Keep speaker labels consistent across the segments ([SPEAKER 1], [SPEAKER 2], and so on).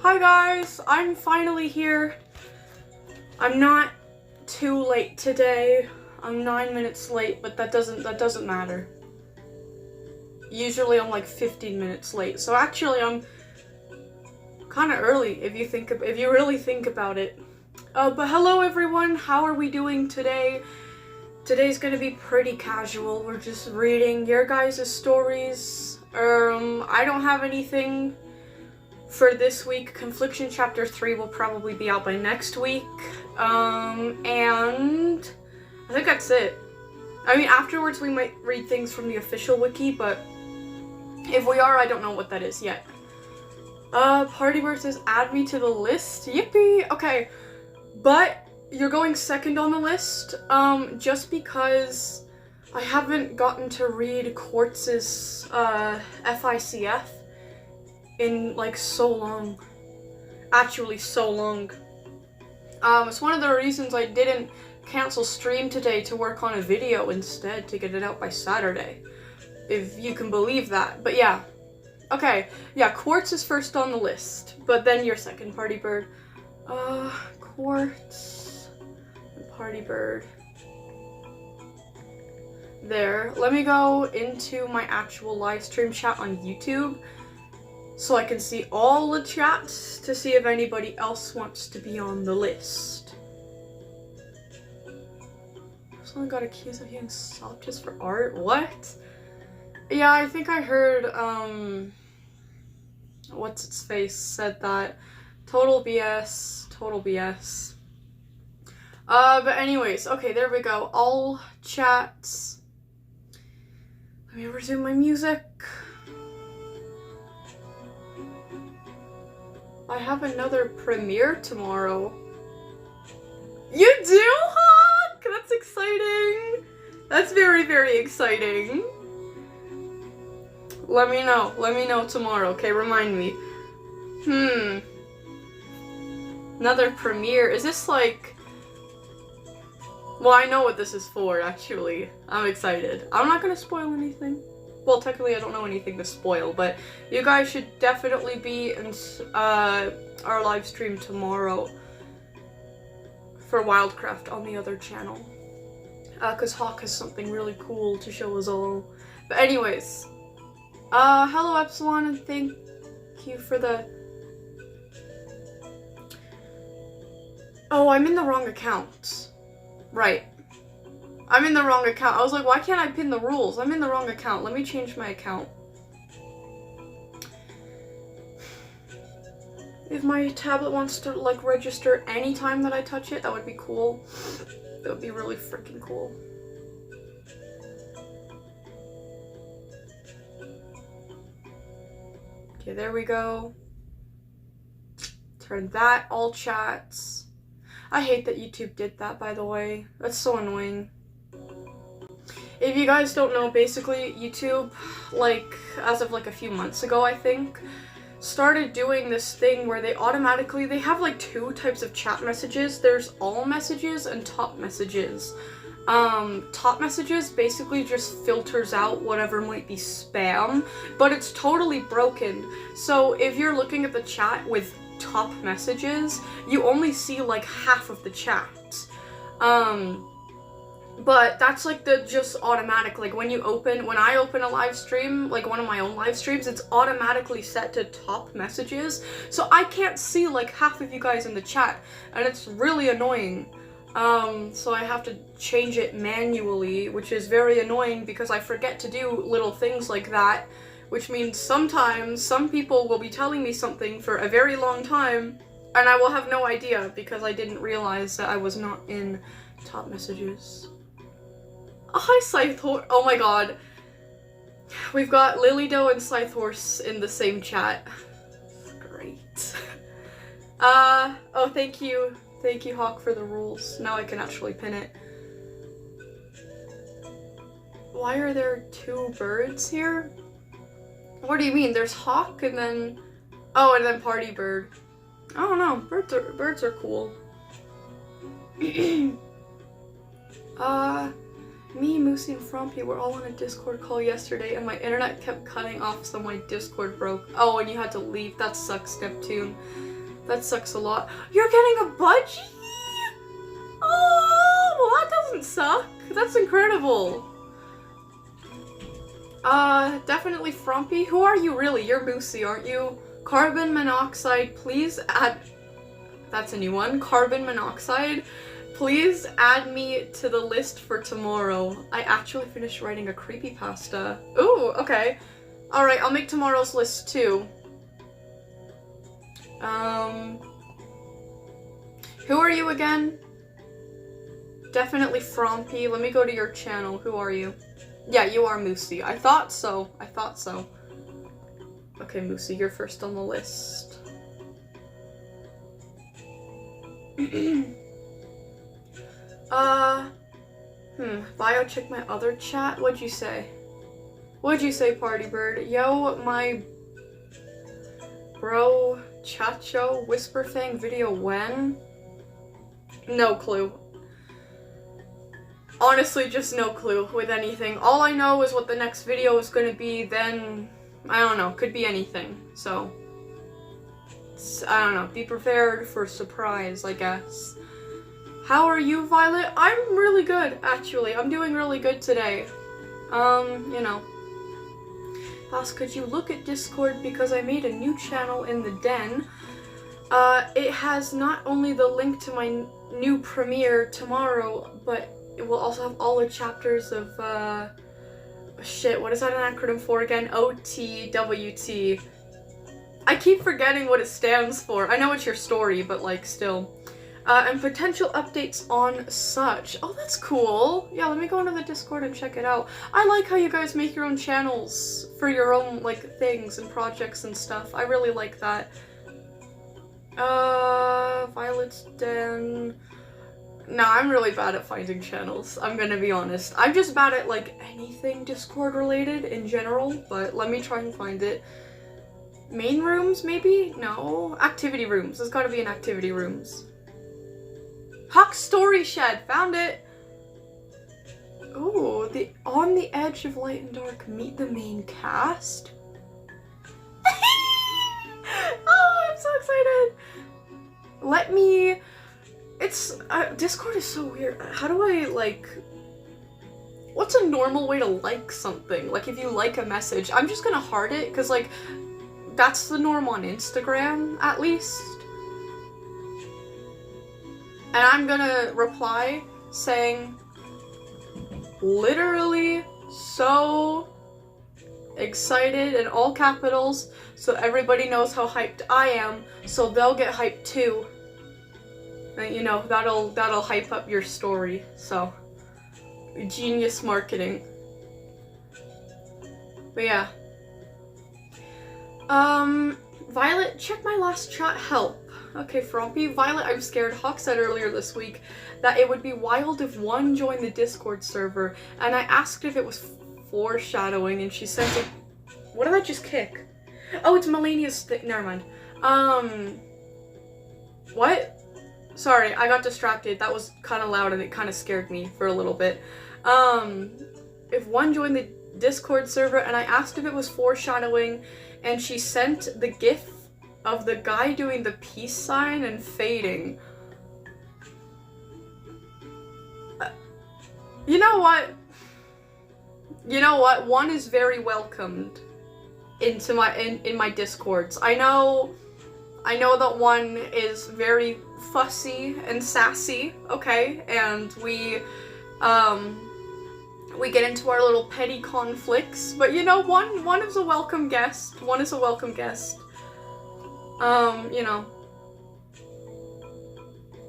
[SPEAKER 1] Hi guys, I'm finally here. I'm not too late today. I'm 9 minutes late, but that doesn't matter. Usually I'm like 15 minutes late, so actually I'm kind of early if you really think about it. But hello everyone, how are we doing today? Today's gonna be pretty casual. We're just reading your guys' stories. I don't have anything for this week. Confliction Chapter 3 will probably be out by next week. And I think that's it. I mean, afterwards we might read things from the official wiki, but if we are, I don't know what that is yet. Partybird says, add me to the list. Yippee! Okay, but you're going second on the list, just because I haven't gotten to read Quartz's, FICF in, like, so long. Actually, so long. It's one of the reasons I didn't cancel stream today to work on a video instead, to get it out by Saturday. If you can believe that. But yeah. Okay. Yeah, Quartz is first on the list, but then you're second, Partybird. Quartz and Partybird. There. Let me go into my actual live stream chat on YouTube so I can see all the chats to see if anybody else wants to be on the list. Someone got accused of being stopped just for art? What? Yeah, I think I heard, what's its face said that. Total BS. Total BS. But anyways, okay, there we go. All chats. Let me resume my music. I have another premiere tomorrow. You do, Hawk? That's exciting. That's very, very exciting. Let me know. Let me know tomorrow, okay? Remind me. Another premiere. Is this like... Well, I know what this is for, actually. I'm excited. I'm not gonna spoil anything. Well, technically I don't know anything to spoil, but you guys should definitely be in our live stream tomorrow for Wildcraft on the other channel. Because Hawk has something really cool to show us all. But anyways, hello Epsilon, and thank you for the... Oh, I'm in the wrong account. Right. I'm in the wrong account. I was like, why can't I pin the rules? I'm in the wrong account. Let me change my account. If my tablet wants to, like, register anytime that I touch it, that would be cool. That would be really freaking cool. Okay, there we go. Turn that all chats. I hate that YouTube did that, by the way. That's so annoying. If you guys don't know, basically YouTube, like, as of like a few months ago, I think, started doing this thing where they have like two types of chat messages. There's all messages and top messages. Top messages basically just filters out whatever might be spam, but it's totally broken. So if you're looking at the chat with top messages, you only see like half of the chat. But that's like the just automatic, like when I open a live stream, like one of my own live streams, it's automatically set to top messages. So I can't see like half of you guys in the chat, and it's really annoying. So I have to change it manually, which is very annoying because I forget to do little things like that, which means sometimes some people will be telling me something for a very long time, and I will have no idea because I didn't realize that I was not in top messages. Oh, hi, Scythehorse. Oh my god. We've got Lilydoe and Scythehorse in the same chat. Great. Oh, thank you. Thank you, Hawk, for the rules. Now I can actually pin it. Why are there two birds here? What do you mean? There's Hawk and then... Oh, and then Partybird. I don't know. Birds are cool. Me, Moosey, and Frumpy were all on a Discord call yesterday, and my internet kept cutting off, so my Discord broke. Oh, and you had to leave. That sucks, Neptune. That sucks a lot. You're getting a budgie? Oh, well that doesn't suck. That's incredible. Definitely Frumpy. Who are you really? You're Moosey, aren't you? Carbon monoxide, please add... That's a new one. Carbon monoxide. Please add me to the list for tomorrow. I actually finished writing a creepypasta. Ooh, okay. Alright, I'll make tomorrow's list too. Who are you again? Definitely Frumpy. Let me go to your channel. Who are you? Yeah, you are Moosey. I thought so. I thought so. Okay, Moosey, you're first on the list. Bio, check my other chat. What'd you say? What'd you say, Party Bird? Yo, my bro, Chacho, Whisper Fang video when? No clue. Honestly, just no clue with anything. All I know is what the next video is gonna be, then, I don't know, could be anything, so. I don't know, be prepared for surprise, I guess. How are you, Violet? I'm really good, actually. I'm doing really good today. You know. Boss, could you look at Discord because I made a new channel in the den. It has not only the link to my new premiere tomorrow, but it will also have all the chapters of, shit, what is that an acronym for again? OTWT. I keep forgetting what it stands for. I know it's your story, but like, still. And potential updates on such. Oh, that's cool. Yeah, let me go into the Discord and check it out. I like how you guys make your own channels for your own, like, things and projects and stuff. I really like that. Violet's Den. No, I'm really bad at finding channels. I'm gonna be honest. I'm just bad at, like, anything Discord related in general, but let me try and find it. Main rooms, maybe? No. Activity rooms. There's gotta be an activity rooms. Huck Story Shed! Found it! Ooh, On the Edge of Light and Dark, meet the main cast? Oh, I'm so excited! Let me... It's... Discord is so weird. How do I, like... What's a normal way to like something? Like, if you like a message, I'm just gonna heart it, because, like, that's the norm on Instagram, at least. And I'm gonna reply saying, literally so excited in all capitals, so everybody knows how hyped I am, so they'll get hyped too. And you know, that'll hype up your story, so. Genius marketing. But yeah. Violet, check my last chat, help. Okay, Frumpy. Violet, I'm scared. Hawk said earlier this week that it would be wild if one joined the Discord server, and I asked if it was foreshadowing, and she sent it. What did I just kick? Oh, it's Melania's never mind. What? Sorry, I got distracted. That was kind of loud and it kind of scared me for a little bit. If one joined the Discord server, and I asked if it was foreshadowing, and she sent the GIF of the guy doing the peace sign and fading. You know what? You know what? One is very welcomed into my in my Discords. I know that one is very fussy and sassy, okay? And we get into our little petty conflicts, but you know, one is a welcome guest. One is a welcome guest. You know.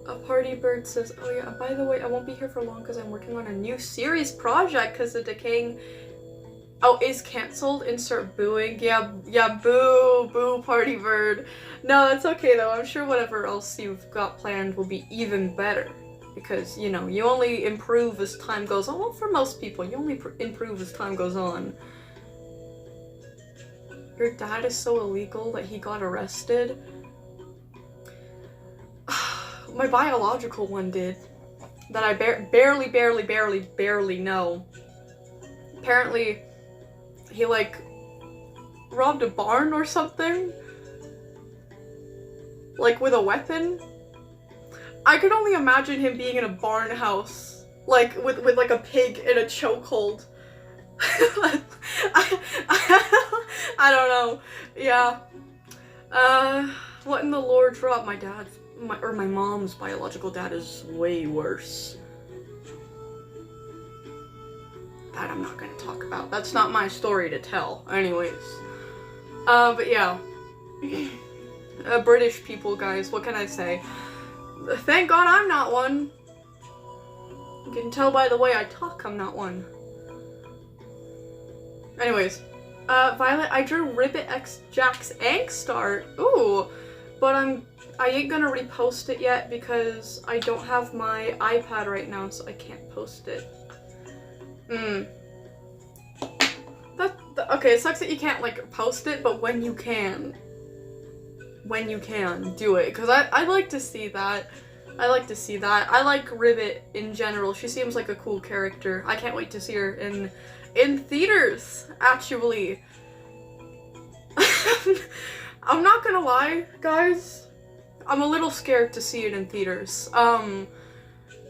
[SPEAKER 1] A Party Bird says, oh yeah, by the way, I won't be here for long because I'm working on a new series project because the Decaying... Oh, is cancelled? Insert booing. Yeah, boo, Party Bird. No, that's okay though. I'm sure whatever else you've got planned will be even better. Because, you know, you only improve as time goes on. Well, for most people, you only improve as time goes on. Your dad is so illegal that he got arrested. My biological one did. That I barely know. Apparently, he, like, robbed a barn or something. Like, with a weapon? I could only imagine him being in a barn house, like, with like, a pig in a chokehold. I don't know. Yeah. What in the lore drop? My mom's biological dad is way worse. That I'm not gonna talk about. That's not my story to tell. Anyways. But yeah. British people, guys, what can I say? Thank God I'm not one. You can tell by the way I talk I'm not one. Anyways. Violet, I drew Ribbit X Jack's Angstar. Ooh. But I ain't gonna repost it yet because I don't have my iPad right now, so I can't post it. Okay, it sucks that you can't, like, post it, but when you can, do it. Because I'd like to see that. I like to see that. I like Ribbit in general. She seems like a cool character. I can't wait to see her in theaters, actually. I'm not gonna lie, guys. I'm a little scared to see it in theaters.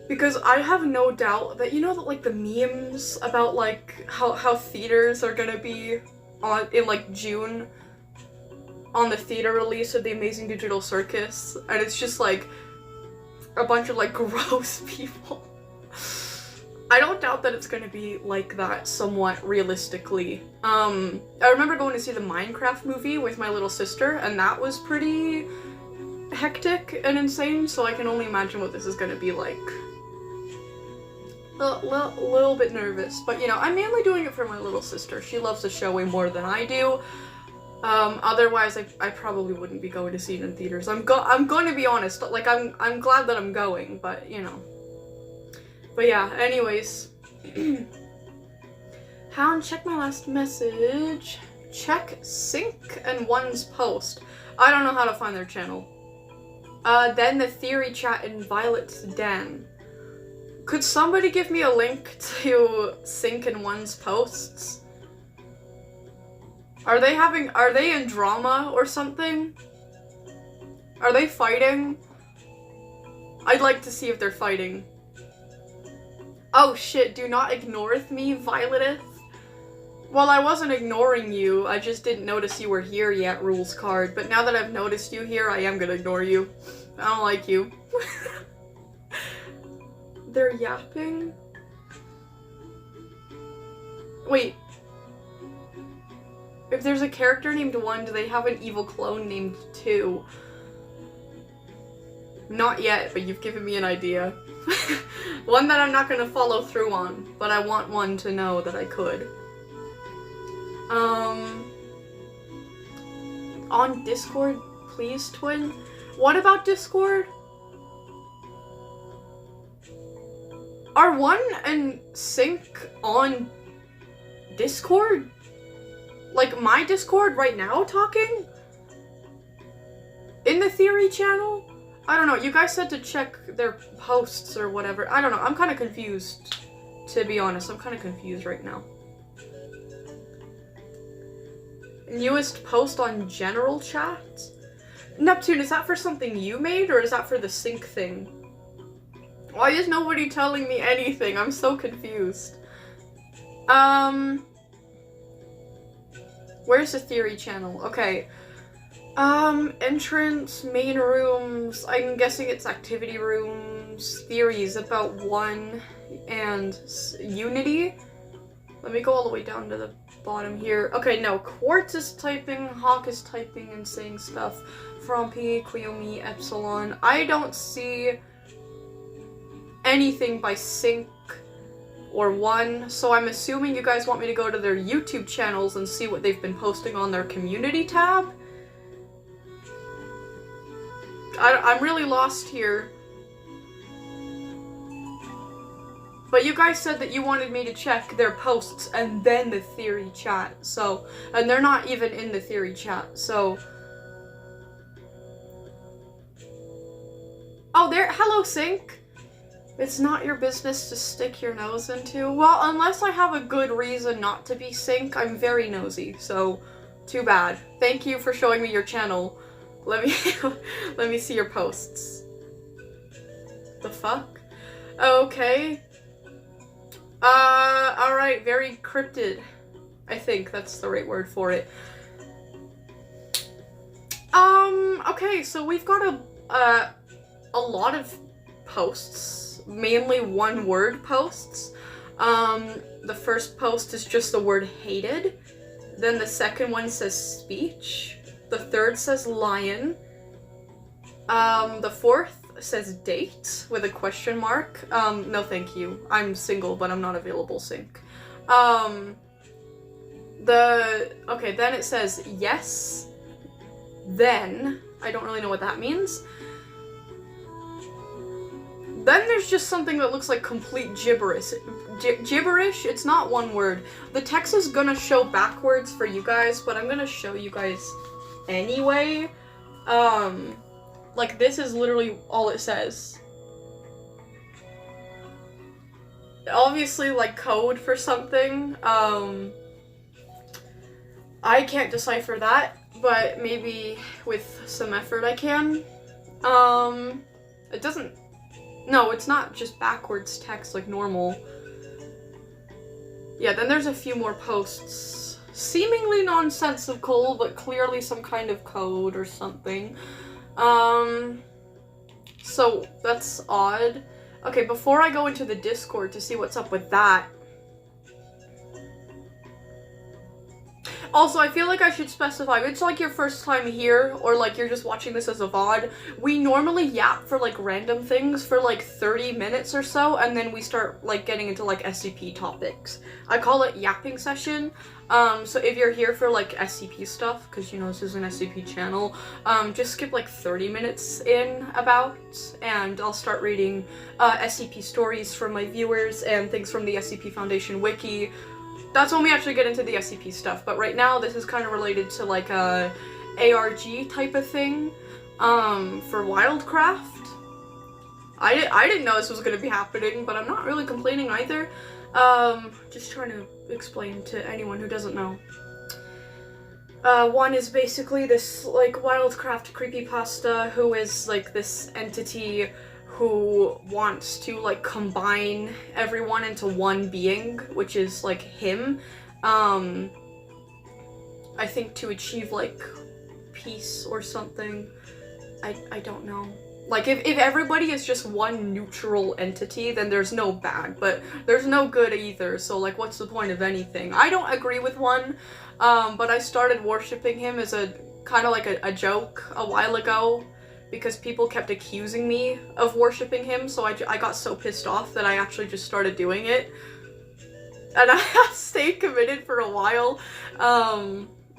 [SPEAKER 1] Because I have no doubt that, you know, that, like, the memes about, like, how theaters are gonna be in, like, June on the theater release of The Amazing Digital Circus, and it's just, like, a bunch of, like, gross people. I don't doubt that it's gonna be like that somewhat realistically. I remember going to see the Minecraft movie with my little sister, and that was pretty hectic and insane, so I can only imagine what this is gonna be like. A little bit nervous, but you know, I'm mainly doing it for my little sister. She loves the show way more than I do. Otherwise, I probably wouldn't be going to see it in theaters. I'm going to be honest. Like, I'm glad that I'm going, but you know. But yeah. Anyways, Hound, check my last message. Check sync and one's post. I don't know how to find their channel. Then the theory chat in Violet's den. Could somebody give me a link to sync and one's posts? Are they in drama or something? Are they fighting? I'd like to see if they're fighting. Oh shit, do not ignore me, Violetith. Well, I wasn't ignoring you, I just didn't notice you were here yet, rules card. But now that I've noticed you here, I am gonna ignore you. I don't like you. They're yapping? Wait. If there's a character named 1, do they have an evil clone named 2? Not yet, but you've given me an idea. One that I'm not gonna follow through on, but I want one to know that I could. On Discord, please, twin? What about Discord? Are 1 and Sync on Discord? Like, my Discord right now talking? In the theory channel? I don't know, you guys said to check their posts or whatever. I don't know, I'm kind of confused, to be honest. I'm kind of confused right now. Newest post on general chat? Neptune, is that for something you made, or is that for the sync thing? Why is nobody telling me anything? I'm so confused. Where's the theory channel? Okay. Entrance, main rooms, I'm guessing it's activity rooms, theories about 1, and Unity. Let me go all the way down to the bottom here. Okay, no, Quartz is typing, Hawk is typing and saying stuff, Frompy, Quiomi, Epsilon. I don't see anything by Sync or 1, so I'm assuming you guys want me to go to their YouTube channels and see what they've been posting on their community tab? I'm really lost here. But you guys said that you wanted me to check their posts and then the theory chat, so... And they're not even in the theory chat, so... Oh, there- hello, Sync! It's not your business to stick your nose into. Well, unless I have a good reason not to be Sync, I'm very nosy, so too bad. Thank you for showing me your channel. Let me let me see your posts. The fuck? Okay. Alright, very cryptid. I think that's the right word for it. Okay, so we've got a lot of posts, mainly one-word posts. The first post is just the word hated. Then the second one says speech. The third says lion. The fourth says date with a question mark. No thank you. I'm single, but I'm not available sync. Okay, then it says yes, then. I don't really know what that means. Then there's just something that looks like complete gibberish. Gibberish? It's not one word. The text is gonna show backwards for you guys, but I'm gonna show you guys anyway. Like, this is literally all it says. Obviously, like, code for something. I can't decipher that, but maybe with some effort I can. It doesn't... No, it's not just backwards text like normal. Yeah, then there's a few more posts. Seemingly nonsensical, but clearly some kind of code or something. So that's odd. Okay, before I go into the Discord to see what's up with that. Also, I feel like I should specify, if it's like your first time here, or like you're just watching this as a VOD, we normally yap for like random things for like 30 minutes or so, and then we start like getting into like SCP topics. I call it yapping session. So if you're here for like SCP stuff, because you know this is an SCP channel, just skip like 30 minutes in about, and I'll start reading SCP stories from my viewers and things from the SCP Foundation wiki. That's when we actually get into the SCP stuff, but right now this is kind of related to like a ARG type of thing for Wildcraft. I didn't know this was going to be happening, but I'm not really complaining either. Just trying to explain to anyone who doesn't know. One is basically this like Wildcraft creepypasta who is like this entity who wants to like combine everyone into one being, which is like him. I think to achieve like peace or something. I don't know. Like if everybody is just one neutral entity, then there's no bad, but there's no good either. So like what's the point of anything? I don't agree with one, but I started worshipping him as a kind of like a joke a while ago, because people kept accusing me of worshipping him, so I got so pissed off that I actually just started doing it. And I have stayed committed for a while.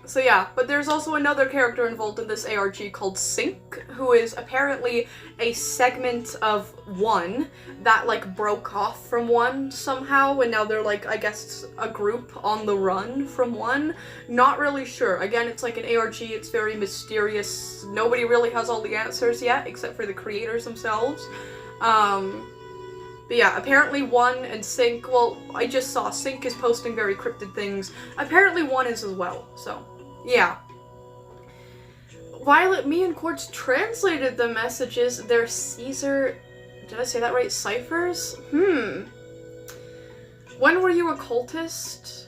[SPEAKER 1] So yeah, but there's also another character involved in this ARG called Sync, who is apparently a segment of One that like broke off from One somehow, and now they're like, I guess, a group on the run from One. Not really sure. Again, it's like an ARG, it's very mysterious. Nobody really has all the answers yet, except for the creators themselves. But yeah, apparently One and Sync, well, I just saw Sync is posting very cryptid things. Apparently One is as well, so yeah. Violet, me and Quartz translated the messages. They're Caesar... Did I say that right? Ciphers? When were you a cultist?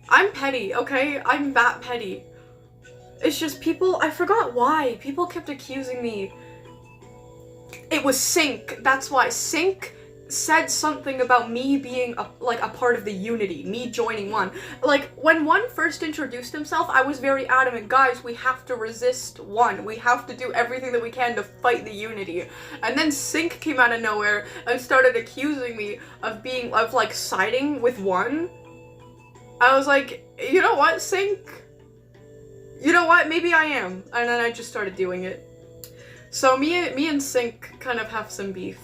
[SPEAKER 1] I'm petty, okay? I'm that petty. It's just people... I forgot why. People kept accusing me. It was Sync. That's why. Sync said something about me being a part of the Unity, me joining One. Like, when One first introduced himself, I was very adamant, guys, we have to resist One. We have to do everything that we can to fight the Unity. And then Sync came out of nowhere and started accusing me of like, siding with One. I was like, you know what, Sync? You know what, maybe I am. And then I just started doing it. So me and Sync kind of have some beef.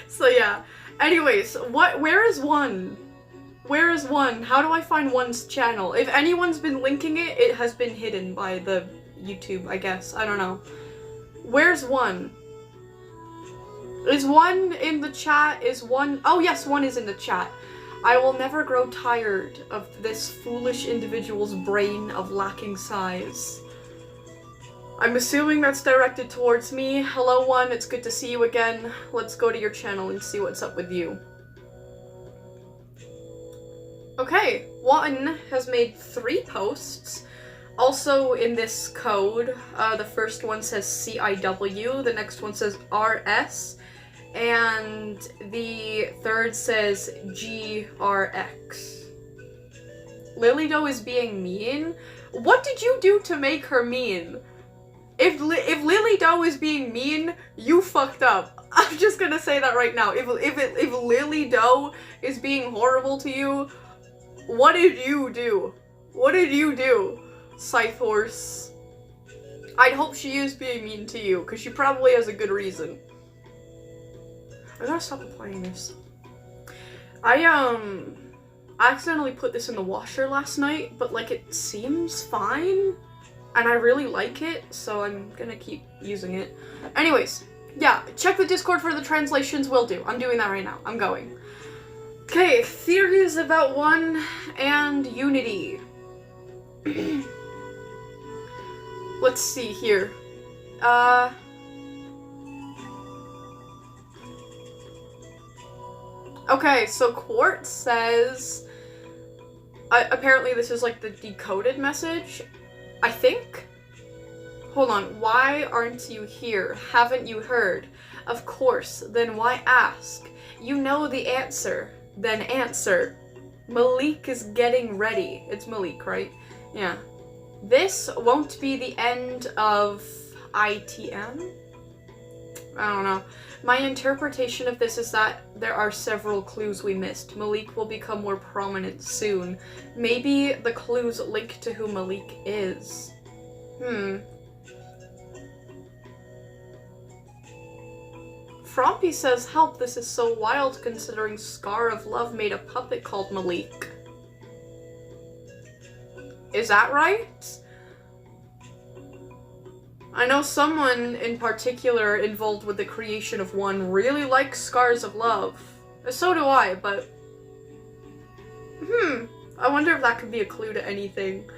[SPEAKER 1] So yeah. Anyways, where is One? Where is One? How do I find One's channel? If anyone's been linking it, it has been hidden by the YouTube, I guess. I don't know. Where's One? Is One in the chat? Is One... Oh yes, One is in the chat. I will never grow tired of this foolish individual's brain of lacking size. I'm assuming that's directed towards me. Hello, one. It's good to see you again. Let's go to your channel and see what's up with you. Okay, one has made 3 posts. Also in this code, the first one says CIW, the next one says RS, and the third says GRX. Lily Doe is being mean? What did you do to make her mean? If Lily Doe is being mean, you fucked up. I'm just gonna say that right now. If Lily Doe is being horrible to you, what did you do? What did you do, Scythe Horse? I'd hope she is being mean to you, because she probably has a good reason. I gotta stop playing this. I accidentally put this in the washer last night, but like it seems fine, and I really like it, so I'm gonna keep using it. Anyways, yeah, check the Discord for the translations, will do. I'm doing that right now. I'm going. Okay, theories about one and unity. Let's see here. Okay, so Quartz says, apparently this is like the decoded message, I think? Hold on, why aren't you here? Haven't you heard? Of course, then why ask? You know the answer. Then answer. Malik is getting ready. It's Malik, right? Yeah. This won't be the end of ITM? I don't know. My interpretation of this is that there are several clues we missed. Malik will become more prominent soon. Maybe the clues link to who Malik is. Frompy says, help, this is so wild considering Scar of Love made a puppet called Malik. Is that right? I know someone in particular involved with the creation of one really likes Scars of Love. So do I, but... I wonder if that could be a clue to anything.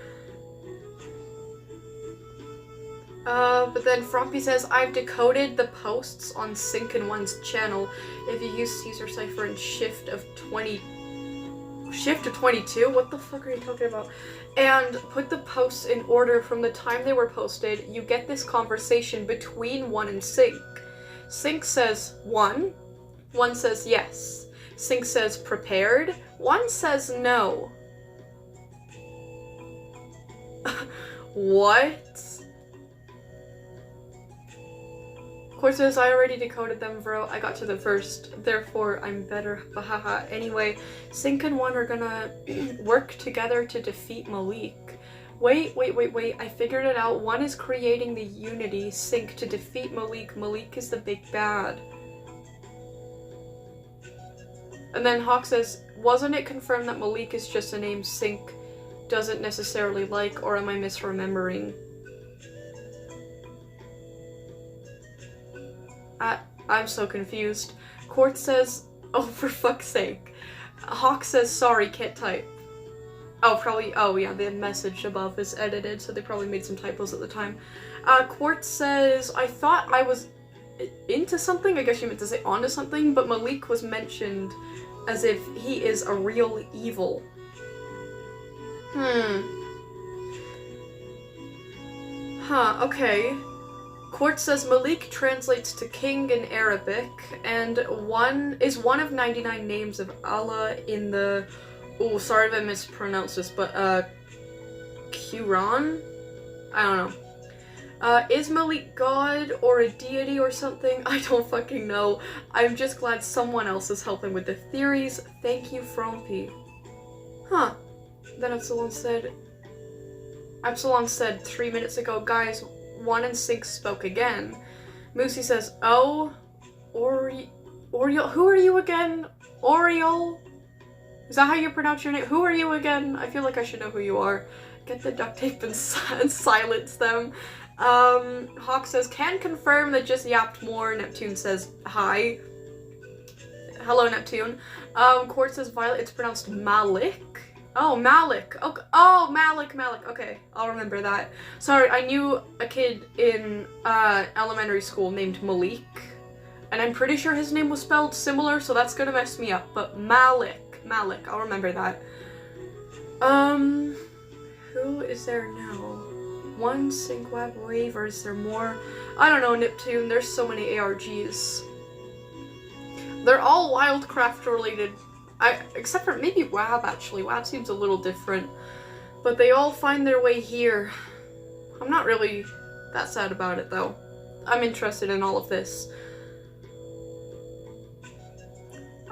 [SPEAKER 1] But then Frompy says, I've decoded the posts on Sync and One's channel. If you use Caesar Cipher and Shift to 22? What the fuck are you talking about? And put the posts in order from the time they were posted, you get this conversation between One and Sync. Sync says, 1. 1 says yes. Sync says prepared. 1 says no. What? Quartz says, I already decoded them, bro. I got to the first. Therefore, I'm better. Bahaha. Anyway, Sync and One are gonna work together to defeat Malik. Wait. I figured it out. One is creating the unity, Sync, to defeat Malik. Malik is the big bad. And then Hawk says, wasn't it confirmed that Malik is just a name Sync doesn't necessarily like, or am I misremembering? I'm so confused. Quartz says, oh, for fuck's sake. Hawk says, sorry, can't type. Oh, yeah, the message above is edited, so they probably made some typos at the time. Quartz says, I thought I was into something, I guess you meant to say onto something, but Malik was mentioned as if he is a real evil. Okay. Quartz says Malik translates to king in Arabic, and is one of 99 names of Allah in the... Oh, sorry if I mispronounced this, but, Quran? I don't know. Is Malik God or a deity or something? I don't fucking know. I'm just glad someone else is helping with the theories. Thank you, Frompy. Huh. Then Epsilon said 3 minutes ago, guys, One and Sync spoke again. Moosey says, oh, Oriole, who are you again? Oriole? Is that how you pronounce your name? Who are you again? I feel like I should know who you are. Get the duct tape and silence them. Hawk says, can confirm that just yapped more. Neptune says, hi. Hello, Neptune. Court says Violet, it's pronounced Malik. Oh, Malik. Okay. Oh, Malik. Okay, I'll remember that. Sorry, I knew a kid in elementary school named Malik, and I'm pretty sure his name was spelled similar, so that's gonna mess me up. But Malik, I'll remember that. Who is there now? One sync web wave, or is there more? I don't know, Neptune. There's so many ARGs. They're all Wildcraft related. Except for maybe WAB, actually. WAB seems a little different. But they all find their way here. I'm not really that sad about it, though. I'm interested in all of this.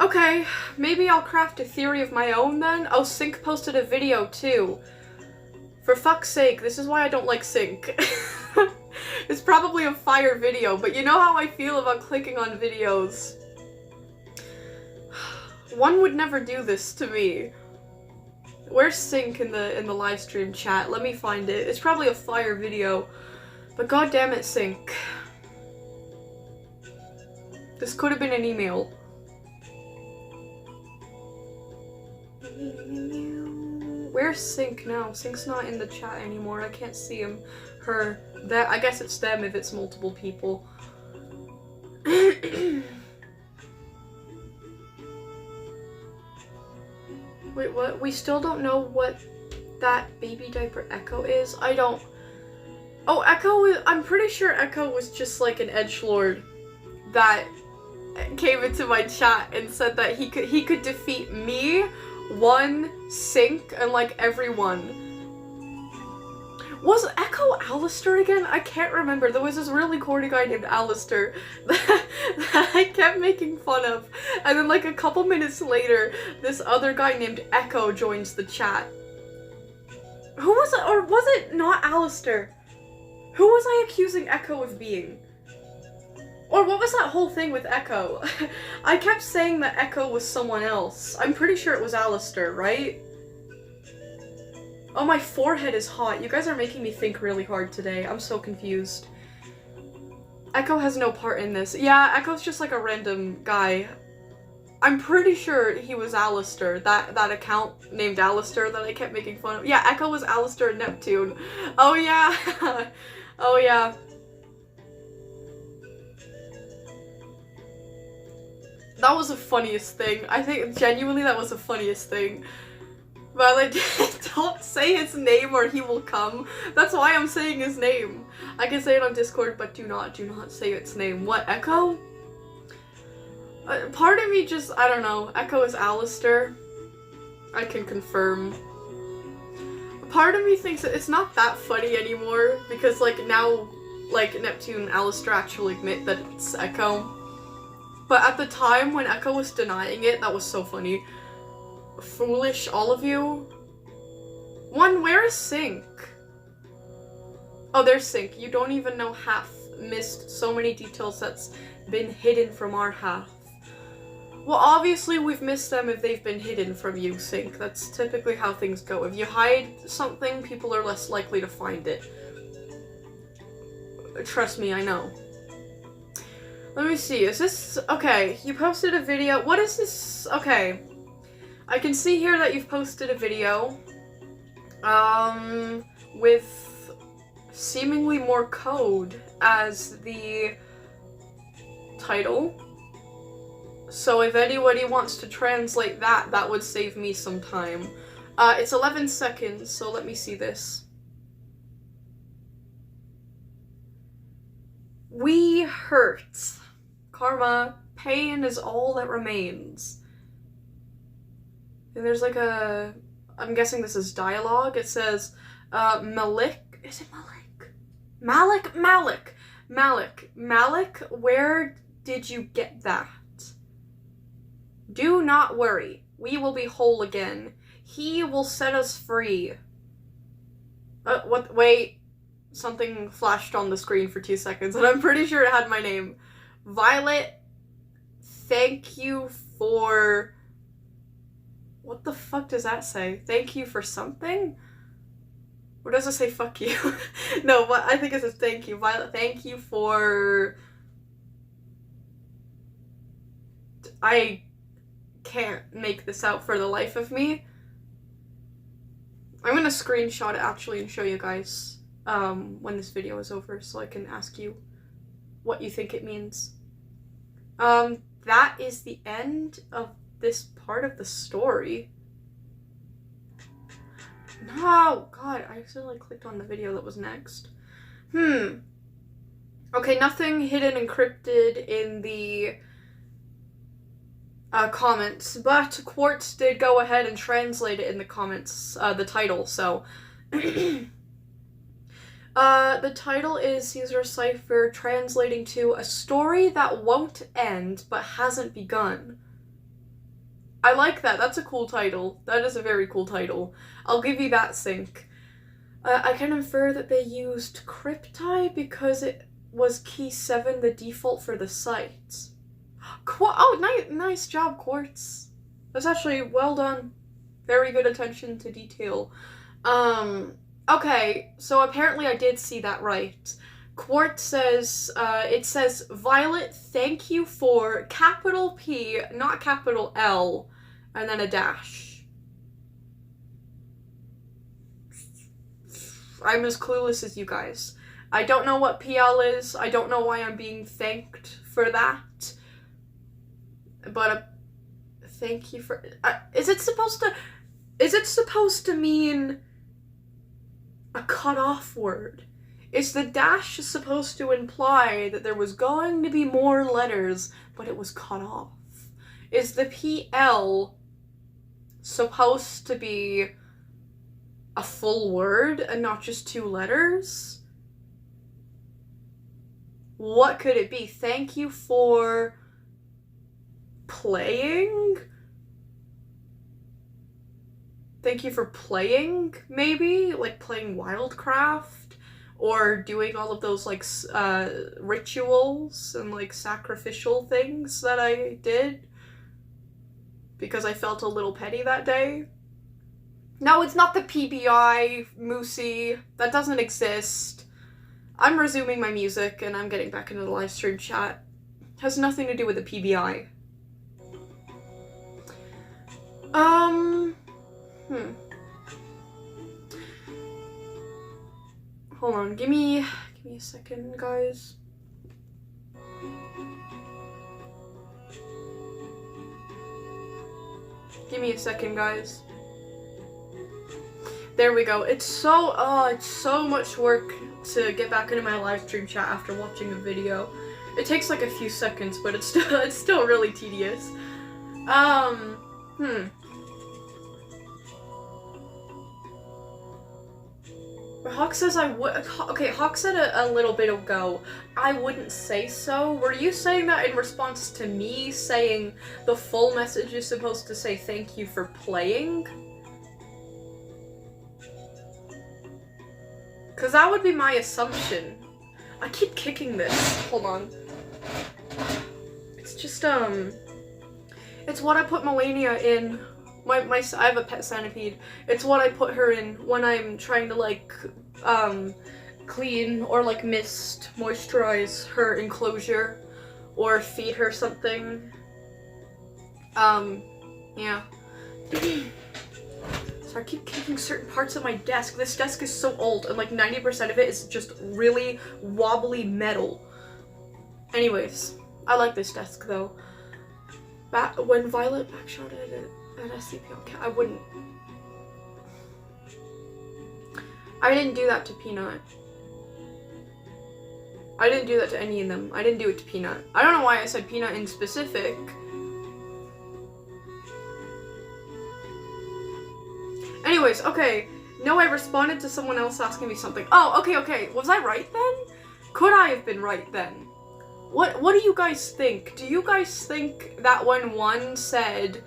[SPEAKER 1] Okay, maybe I'll craft a theory of my own then? Oh, Sync posted a video, too. For fuck's sake, this is why I don't like Sync. It's probably a fire video, but you know how I feel about clicking on videos. One would never do this to me. Where's Sync in the live stream chat? Let me find it. It's probably a fire video. But goddamn it, Sync. This could have been an email. Where's Sync now? Sync's not in the chat anymore. I can't see him. Her. That. I guess it's them if it's multiple people. Wait, what? We still don't know what that baby diaper Echo is? I don't... Oh, Echo, I'm pretty sure Echo was just like an edgelord that came into my chat and said that he could defeat me, Sync, and like everyone. Was Echo Alistair again? I can't remember. There was this really corny guy named Alistair that I kept making fun of. And then like a couple minutes later, this other guy named Echo joins the chat. Who was it? Or was it not Alistair? Who was I accusing Echo of being? Or what was that whole thing with Echo? I kept saying that Echo was someone else. I'm pretty sure it was Alistair, right? Oh, my forehead is hot. You guys are making me think really hard today. I'm so confused. Echo has no part in this. Yeah, Echo's just like a random guy. I'm pretty sure he was Alistair. That account named Alistair that I kept making fun of. Yeah, Echo was Alistair and Neptune. Oh yeah. Oh yeah. That was the funniest thing. I think genuinely that was the funniest thing. But like, don't say his name or he will come. That's why I'm saying his name. I can say it on Discord, but do not say its name. What, Echo? Part of me just, I don't know. Echo is Alistair. I can confirm. Part of me thinks that it's not that funny anymore, because like now, like Neptune and Alistair actually admit that it's Echo. But at the time when Echo was denying it, that was so funny. Foolish, all of you. Where is Sync? Oh, there's Sync. You don't even know half. Missed so many details that's been hidden from our half. Well, obviously we've missed them if they've been hidden from you, Sync. That's typically how things go. If you hide something, people are less likely to find it. Trust me, I know. Let me see, is this... Okay, you posted a video. What is this? Okay. I can see here that you've posted a video, with seemingly more code as the title. So if anybody wants to translate that, that would save me some time. It's 11 seconds, so let me see this. We hurt. Karma, pain is all that remains. And there's like a... I'm guessing this is dialogue. It says, Malik... Is it Malik? Malik, where did you get that? Do not worry. We will be whole again. He will set us free. What? Wait. Something flashed on the screen for 2 seconds, and I'm pretty sure it had my name. Violet, thank you for... What the fuck does that say? Thank you for something? Or does it say fuck you? No, but I think it says thank you. Violet, thank you for... I can't make this out for the life of me. I'm gonna screenshot it actually and show you guys when this video is over so I can ask you what you think it means. That is the end of this part of the story. No, God, I accidentally clicked on the video that was next. Okay, nothing hidden encrypted in the comments, but Quartz did go ahead and translate it in the comments, the title, so. The title is Caesar Cipher translating to a story that won't end but hasn't begun. I like that. That's a cool title. That is a very cool title. I'll give you that sync. I can infer that they used crypti because it was key 7 the default for the site. Oh, nice job, Quartz. That's actually well done. Very good attention to detail. Okay, so apparently I did see that right. Quartz says, it says, Violet, thank you for capital P, not capital L, and then a dash. I'm as clueless as you guys. I don't know what PL is. I don't know why I'm being thanked for that. But thank you for... is it supposed to mean a cut-off word? Is the dash supposed to imply that there was going to be more letters, but it was cut off? Is the PL supposed to be a full word and not just 2 letters? What could it be? Thank you for playing? Thank you for playing, maybe? Like playing Wildcraft? Or doing all of those, like, rituals and, like, sacrificial things that I did. Because I felt a little petty that day. No, it's not the PBI, Moosey. That doesn't exist. I'm resuming my music, and I'm getting back into the live stream chat. Has nothing to do with the PBI. Hold on, give me a second, guys. Give me a second, guys. There we go. It's so much work to get back into my live stream chat after watching a video. It takes like a few seconds, but it's still really tedious. Hawk says I would. Okay, Hawk said a little bit ago, I wouldn't say so. Were you saying that in response to me saying the full message is supposed to say thank you for playing? Because that would be my assumption. I keep kicking this. Hold on. It's just, it's what I put Melania in. I have a pet centipede. It's what I put her in when I'm trying to, like, clean or, like, mist, moisturize her enclosure or feed her something. Yeah. So I keep kicking certain parts of my desk. This desk is so old, and, like, 90% of it is just really wobbly metal. Anyways, I like this desk, though. When Violet backshotted it, at SCP, I didn't do that to Peanut. I didn't do that to any of them. I didn't do it to Peanut. I don't know why I said Peanut in specific. Anyways, okay. No, I responded to someone else asking me something. Oh, okay. Was I right then? Could I have been right then? What do you guys think? Do you guys think that when one said,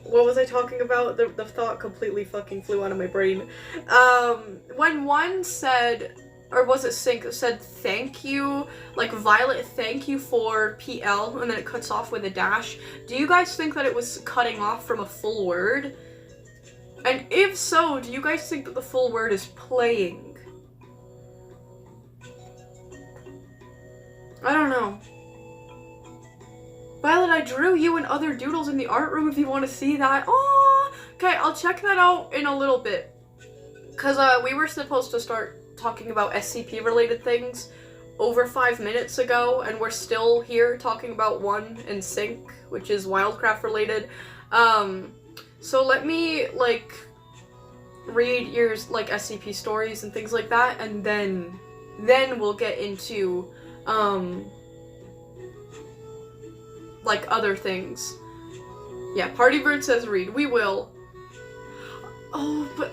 [SPEAKER 1] what was I talking about? The thought completely fucking flew out of my brain. When one said, or was it Sync that said thank you, like Violet, thank you for PL, and then it cuts off with a dash, do you guys think that it was cutting off from a full word? And if so, do you guys think that the full word is playing? I don't know. Violet, I drew you and other doodles in the art room if you want to see that. Oh, okay, I'll check that out in a little bit. Because we were supposed to start talking about SCP related things over 5 minutes ago, and we're still here talking about 1 and Sync, which is Wildcraft related. So let me, like, read your, like, SCP stories and things like that, and then we'll get into, like, other things. Yeah, Partybird says read. We will. Oh, but,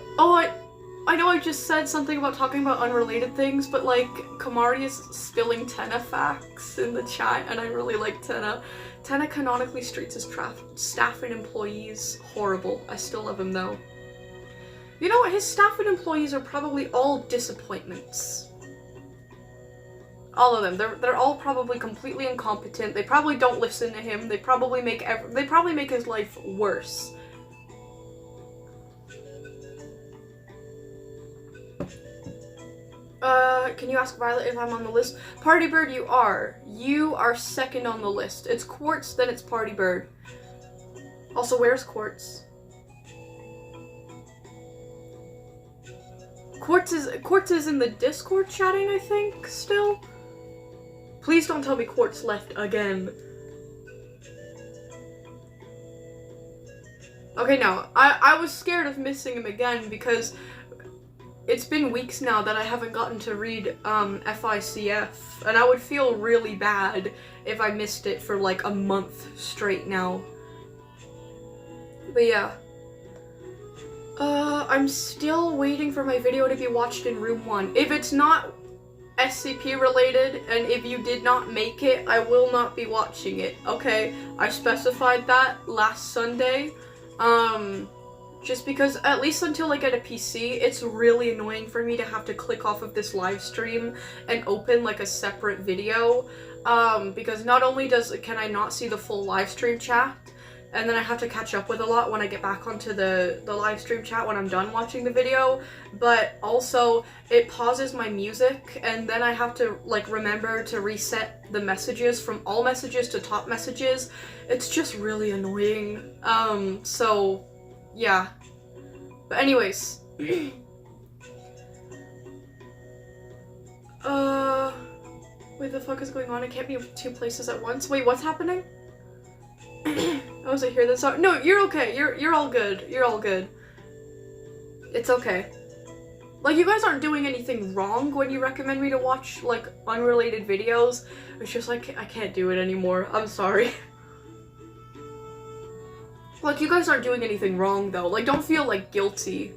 [SPEAKER 1] I know I just said something about talking about unrelated things, but, like, Kamari is spilling Tenna facts in the chat, and I really like Tenna. Tenna canonically treats his staff and employees horrible. I still love him, though. You know what? His staff and employees are probably all disappointments. All of them. They're all probably completely incompetent. They probably don't listen to him. They probably make his life worse. Can you ask Violet if I'm on the list? Partybird, you are. You are second on the list. It's Quartz, then it's Partybird. Also, where's Quartz? Quartz is in the Discord chatting, I think, still? Please don't tell me Quartz left again. Okay, no. I was scared of missing him again because it's been weeks now that I haven't gotten to read FICF, and I would feel really bad if I missed it for like a month straight now. But yeah. I'm still waiting for my video to be watched in room 1. If it's not SCP related, and if you did not make it, I will not be watching it, okay? I specified that last Sunday, just because, at least until I get a PC, it's really annoying for me to have to click off of this live stream and open, like, a separate video, because not only can I not see the full live stream chat, and then I have to catch up with a lot when I get back onto the live stream chat when I'm done watching the video, but also it pauses my music, and then I have to, like, remember to reset the messages from all messages to top messages. It's just really annoying. So yeah. But anyways. What the fuck is going on? I can't be in 2 places at once. Wait, what's happening? I was like, hear this song. No, you're okay. You're all good. You're all good. It's okay. Like, you guys aren't doing anything wrong when you recommend me to watch, like, unrelated videos. It's just like, I can't do it anymore. I'm sorry. Like, you guys aren't doing anything wrong, though. Like, don't feel, like, guilty.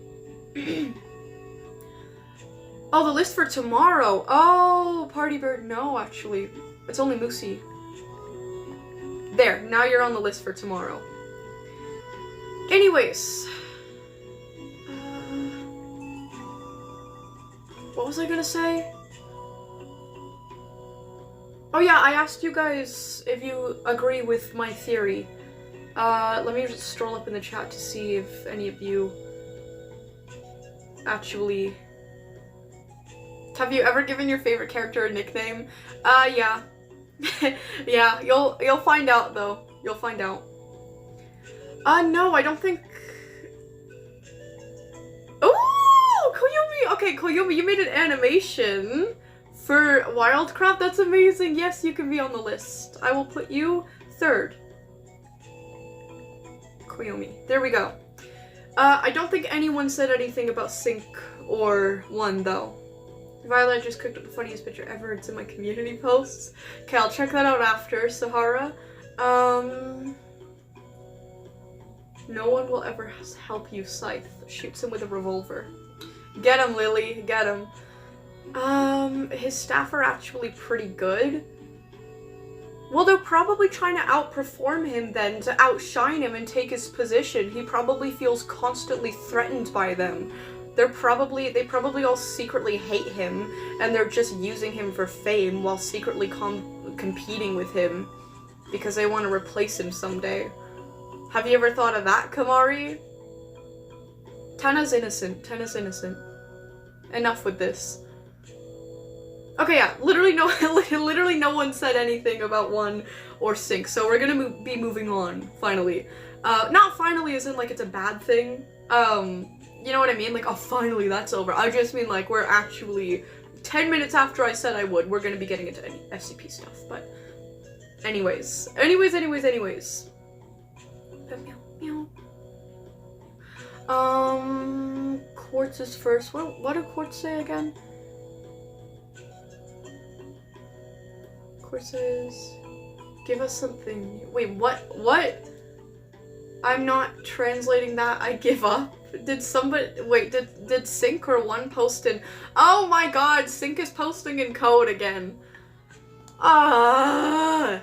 [SPEAKER 1] Oh, the list for tomorrow. Oh, Partybird, no, actually. It's only Moosey. There, now you're on the list for tomorrow. Anyways. What was I gonna say? Oh yeah, I asked you guys if you agree with my theory. Let me just stroll up in the chat to see if any of you actually... Have you ever given your favorite character a nickname? Yeah. Yeah, you'll find out though. You'll find out. No, I don't think... Oh, Koyumi! Okay, Koyumi, you made an animation for Wildcraft. That's amazing. Yes, you can be on the list. I will put you 3rd. Koyumi. There we go. I don't think anyone said anything about Sync or 1 though. Violet just cooked up the funniest picture ever. It's in my community posts. Okay, I'll check that out after, Sahara. No one will ever help you, Scythe. Shoots him with a revolver. Get him, Lily. Get him. His staff are actually pretty good. Well, they're probably trying to outperform him then, to outshine him and take his position. He probably feels constantly threatened by them. They probably all secretly hate him, and they're just using him for fame while secretly competing with him because they want to replace him someday. Have you ever thought of that, Kamari? Tenna's innocent. Tenna's innocent. Enough with this. Okay, yeah, literally no one said anything about 1 or sync, so we're gonna be moving on, finally. Not finally as in, like, it's a bad thing. You know what I mean? Like, oh, finally, that's over. I just mean, like, we're actually 10 minutes after I said I would, we're gonna be getting into any SCP stuff, but anyways. Quartz is first. What did Quartz say again? Quartz says, give us something. Wait, what? I'm not translating that. I give up. Did somebody, wait, did Sync or 1 post in? Oh my god, Sync is posting in code again. I'm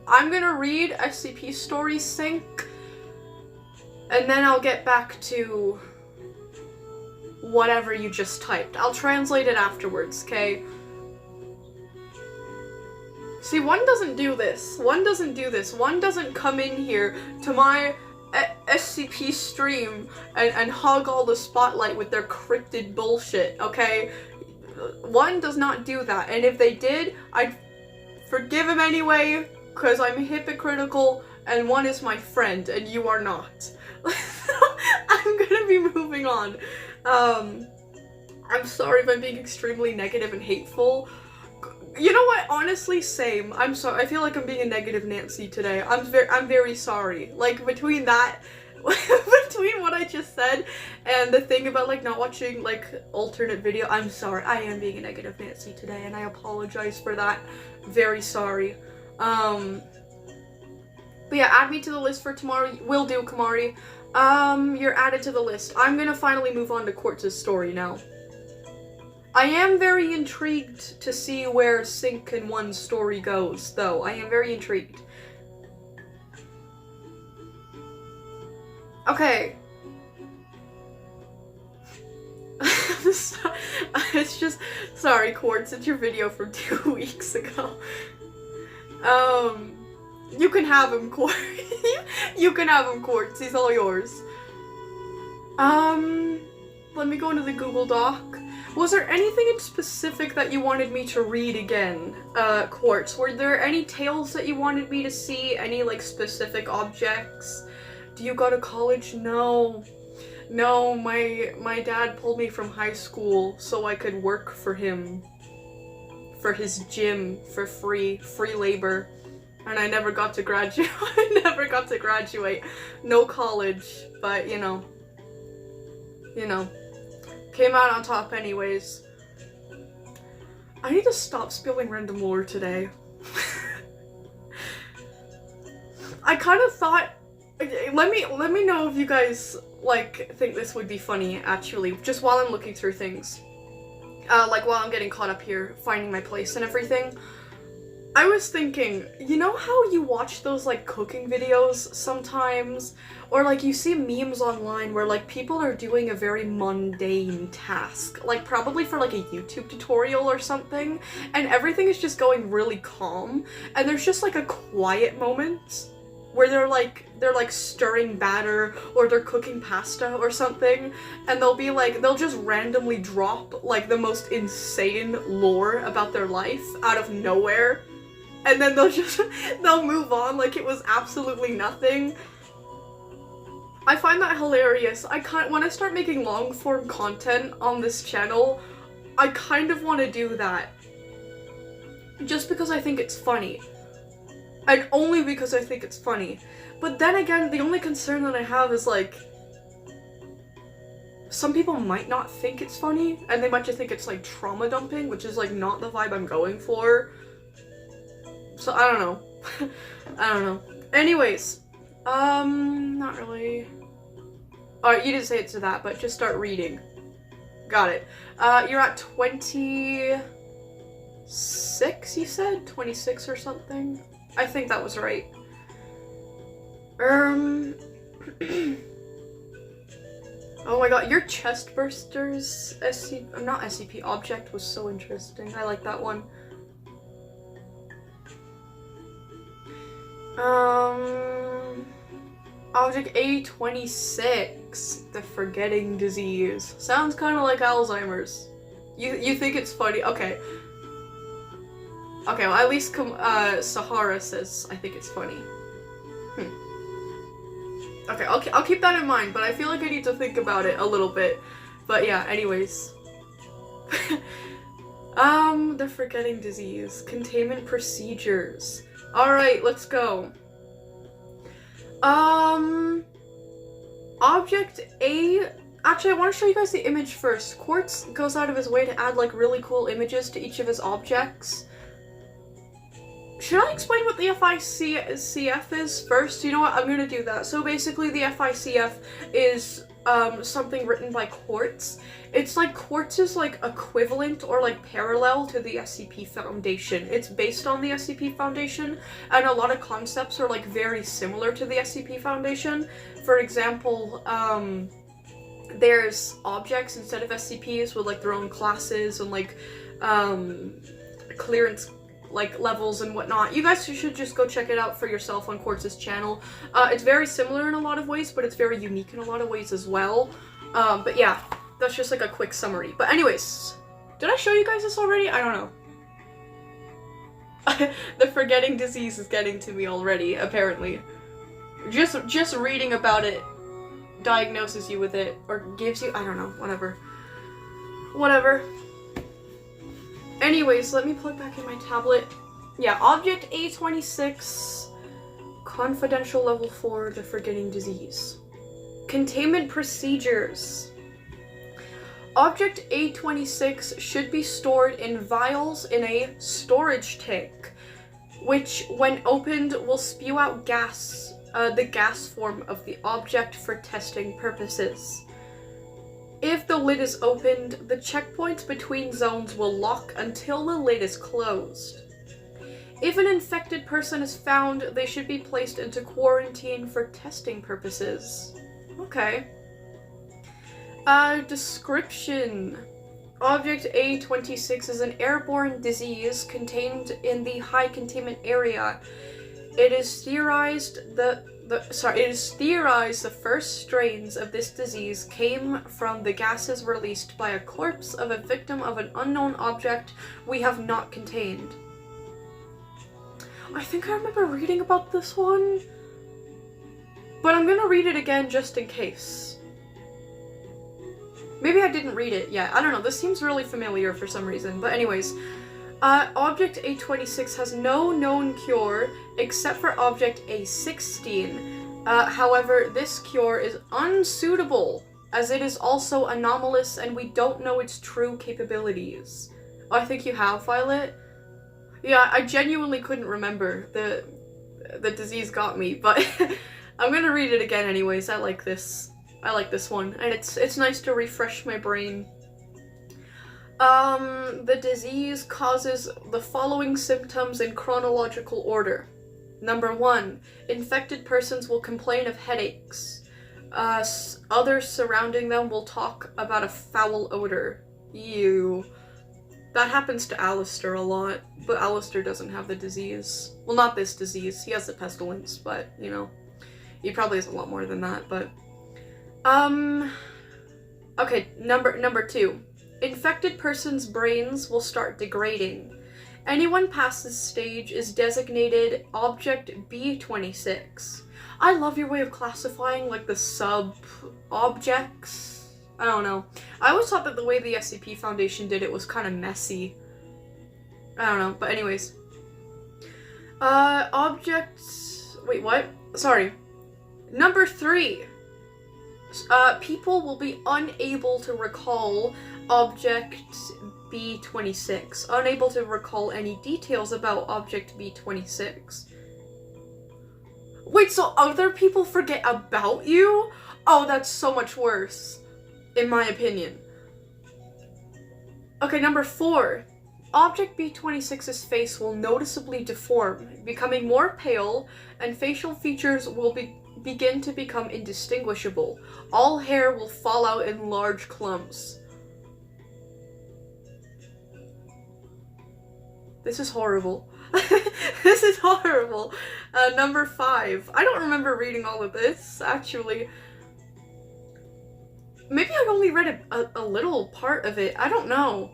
[SPEAKER 1] gonna read SCP story Sync, and then I'll get back to whatever you just typed. I'll translate it afterwards, okay? See, 1 doesn't do this. 1 doesn't come in here to my SCP stream and hog all the spotlight with their cryptid bullshit, okay? 1 does not do that, and if they did, I'd forgive him anyway, because I'm hypocritical, and 1 is my friend, and you are not. I'm gonna be moving on. I'm sorry if I'm being extremely negative and hateful. You know what? Honestly, same. I'm sorry. I feel like I'm being a negative Nancy today. I'm very sorry. Like, between that, between what I just said and the thing about, like, not watching, like, alternate video, I'm sorry. I am being a negative Nancy today, and I apologize for that. Very sorry. But yeah, add me to the list for tomorrow. Will do, Kamari. You're added to the list. I'm gonna finally move on to Quartz's story now. I am very intrigued to see where Sync and 1's story goes, though. I am very intrigued. Okay. It's just, sorry, Quartz, it's your video from 2 weeks ago. You can have him, Quartz. You can have him, Quartz. He's all yours. Let me go into the Google Doc. Was there anything in specific that you wanted me to read again, Quartz? Were there any tales that you wanted me to see? Any, like, specific objects? Do you go to college? No. No, my dad pulled me from high school so I could work for him. For his gym, for free labor. And I never got to graduate. I never got to graduate. No college, but, you know. Came out on top anyways. I need to stop spilling random lore today. I kind of thought, let me know if you guys, like, think this would be funny, actually, just while I'm looking through things. Like, while I'm getting caught up here, finding my place and everything. I was thinking, you know how you watch those, like, cooking videos sometimes? Or, like, you see memes online where, like, people are doing a very mundane task. Like, probably for, like, a YouTube tutorial or something. And everything is just going really calm. And there's just, like, a quiet moment where they're like stirring batter or they're cooking pasta or something. And they'll just randomly drop, like, the most insane lore about their life out of nowhere. And then they'll move on like it was absolutely nothing. I find that hilarious. When I start making long-form content on this channel, I kind of want to do that. Just because I think it's funny. And only because I think it's funny. But then again, the only concern that I have is, like, some people might not think it's funny, and they might just think it's, like, trauma dumping, which is, like, not the vibe I'm going for. So, I don't know. I don't know. Anyways, not really. Alright, you didn't say it to that, but just start reading. Got it. You're at 26, you said? 26 or something? I think that was right. Oh my god, your chest bursters not SCP object was so interesting. I like that one. Object A26, the forgetting disease. Sounds kind of like Alzheimer's. You think it's funny? Okay. Okay, well, at least Sahara says I think it's funny. Okay, I'll keep that in mind, but I feel like I need to think about it a little bit. But yeah, anyways. The forgetting disease. Containment procedures. Alright, let's go. Object A... Actually, I want to show you guys the image first. Quartz goes out of his way to add, like, really cool images to each of his objects. Should I explain what the FICF is first? You know what? I'm gonna do that. So basically, the FICF is something written by Quartz. It's like Quartz's like equivalent or like parallel to the SCP Foundation. It's based on the SCP Foundation, and a lot of concepts are like very similar to the SCP Foundation. For example, there's objects instead of SCPs with like their own classes and like clearance like levels and whatnot. You guys should just go check it out for yourself on Quartz's channel. It's very similar in a lot of ways, but it's very unique in a lot of ways as well. But yeah, that's just like a quick summary. But anyways, did I show you guys this already? I don't know. The forgetting disease is getting to me already, apparently. Just reading about it diagnoses you with it, or gives you, I don't know, whatever. Whatever. Anyways, let me plug back in my tablet. Yeah, Object A26, Confidential Level 4, the Forgetting Disease. Containment procedures. Object A26 should be stored in vials in a storage tank, which, when opened, will spew out gas, the gas form of the object for testing purposes. If the lid is opened, the checkpoints between zones will lock until the lid is closed. If an infected person is found, they should be placed into quarantine for testing purposes. Okay. Description. Object A26 is an airborne disease contained in the high containment area. It is theorized the first strains of this disease came from the gases released by a corpse of a victim of an unknown object we have not contained. I think I remember reading about this one, but I'm gonna read it again just in case. Maybe I didn't read it yet. I don't know. This seems really familiar for some reason. But anyways, Object A26 has no known cure except for Object A16. However, this cure is unsuitable as it is also anomalous and we don't know its true capabilities. Oh, I think you have, Violet? Yeah, I genuinely couldn't remember. The disease got me, but I'm gonna read it again anyways. I like this. I like this one, and it's nice to refresh my brain. The disease causes the following symptoms in chronological order. Number 1, infected persons will complain of headaches. Others surrounding them will talk about a foul odor. Ew. That happens to Alistair a lot, but Alistair doesn't have the disease. Well, not this disease. He has the pestilence, but, you know, he probably has a lot more than that, but... Okay, number 2. Infected persons' brains will start degrading. Anyone past this stage is designated Object B26. I love your way of classifying, like, the sub-objects. I don't know. I always thought that the way the SCP Foundation did it was kind of messy. I don't know, but anyways. Objects... Wait, what? Sorry. Number 3. People will be unable to recall Object B26. Unable to recall any details about Object B26. Wait, so other people forget about you? Oh, that's so much worse, in my opinion. Okay, number 4. Object B26's face will noticeably deform, becoming more pale, and facial features will begin to become indistinguishable. All hair will fall out in large clumps. This is horrible. This is horrible. Number 5. I don't remember reading all of this, actually. Maybe I only read a little part of it. I don't know.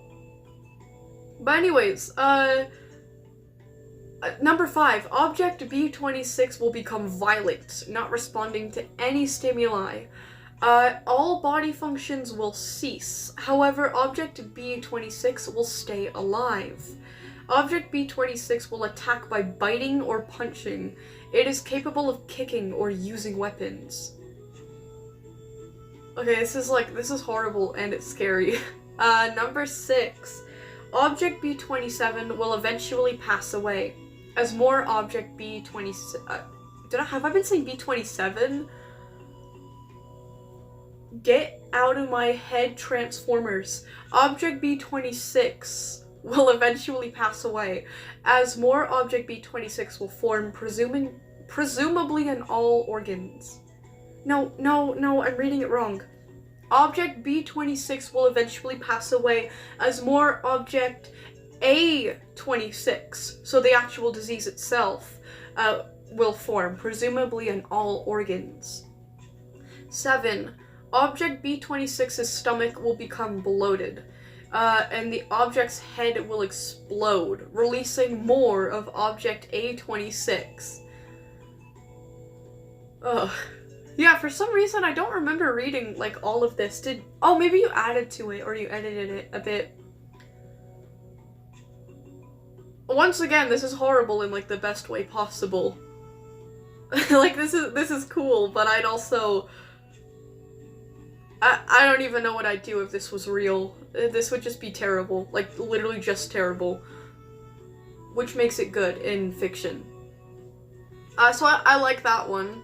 [SPEAKER 1] But anyways, number 5, object B26 will become violent, not responding to any stimuli. All body functions will cease. However, object B26 will stay alive. Object B26 will attack by biting or punching. It is capable of kicking or using weapons. Okay, this is horrible and it's scary. Number 6. Object B27 will eventually pass away. As more object B27... have I been saying B27? Get out of my head, Transformers. Object B26 will eventually pass away, as more object B26 will form, presumably in all organs. No, I'm reading it wrong. Object B26 will eventually pass away as more object A26, so the actual disease itself, will form, presumably in all organs. 7. Object B26's stomach will become bloated, and the object's head will explode, releasing more of object A26. Ugh. Yeah, for some reason I don't remember reading, like, all of this. Oh, maybe you added to it, or you edited it a bit. Once again, this is horrible in, like, the best way possible. Like, this is cool, but I'd also... I don't even know what I'd do if this was real. This would just be terrible. Like, literally just terrible. Which makes it good in fiction. So I like that one.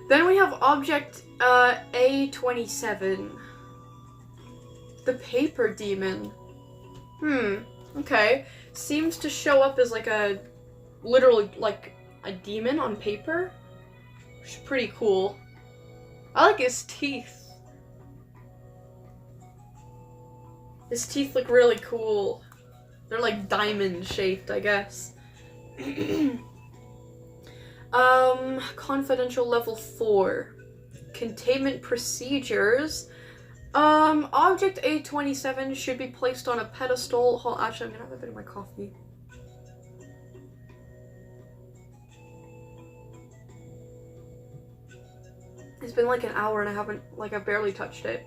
[SPEAKER 1] Then we have object A27. The paper demon. Okay. Seems to show up as like literally like a demon on paper. Which is pretty cool. I like his teeth. His teeth look really cool. They're like diamond shaped, I guess. Confidential level 4. Containment procedures. Object A27 should be placed on a pedestal. Actually, I'm gonna have a bit of my coffee. It's been like an hour and I've barely touched it.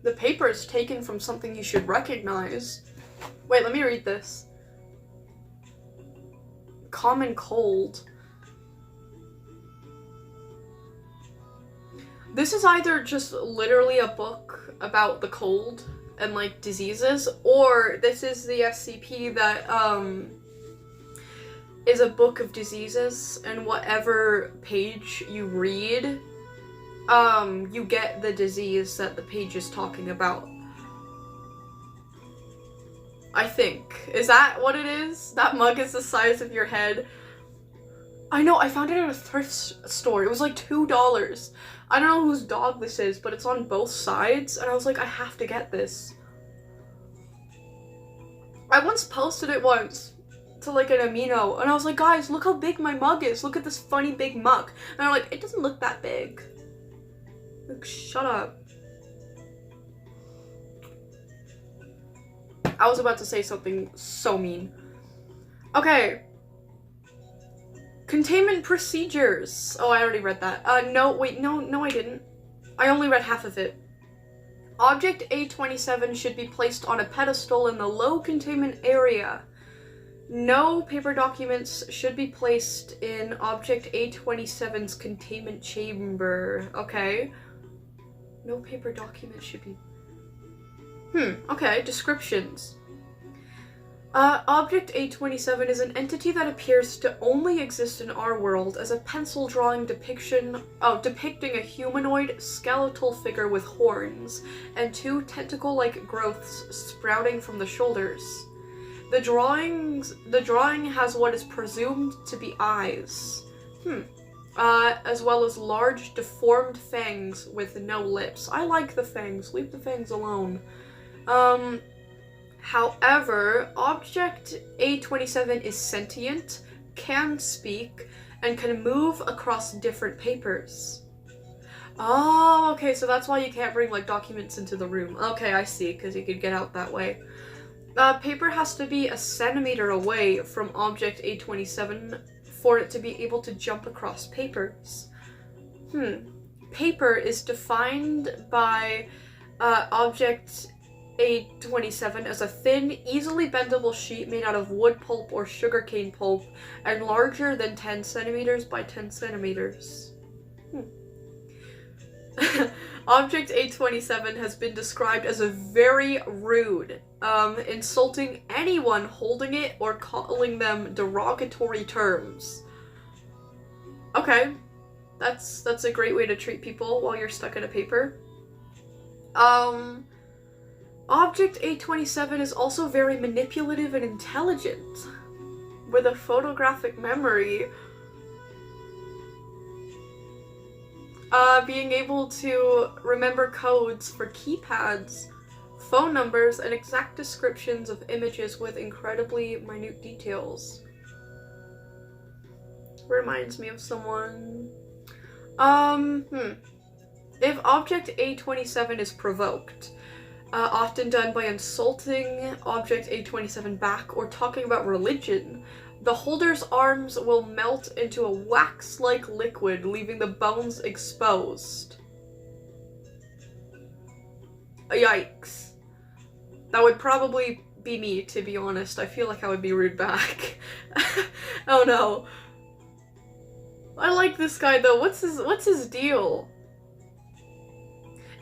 [SPEAKER 1] The paper is taken from something you should recognize. Wait, let me read this. Common cold. This is either just literally a book about the cold and like diseases, or this is the SCP that is a book of diseases, and whatever page you read, you get the disease that the page is talking about. I think. Is that what it is? That mug is the size of your head. I know, I found it at a thrift store. It was like $2. I don't know whose dog this is, but it's on both sides, and I was like, I have to get this. I once posted it once to like an amino, and I was like, guys, look how big my mug is. Look at this funny big mug. And they're like, it doesn't look that big. Like, shut up. I was about to say something so mean. Okay. Containment procedures. Oh, I already read that. No, I didn't. I only read half of it. Object A27 should be placed on a pedestal in the low containment area. No paper documents should be placed in Object A27's containment chamber. Okay. No paper documents should be... okay, descriptions. Object A27 is an entity that appears to only exist in our world as a pencil drawing depicting a humanoid skeletal figure with horns and 2 tentacle-like growths sprouting from the shoulders. The drawing has what is presumed to be eyes. As well as large deformed fangs with no lips. I like the fangs, leave the fangs alone. However, Object A27 is sentient, can speak, and can move across different papers. Oh, okay, so that's why you can't bring, like, documents into the room. Okay, I see, because you could get out that way. Paper has to be a centimeter away from object A27 for it to be able to jump across papers. Paper is defined by object A27 as a thin, easily bendable sheet made out of wood pulp or sugarcane pulp and larger than 10 centimeters by 10 centimeters. Object A27 has been described as a very rude, insulting anyone holding it or calling them derogatory terms. Okay, that's a great way to treat people while you're stuck in a paper. Object A27 is also very manipulative and intelligent, with a photographic memory. Being able to remember codes for keypads, phone numbers, and exact descriptions of images with incredibly minute details. Reminds me of someone. If object A27 is provoked, often done by insulting object A27 back or talking about religion, the holder's arms will melt into a wax-like liquid, leaving the bones exposed. Yikes. That would probably be me, to be honest. I feel like I would be rude back. Oh no. I like this guy though. What's his deal?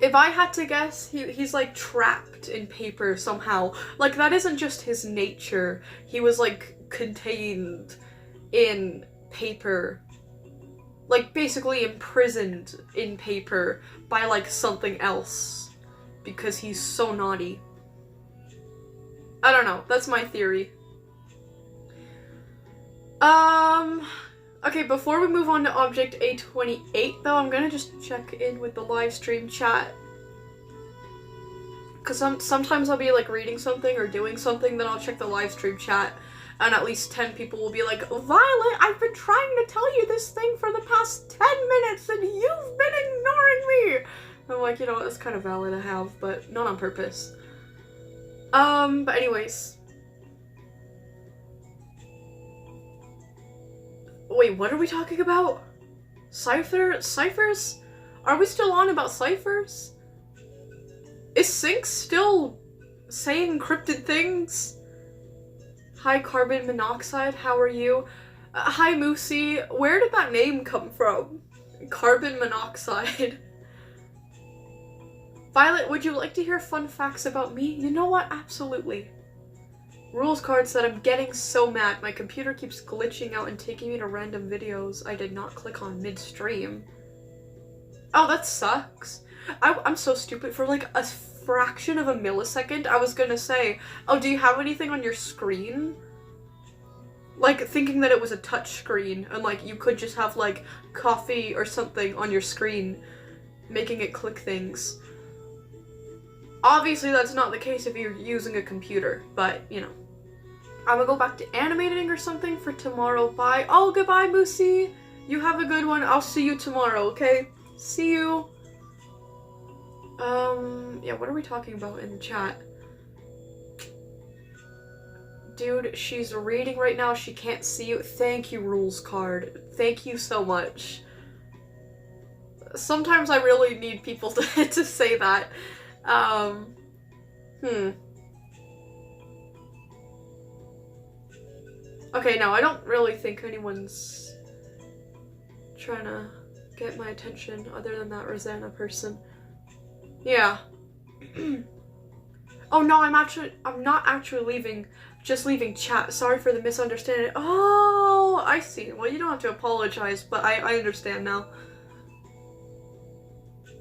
[SPEAKER 1] If I had to guess, he's like trapped in paper somehow. Like, that isn't just his nature. He was like contained in paper. Like, basically imprisoned in paper by like something else. Because he's so naughty. I don't know. That's my theory. Okay, before we move on to object A28 though, I'm gonna just check in with the live stream chat. Cause sometimes I'll be like reading something or doing something, then I'll check the live stream chat, and at least 10 people will be like, Violet, I've been trying to tell you this thing for the past 10 minutes and you've been ignoring me! I'm like, you know, it's kind of valid, I have, but not on purpose. But anyways. Wait, what are we talking about? Ciphers? Are we still on about ciphers? Is Sync still saying encrypted things? Hi, carbon monoxide, how are you? Hi, Moosey, where did that name come from? Carbon monoxide. Violet, would you like to hear fun facts about me? You know what? Absolutely. Rules card said, I'm getting so mad. My computer keeps glitching out and taking me to random videos I did not click on midstream. Oh, that sucks. I'm so stupid. For like a fraction of a millisecond, I was gonna say, oh, do you have anything on your screen? Like, thinking that it was a touch screen, and like, you could just have like coffee or something on your screen, making it click things. Obviously, that's not the case if you're using a computer, but, you know. I'm gonna go back to animating or something for tomorrow. Bye. Oh, goodbye, Moosey. You have a good one. I'll see you tomorrow, okay? See you. Yeah, what are we talking about in the chat? Dude, she's reading right now. She can't see you. Thank you, rules card. Thank you so much. Sometimes I really need people to say that. Okay, no, I don't really think anyone's trying to get my attention other than that Rosanna person. Yeah. Oh no, I'm not actually leaving, just leaving chat. Sorry for the misunderstanding. Oh, I see. Well, you don't have to apologize, but I understand now.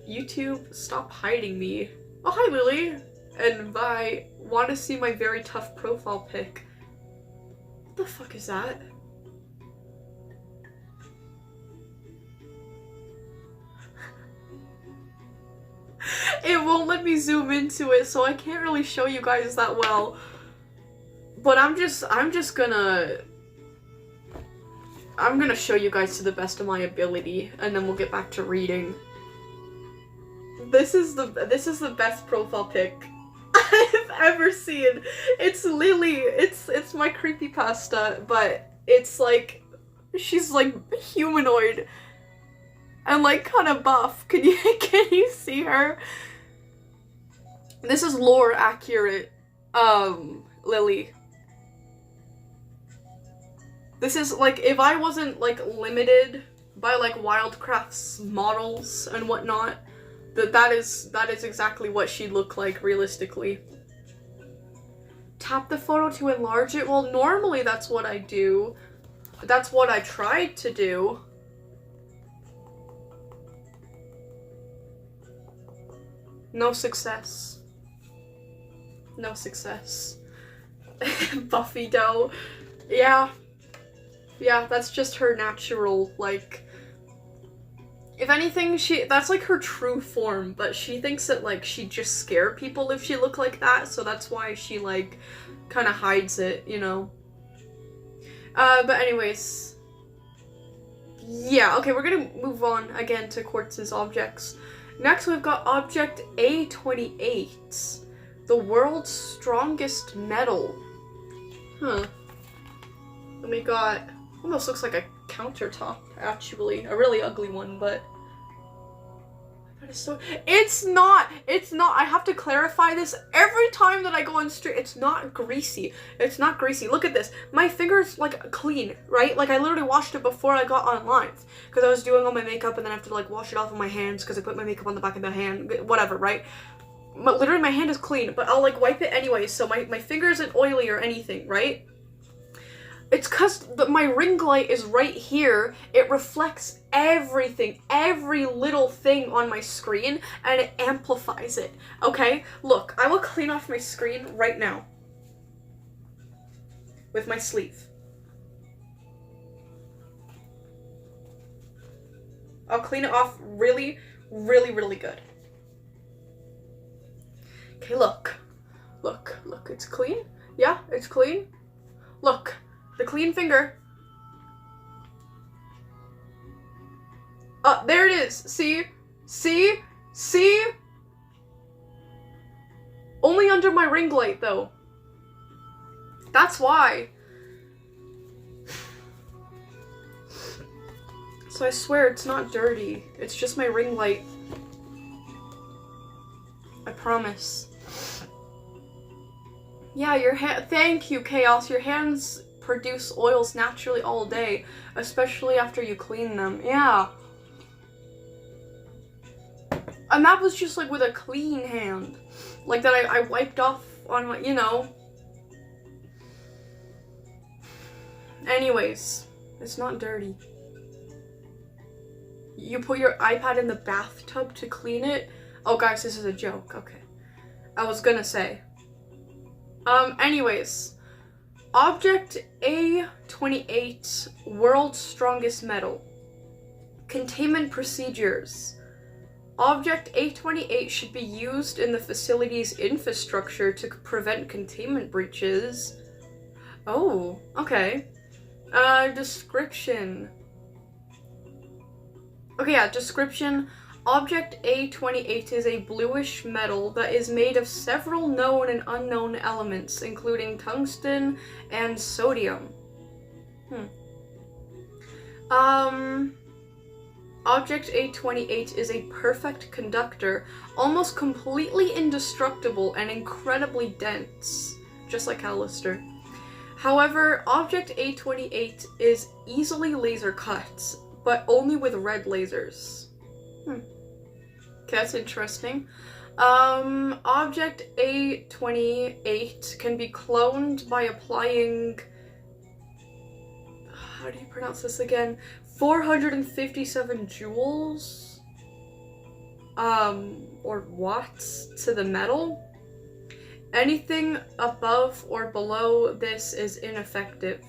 [SPEAKER 1] YouTube, stop hiding me. Oh, hi, Lily. And bye. Want to see my very tough profile pic. What the fuck is that? It won't let me zoom into it, so I can't really show you guys that well. But I'm gonna show you guys to the best of my ability, and then we'll get back to reading. This is the best profile pic I've ever seen. It's Lily. It's my creepypasta, but it's like she's like humanoid and like kind of buff. Can you see her? This is lore accurate, Lily. This is like, if I wasn't like limited by like Wildcraft's models and whatnot, that is exactly what she'd look like realistically. Tap the photo to enlarge it. Well, normally that's what I do. That's what I tried to do. No success. No success. Buffy dough. Yeah. Yeah, that's just her natural, like... If anything, that's like her true form, but she thinks that, like, she'd just scare people if she looked like that, so that's why she, like, kind of hides it, you know? But anyways... Yeah, okay, we're gonna move on again to Quartz's objects. Next, we've got Object A28. The world's strongest metal. Huh. And we got, almost looks like a countertop, actually. A really ugly one, but... That is so... It's not! I have to clarify this every time that I go on stream. It's not greasy. It's not greasy. Look at this. My finger's, like, clean, right? Like, I literally washed it before I got on live. Because I was doing all my makeup, and then I have to, like, wash it off of my hands, because I put my makeup on the back of the hand. Whatever, right? But literally my hand is clean, but I'll like wipe it anyway, so my finger isn't oily or anything, right? It's cause my ring light is right here. It reflects everything, every little thing on my screen, and it amplifies it, okay? Look, I will clean off my screen right now. With my sleeve. I'll clean it off really, really, really good. Okay, look, it's clean. Yeah, it's clean. Look, the clean finger. There it is. See? Only under my ring light, though. That's why. So I swear it's not dirty. It's just my ring light. I promise. Yeah, your hand. Thank you, Chaos. Your hands produce oils naturally all day, especially after you clean them. Yeah. And that was just like with a clean hand. Like that I wiped off on my, you know. Anyways, it's not dirty. You put your iPad in the bathtub to clean it? Oh, guys, this is a joke. Okay. I was gonna say. Anyways. Object A28, World's Strongest Metal. Containment procedures. Object A28 should be used in the facility's infrastructure to prevent containment breaches. Oh, okay. Description. Okay, yeah, description. Object A28 is a bluish metal that is made of several known and unknown elements, including tungsten and sodium. Object A28 is a perfect conductor, almost completely indestructible and incredibly dense, just like Alistair. However, Object A28 is easily laser cut, but only with red lasers. Okay, that's interesting. Object A28 can be cloned by applying... How do you pronounce this again? 457 joules? Or watts to the metal? Anything above or below this is ineffective.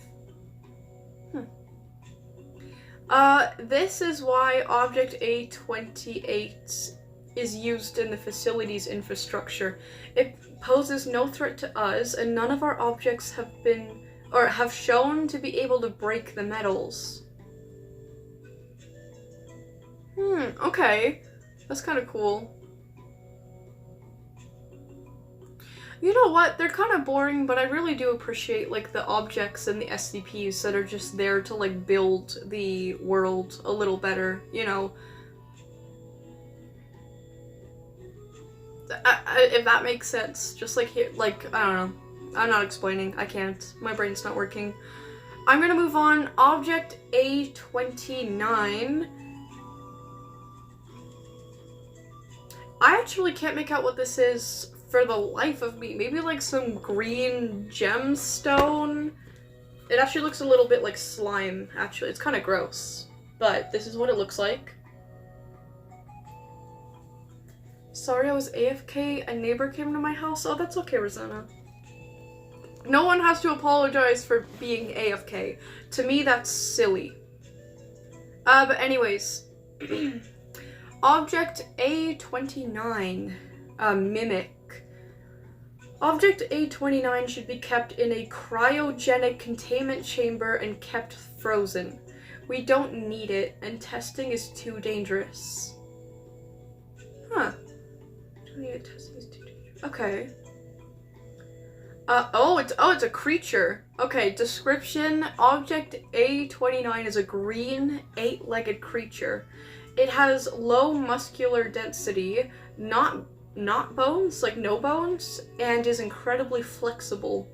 [SPEAKER 1] This is why Object A28 is used in the facility's infrastructure. It poses no threat to us, and none of our objects have shown to be able to break the metals. Okay. That's kind of cool. You know what? They're kind of boring, but I really do appreciate, like, the objects and the SCPs that are just there to, like, build the world a little better, you know? If that makes sense. Just, like, here, like, I don't know. I'm not explaining. I can't. My brain's not working. I'm gonna move on. Object A29. I actually can't make out what this is for the life of me. Maybe like some green gemstone? It actually looks a little bit like slime, actually. It's kind of gross. But this is what it looks like. Sorry, I was AFK. A neighbor came to my house. Oh, that's okay, Rosanna. No one has to apologize for being AFK. To me, that's silly. But anyways. Object A29. Mimic. Object A29 should be kept in a cryogenic containment chamber and kept frozen. We don't need it, and testing is too dangerous. Huh. Don't need it, testing is too dangerous. Okay. It's a creature. Okay, description. Object A29 is a green, 8-legged creature. It has low muscular density, not bones, like no bones, and is incredibly flexible.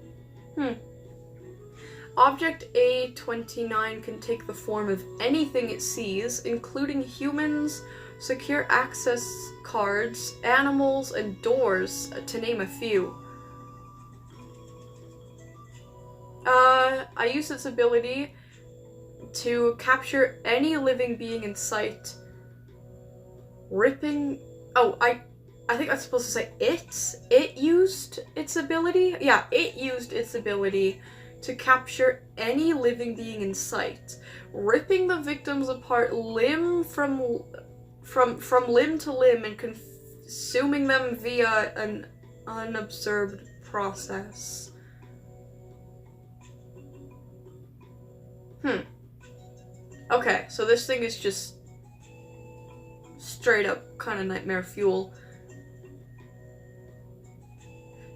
[SPEAKER 1] Object A29 can take the form of anything it sees, including humans, secure access cards, animals, and doors, to name a few. I use its ability to capture any living being in sight. Ripping... Oh, I think I'm supposed to say it. It used its ability? Yeah, it used its ability to capture any living being in sight, ripping the victims apart limb from limb to limb and consuming them via an unobserved process. Okay, so this thing is just straight up kind of nightmare fuel.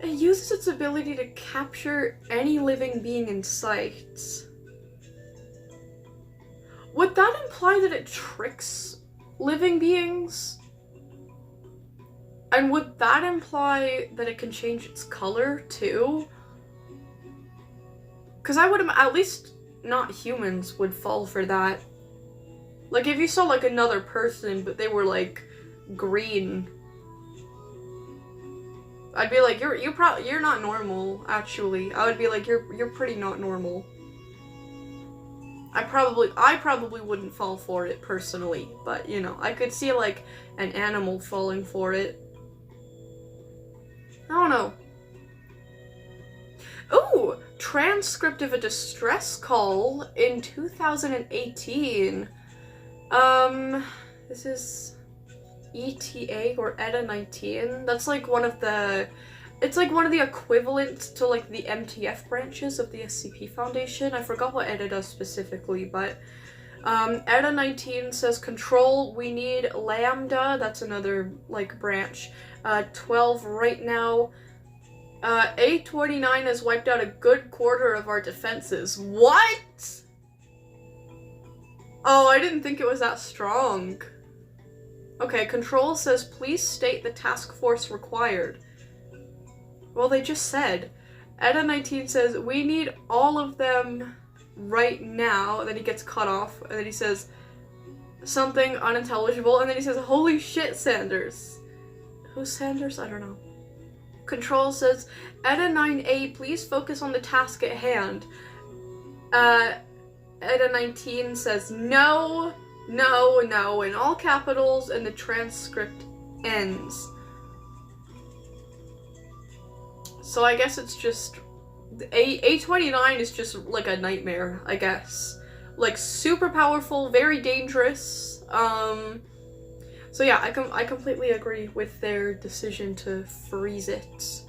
[SPEAKER 1] It uses its ability to capture any living being in sight. Would that imply that it tricks living beings? And would that imply that it can change its color too? Because I would, at least not humans would fall for that. Like if you saw like another person but they were like green, I'd be like, you're not normal, actually. I would be like, you're pretty not normal. I probably wouldn't fall for it personally, but you know, I could see like an animal falling for it. I don't know. Ooh, transcript of a distress call in 2018. This is ETA or ETA 19. That's like one of the, it's like one of the equivalents to like the MTF branches of the SCP Foundation. I forgot what ETA does specifically, but ETA 19 says, control, we need Lambda, that's another like branch, 12 right now. A29 has wiped out a good quarter of our defenses. What? Oh, I didn't think it was that strong. Okay, control says, please state the task force required. Well, they just said. ETA 19 says, we need all of them right now. And then he gets cut off. And then he says something unintelligible. And then he says, holy shit, Sanders. Who's Sanders? I don't know. Control says, ETA 9A, please focus on the task at hand. ETA 19 says, no, no, no, in all capitals, and the transcript ends. So I guess it's just, A29 is just like a nightmare, I guess. Like, super powerful, very dangerous. So yeah, I completely agree with their decision to freeze it.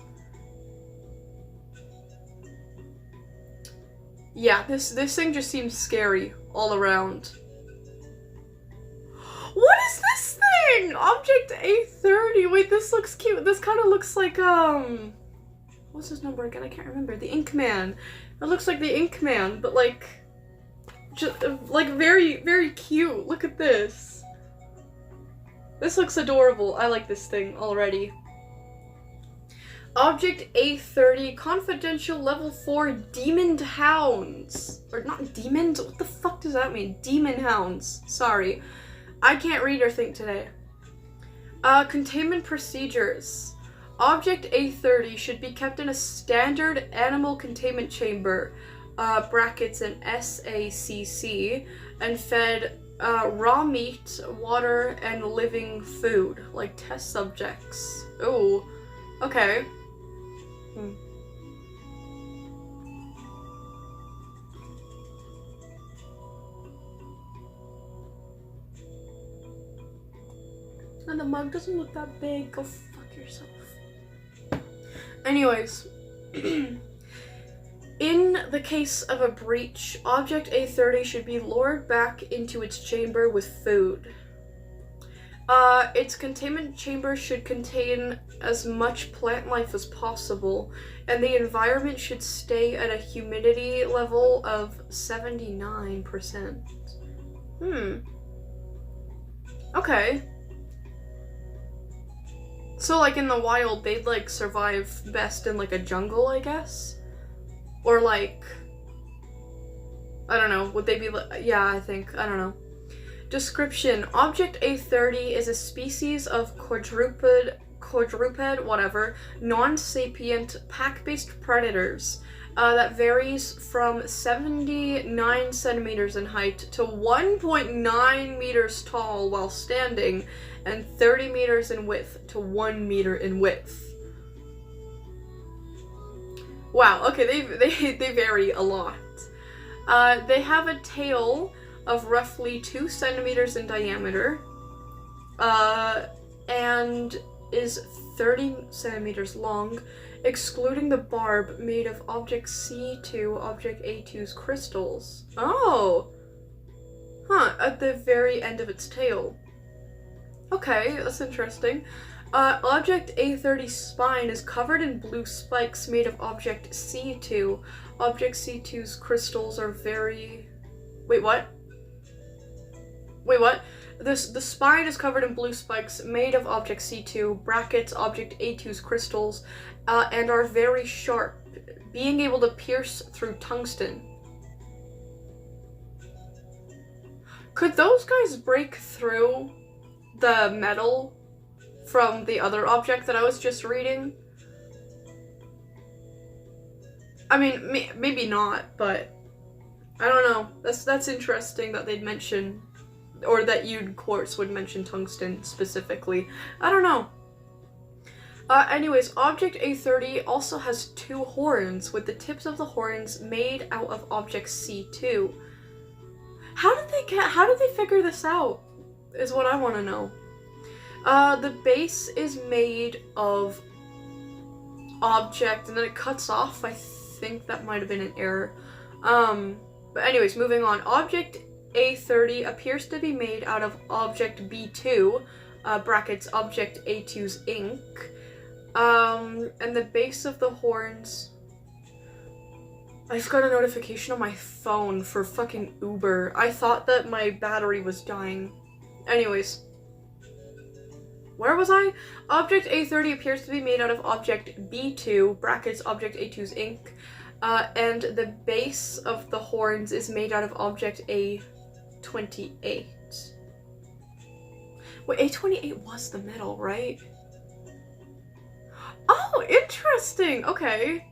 [SPEAKER 1] Yeah, this thing just seems scary all around. What is this thing? Object A30. Wait, this looks cute. This kind of looks like What's his number again? I can't remember. The Ink Man. It looks like the Ink Man, but like, just like very, very cute. Look at this. This looks adorable. I like this thing already. Object A30, confidential level 4 Demon Hounds. Or not demons? What the fuck does that mean? Demon Hounds. Sorry. I can't read or think today. Containment procedures. Object A30 should be kept in a standard animal containment chamber, brackets an SACC, and fed raw meat, water, and living food, like test subjects. Oh, okay. And the mug doesn't look that big. Go fuck yourself. Anyways, in the case of a breach, Object A30 should be lured back into its chamber with food. Its containment chamber should contain as much plant life as possible, and the environment should stay at a humidity level of 79%. Okay. So, like, in the wild, they'd, like, survive best in, like, a jungle, I guess? Or, like, I don't know, would they be, yeah, I think, I don't know. Description: Object A30 is a species of quadruped, whatever, non-sapient, pack-based predators that varies from 79 centimeters in height to 1.9 meters tall while standing, and 30 meters in width to 1 meter in width. Wow, okay, they vary a lot. They have a tail of roughly 2 centimeters in diameter, and is 30 centimeters long, excluding the barb made of Object C2, Object A2's crystals. Oh! Huh, at the very end of its tail. Okay, that's interesting. Object A30's spine is covered in blue spikes made of Object C2. Object C2's crystals are very... Wait, what? Wait, what? The spine is covered in blue spikes made of Object C2, brackets Object A2's crystals, and are very sharp, being able to pierce through tungsten. Could those guys break through the metal from the other object that I was just reading? I mean, maybe not, but I don't know. That's interesting that they'd mention, or that You'd Quartz would mention tungsten specifically. I don't know. Anyways, Object A30 also has 2 horns, with the tips of the horns made out of Object C2. How did they figure this out, is what I want to know. The base is made of object, and then it cuts off. I think that might have been an error. But anyways, moving on. Object A30 appears to be made out of Object B2, brackets Object A2's ink. And the base of the horns... I just got a notification on my phone for fucking Uber. I thought that my battery was dying. Anyways. Where was I? Object A30 appears to be made out of Object B2, brackets Object A2's ink. And the base of the horns is made out of Object A28. Wait, A28 was the middle, right? Oh, interesting! Okay.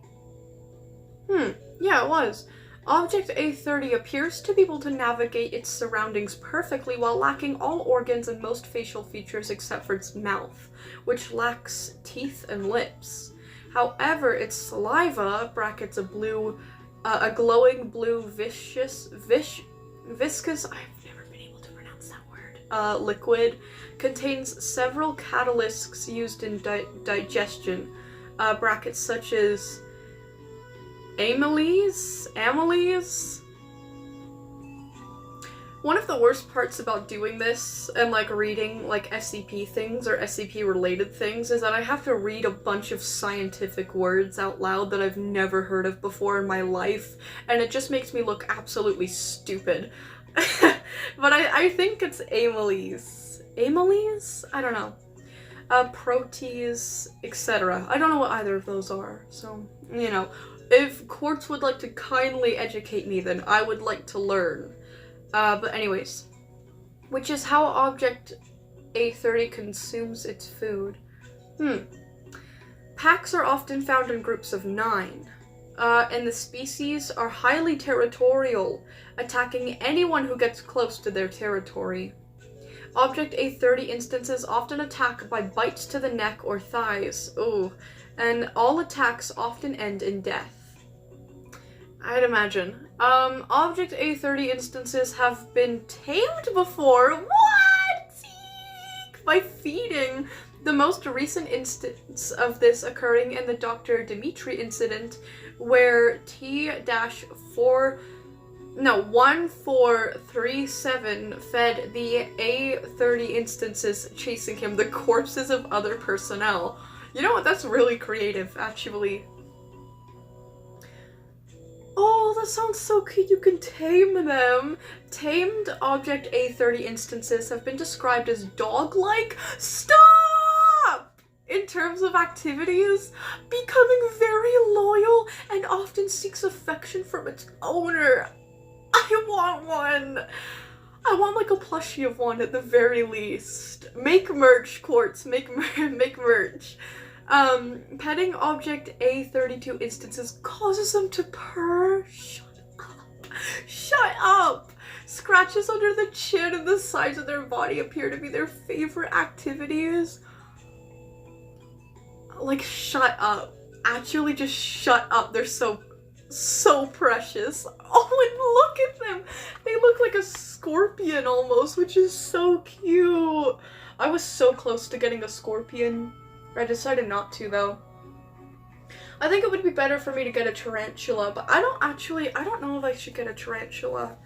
[SPEAKER 1] Yeah, it was. Object A30 appears to be able to navigate its surroundings perfectly while lacking all organs and most facial features except for its mouth, which lacks teeth and lips. However, its saliva, brackets a glowing blue viscous, I've never been able to pronounce that word, liquid, contains several catalysts used in digestion, brackets such as amylase, One of the worst parts about doing this and like reading like SCP things or SCP related things is that I have to read a bunch of scientific words out loud that I've never heard of before in my life, and it just makes me look absolutely stupid. But I think it's amylase. Amylase? I don't know. Protease, etc. I don't know what either of those are, so, you know. If Quartz would like to kindly educate me, then I would like to learn. But anyways, which is how Object A30 consumes its food. Packs are often found in groups of 9, and the species are highly territorial, attacking anyone who gets close to their territory. Object A30 instances often attack by bites to the neck or thighs, and all attacks often end in death. I'd imagine. Object A30 instances have been tamed before. What? By feeding. The most recent instance of this occurring in the Dr. Dimitri incident, where T-1437 fed the A30 instances chasing him the corpses of other personnel. You know what? That's really creative, actually. Oh, that sounds so cute. You can tame them. Tamed Object A30 instances have been described as dog-like. Stop! In terms of activities, becoming very loyal and often seeks affection from its owner. I want one. I want like a plushie of one at the very least. Make merch, Quartz. Make merch. Petting Object A32 instances causes them to purr. Shut up. Shut up! Scratches under the chin and the sides of their body appear to be their favorite activities. Like, shut up. Actually, just shut up. They're so precious. Oh, and look at them! They look like a scorpion almost, which is so cute. I was so close to getting a scorpion. I decided not to, though. I think it would be better for me to get a tarantula, but I don't know if I should get a tarantula.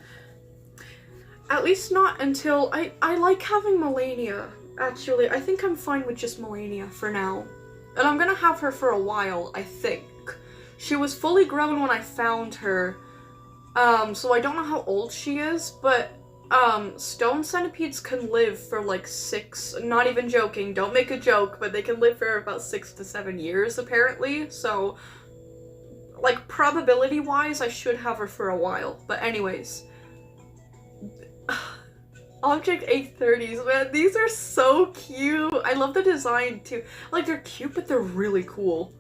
[SPEAKER 1] At least not until, I like having Melania, actually. I think I'm fine with just Melania for now. And I'm gonna have her for a while, I think. She was fully grown when I found her, so I don't know how old she is, but stone centipedes can live for like 6, not even joking, don't make a joke, but they can live for about 6 to 7 years apparently, so like probability wise I should have her for a while. But anyways, Object A30s, man, these are so cute. I love the design too. Like, they're cute, but they're really cool.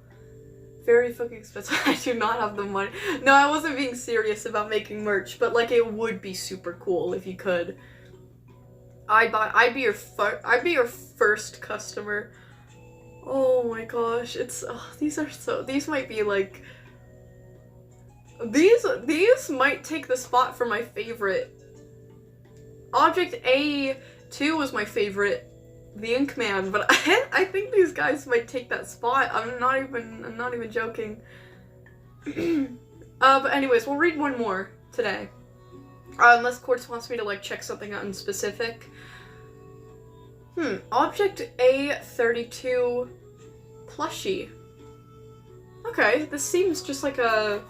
[SPEAKER 1] Very fucking expensive. I do not have the money. No, I wasn't being serious about making merch, but like it would be super cool if you could. I'd be your first customer. Oh my gosh, these might be like, these might take the spot for my favorite. Object A2 was my favorite, the Inkman, but I think these guys might take that spot. I'm not even joking. But anyways, we'll read one more today. Unless Quartz wants me to like check something out in specific. Object A32 plushie. Okay, this seems just like a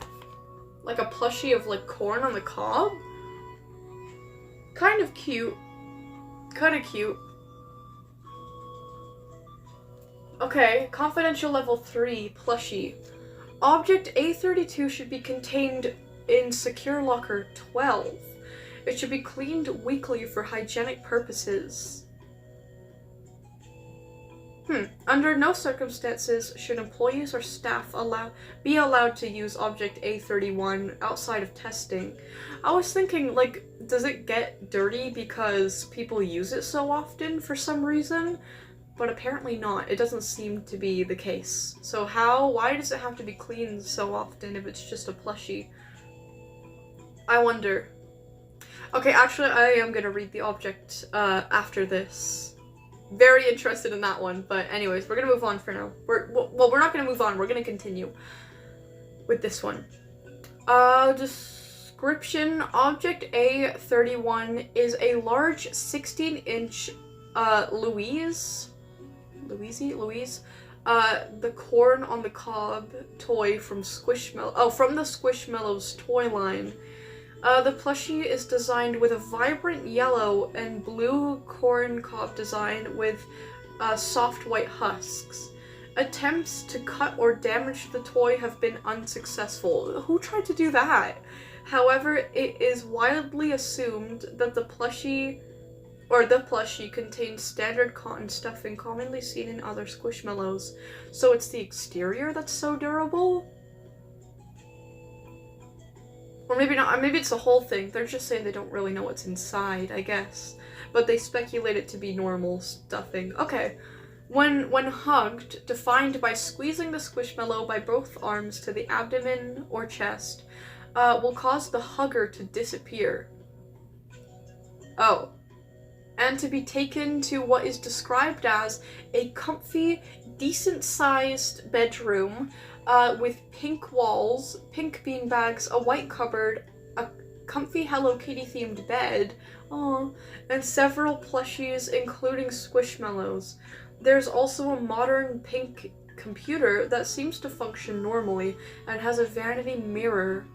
[SPEAKER 1] plushie of like corn on the cob. Kind of cute. Kinda cute. Okay, confidential level 3 plushie. Object A32 should be contained in secure locker 12. It should be cleaned weekly for hygienic purposes. Under no circumstances should employees or staff be allowed to use Object A31 outside of testing. I was thinking, like, does it get dirty because people use it so often for some reason? But apparently not. It doesn't seem to be the case. So why does it have to be cleaned so often if it's just a plushie? I wonder. Okay, actually I am gonna read the object after this. Very interested in that one, but anyways, we're gonna move on for now. We're not gonna move on, we're gonna continue with this one. Description. Description: Object A31 is a large 16-inch Louise, the corn on the cob toy from from the Squishmallows toy line. The plushie is designed with a vibrant yellow and blue corn cob design with soft white husks. Attempts to cut or damage the toy have been unsuccessful. Who tried to do that? However, it is widely assumed that the plushie contains standard cotton stuffing commonly seen in other Squishmallows. So it's the exterior that's so durable? Or maybe not, maybe it's the whole thing. They're just saying they don't really know what's inside, I guess. But they speculate it to be normal stuffing. Okay. When hugged, defined by squeezing the Squishmallow by both arms to the abdomen or chest, will cause the hugger to disappear. Oh. And to be taken to what is described as a comfy, decent-sized bedroom with pink walls, pink beanbags, a white cupboard, a comfy Hello Kitty-themed bed, and several plushies, including Squishmallows. There's also a modern pink computer that seems to function normally and has a vanity mirror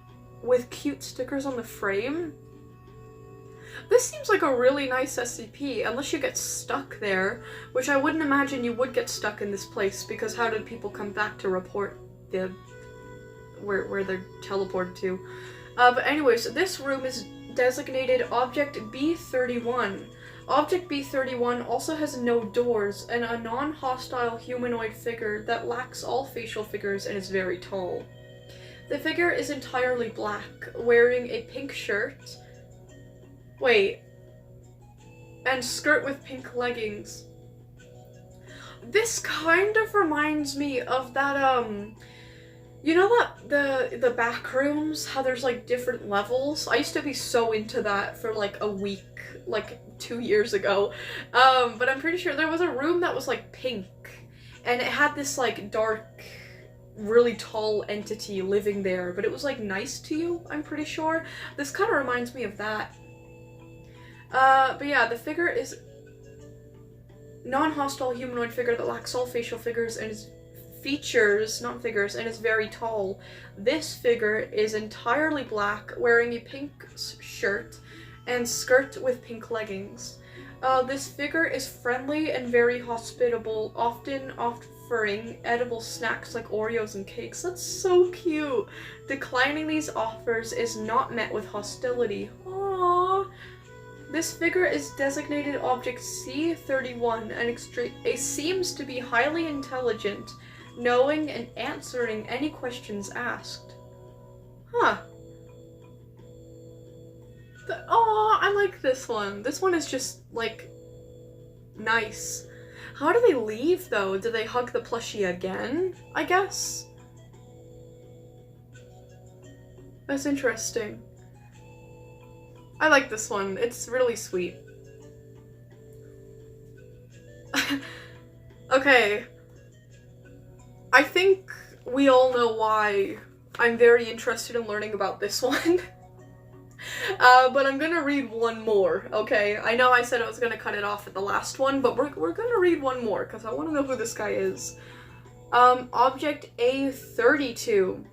[SPEAKER 1] with cute stickers on the frame. This seems like a really nice SCP, unless you get stuck there, which I wouldn't imagine you would get stuck in this place, because how did people come back to report where they're teleported to? But anyways, this room is designated Object B31. Object B31 also has no doors and a non-hostile humanoid figure that lacks all facial figures and is very tall. The figure is entirely black, wearing a pink shirt, and skirt with pink leggings. This kind of reminds me of that, you know that, the back rooms, how there's like different levels? I used to be so into that for like a week, like 2 years ago. But I'm pretty sure there was a room that was like pink, and it had this like dark, really tall entity living there, but it was like nice to you, I'm pretty sure. This kind of reminds me of that. But yeah, the figure is non-hostile humanoid figure that lacks all facial figures and is not figures, and is very tall. This figure is entirely black, wearing a pink shirt and skirt with pink leggings. This figure is friendly and very hospitable, often offering edible snacks like Oreos and cakes. That's so cute! Declining these offers is not met with hostility. Aww. This figure is designated Object C31 and it seems to be highly intelligent, knowing and answering any questions asked. Huh. I like this one. This one is just, like, nice. How do they leave, though? Do they hug the plushie again, I guess? That's interesting. I like this one. It's really sweet. Okay. I think we all know why I'm very interested in learning about this one. But I'm gonna read one more, okay? I know I said I was gonna cut it off at the last one, but we're gonna read one more, because I want to know who this guy is. Object A32.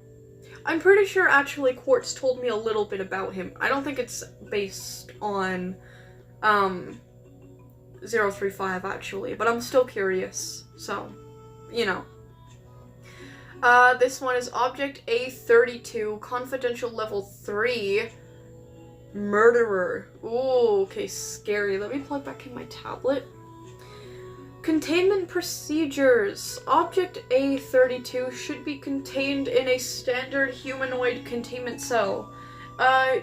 [SPEAKER 1] I'm pretty sure actually Quartz told me a little bit about him. I don't think it's based on 035 actually, but I'm still curious, so, you know. This one is Object A32, Confidential Level 3, Murderer. Ooh, okay, scary. Let me plug back in my tablet. Containment procedures. Object A32 should be contained in a standard humanoid containment cell.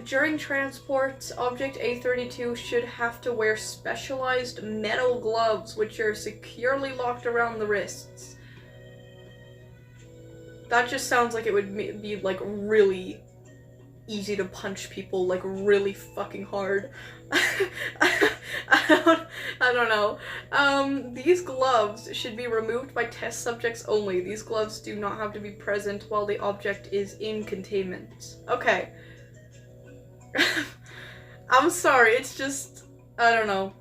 [SPEAKER 1] During transport, Object A32 should have to wear specialized metal gloves which are securely locked around the wrists. That just sounds like it would be like really easy to punch people like really fucking hard. I don't know. These gloves should be removed by test subjects only. These gloves do not have to be present while the object is in containment. Okay. I'm sorry, it's just, I don't know.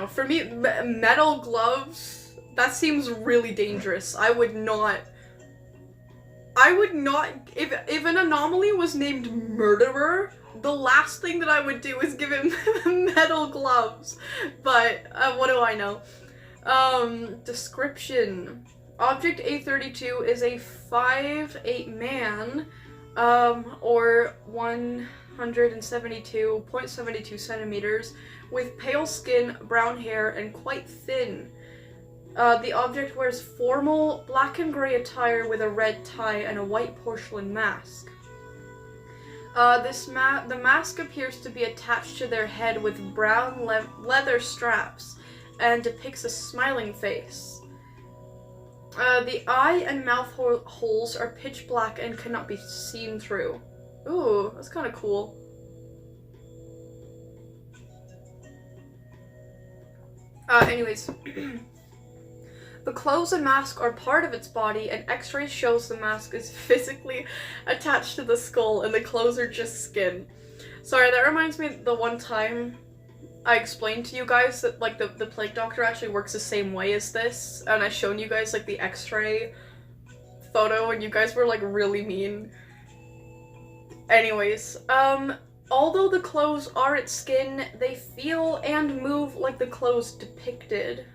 [SPEAKER 1] For me, metal gloves, that seems really dangerous. I would not, if an anomaly was named Murderer, the last thing that I would do is give him metal gloves. But, what do I know? Description. Object A32 is a 5'8" man, or 172.72 centimeters, with pale skin, brown hair, and quite thin. The object wears formal black and gray attire with a red tie and a white porcelain mask. The mask appears to be attached to their head with brown leather straps and depicts a smiling face. The eye and mouth holes are pitch black and cannot be seen through. Ooh, that's kind of cool. Anyways. The clothes and mask are part of its body, and x-ray shows the mask is physically attached to the skull and the clothes are just skin. Sorry, that reminds me of the one time I explained to you guys that, like, the plague doctor actually works the same way as this, and I shown you guys, like, the x-ray photo, and you guys were, like, really mean. Anyways, although the clothes are its skin, they feel and move like the clothes depicted.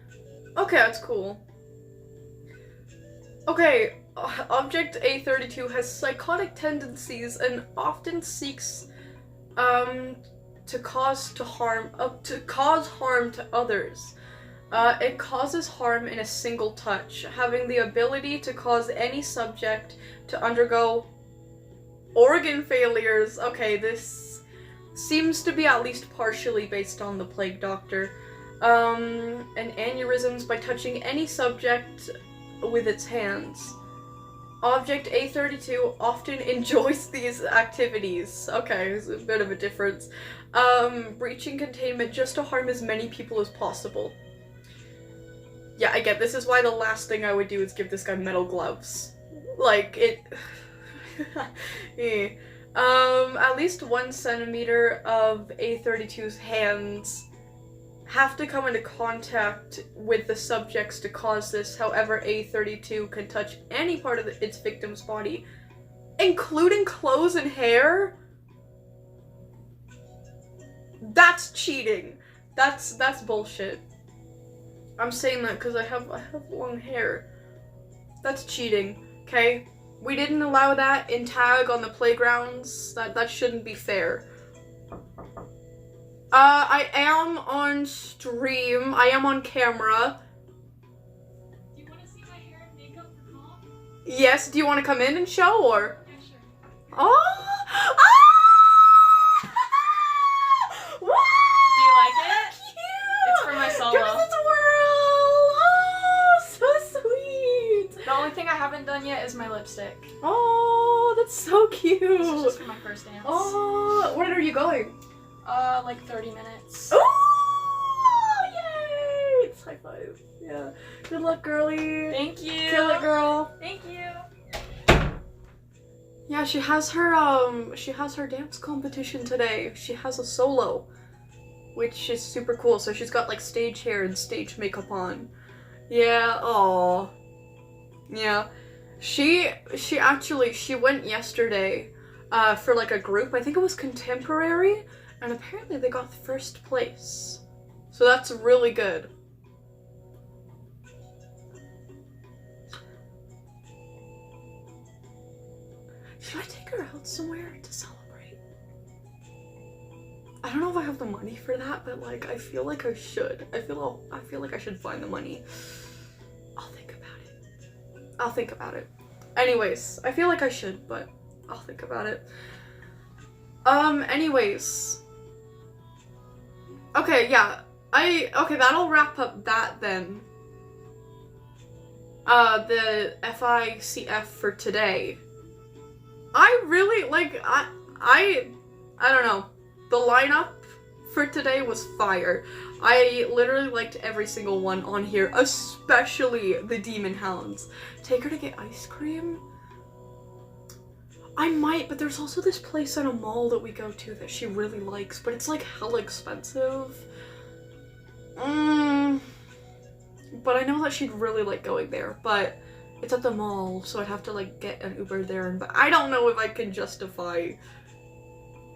[SPEAKER 1] Okay, that's cool. Okay, Object A32 has psychotic tendencies and often seeks to cause harm to others. It causes harm in a single touch, having the ability to cause any subject to undergo organ failures. Okay, this seems to be at least partially based on the plague doctor. And aneurysms by touching any subject with its hands. Object A32 often enjoys these activities. Okay, there's a bit of a difference. Breaching containment just to harm as many people as possible. Yeah, I get this is why the last thing I would do is give this guy metal gloves. Like, it... yeah. At least 1 centimeter of A32's hands have to come into contact with the subjects to cause this. However, A32 can touch any part of its victim's body, including clothes and hair. That's cheating. That's bullshit. I'm saying that because I have long hair. That's cheating, okay? We didn't allow that in tag on the playgrounds. That shouldn't be fair. I am on stream. I am on camera.
[SPEAKER 2] Do you want to see my hair and makeup for comp?
[SPEAKER 1] Yes, do you want to come in and show, or?
[SPEAKER 2] Yeah, sure.
[SPEAKER 1] Oh! Ah! Wow!
[SPEAKER 2] Do you like it?
[SPEAKER 1] Cute!
[SPEAKER 2] It's for my solo.
[SPEAKER 1] Give us a twirl! Oh, so sweet!
[SPEAKER 2] The only thing I haven't done yet is my lipstick.
[SPEAKER 1] Oh, that's so cute!
[SPEAKER 2] This is just for my first dance.
[SPEAKER 1] Oh, when are you going?
[SPEAKER 2] Like 30 minutes.
[SPEAKER 1] Oh, yay! It's high five. Yeah. Good luck, girly.
[SPEAKER 2] Thank you.
[SPEAKER 1] Kill it, girl.
[SPEAKER 2] Thank you.
[SPEAKER 1] Yeah, she has her dance competition today. She has a solo, which is super cool. So she's got like stage hair and stage makeup on. Yeah. Aw. Yeah. She went yesterday for like a group. I think it was contemporary. And apparently they got first place. So that's really good. Should I take her out somewhere to celebrate? I don't know if I have the money for that, but like I feel like I should. I feel like I should find the money. I'll think about it. Anyways, I feel like I should, but I'll think about it. Anyways. Okay, yeah. Okay, that'll wrap up that then. The FICF for today. I really, like, I don't know. The lineup for today was fire. I literally liked every single one on here, especially the Demon Hounds. Take her to get ice cream? I might, but there's also this place in a mall that we go to that she really likes, but it's like hella expensive. But I know that she'd really like going there, but it's at the mall, so I'd have to like get an Uber there, but I don't know if I can justify.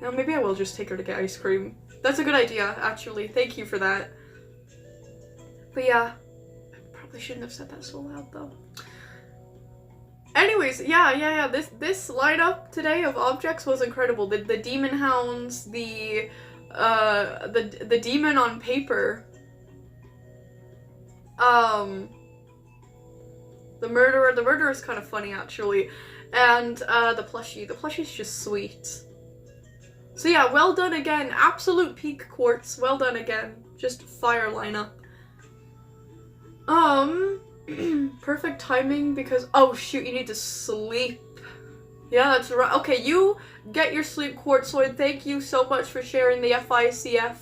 [SPEAKER 1] Now maybe I will just take her to get ice cream. That's a good idea, actually. Thank you for that. But yeah, I probably shouldn't have said that so loud though. Anyways, yeah. This lineup today of objects was incredible. The demon hounds, the demon on paper, the murderer is kind of funny actually, and the plushie's just sweet. So yeah, well done again. Absolute peak quartz. Well done again. Just fire lineup. Perfect timing because, oh shoot, you need to sleep. Yeah, that's right. Okay, you get your sleep, Quartzoid. Thank you so much for sharing the FICF.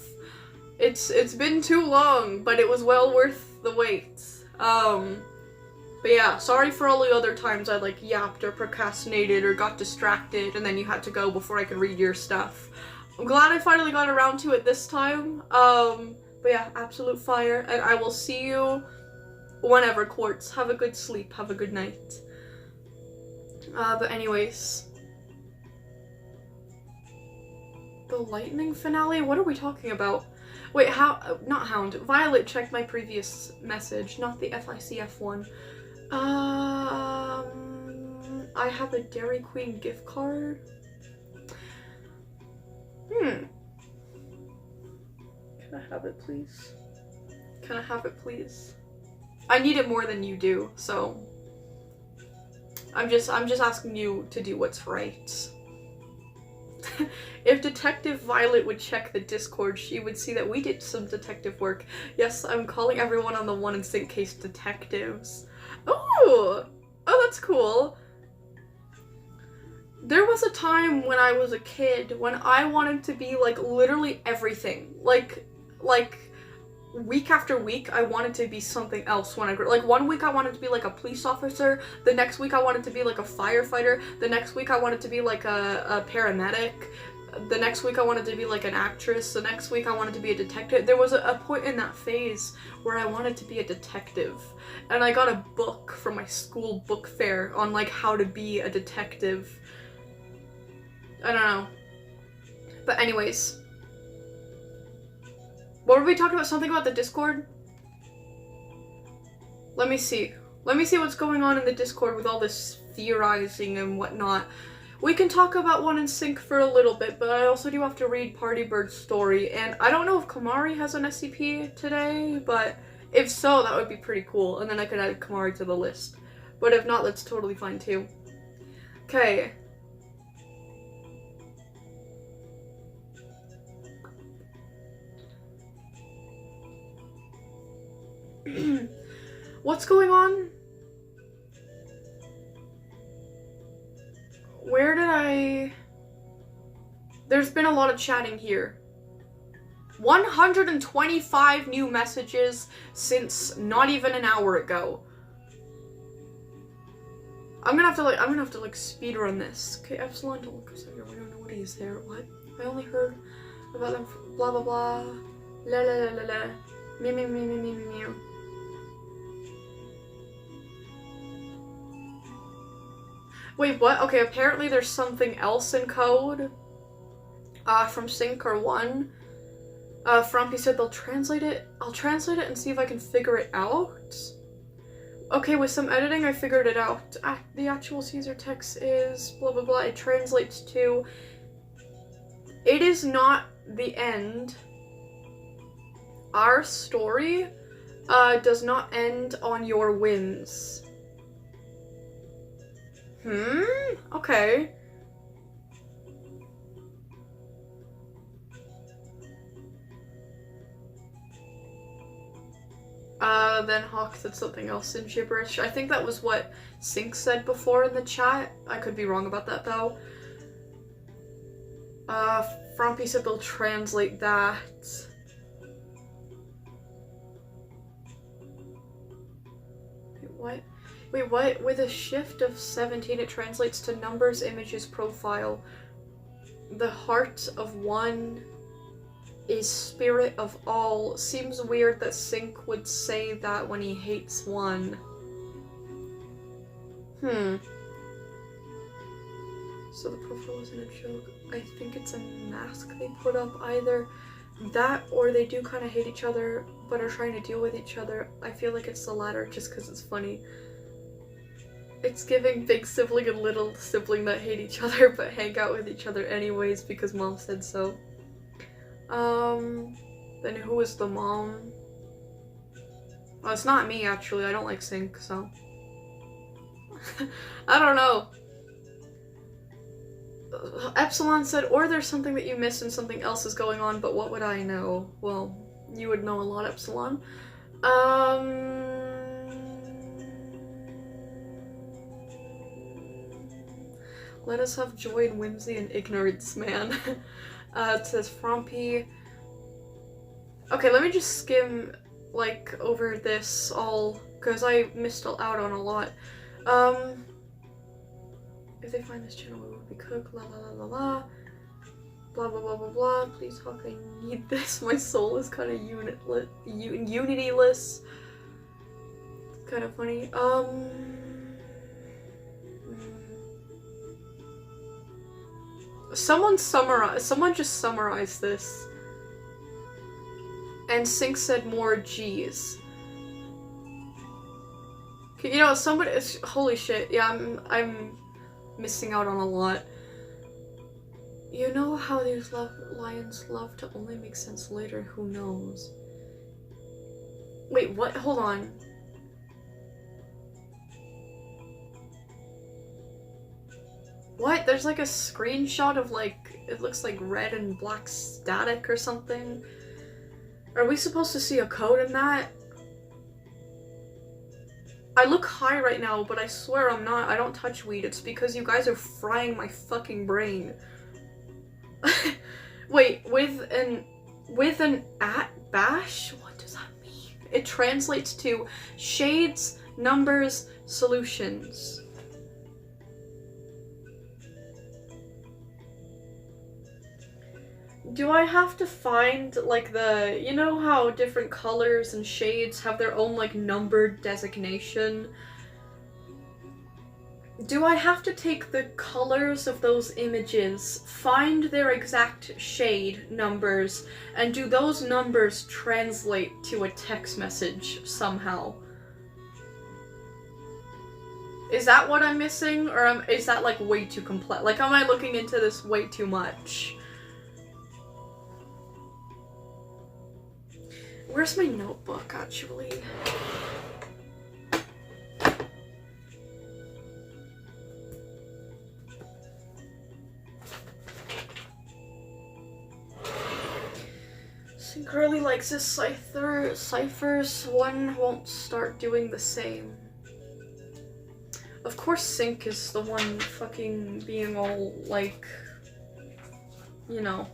[SPEAKER 1] It's been too long, but it was well worth the wait. But yeah, sorry for all the other times I like yapped or procrastinated or got distracted and then you had to go before I could read your stuff. I'm glad I finally got around to it this time. But yeah, absolute fire, and I will see you whenever, Quartz. Have a good sleep, have a good night. But anyways. The lightning finale? What are we talking about? Wait, not Hound. Violet checked my previous message, not the FICF one. I have a Dairy Queen gift card. Can I have it, please? Can I have it, please? I need it more than you do, so I'm just asking you to do what's right. If Detective Violet would check the Discord, she would see that we did some detective work. Yes, I'm calling everyone on the One in Sync case detectives. Oh, that's cool. There was a time when I was a kid when I wanted to be like literally everything. Like week after week I wanted to be something else when I grew. Like one week I wanted to be like a police officer, the next week I wanted to be like a firefighter, the next week I wanted to be like a paramedic, the next week I wanted to be like an actress, the next week I wanted to be a detective. There was a point in that phase where I wanted to be a detective, and I got a book from my school book fair on like how to be a detective. I don't know. But anyways. What were we talking about? Something about the Discord? Let me see. Let me see what's going on in the Discord with all this theorizing and whatnot. We can talk about One in Sync for a little bit, but I also do have to read Party Bird's story, and I don't know if Kamari has an SCP today, but if so, that would be pretty cool, and then I could add Kamari to the list. But if not, that's totally fine too. Okay. What's going on? Where did I... There's been a lot of chatting here. 125 new messages since not even an hour ago. I'm gonna have to like speed run this. Okay, Epsilon, don't look us over. We don't know what he is there. What? I only heard about them. Blah blah blah. La la la la la. Mew mew mew mew mew mew. Wait, what? Okay, apparently there's something else in code. From Sync or 1. Frumpy said they'll translate it. I'll translate it and see if I can figure it out. Okay, with some editing, I figured it out. The actual Caesar text is blah blah blah. It translates to, it is not the end. Our story does not end on your wins. Okay. Then Hawk said something else in gibberish. I think that was what Sync said before in the chat. I could be wrong about that though. Frumpy said they'll translate that. Wait, what? Wait, what? With a shift of 17, it translates to numbers, images, profile. The heart of one is spirit of all. Seems weird that Sync would say that when he hates one. So the profile wasn't a joke. I think it's a mask they put up. Either that or they do kind of hate each other but are trying to deal with each other. I feel like it's the latter just because it's funny. It's giving big sibling and little sibling that hate each other but hang out with each other anyways because mom said so. Then who is the mom? Well, it's not me actually. I don't like Sync, so. I don't know. Epsilon said, or there's something that you missed and something else is going on, but what would I know? Well, you would know a lot, Epsilon. Let us have joy and whimsy and ignorance, man. It says Frompy. Okay, let me just skim, like, over this all, because I missed out on a lot. If they find this channel, it will be cooked, la la la la la. Blah blah blah blah blah. Please talk, I need this. My soul is kind of unityless. It's kind of funny. Someone just summarized this. And Sync said more G's. You know, somebody, holy shit, yeah, I'm missing out on a lot. You know how these lions love to only make sense later, who knows? Wait, what? Hold on. What? There's like a screenshot of like, it looks like red and black static or something. Are we supposed to see a code in that? I look high right now, but I swear I'm not. I don't touch weed. It's because you guys are frying my fucking brain. Wait, with an @bash? What does that mean? It translates to shades, numbers, solutions. Do I have to find, like, you know how different colors and shades have their own, like, numbered designation? Do I have to take the colors of those images, find their exact shade numbers, and do those numbers translate to a text message somehow? Is that what I'm missing, or is that, like, way too complex? Like, am I looking into this way too much? Where's my notebook, actually? Sync really likes his ciphers. One won't start doing the same. Of course Sync is the one fucking being all, like, you know.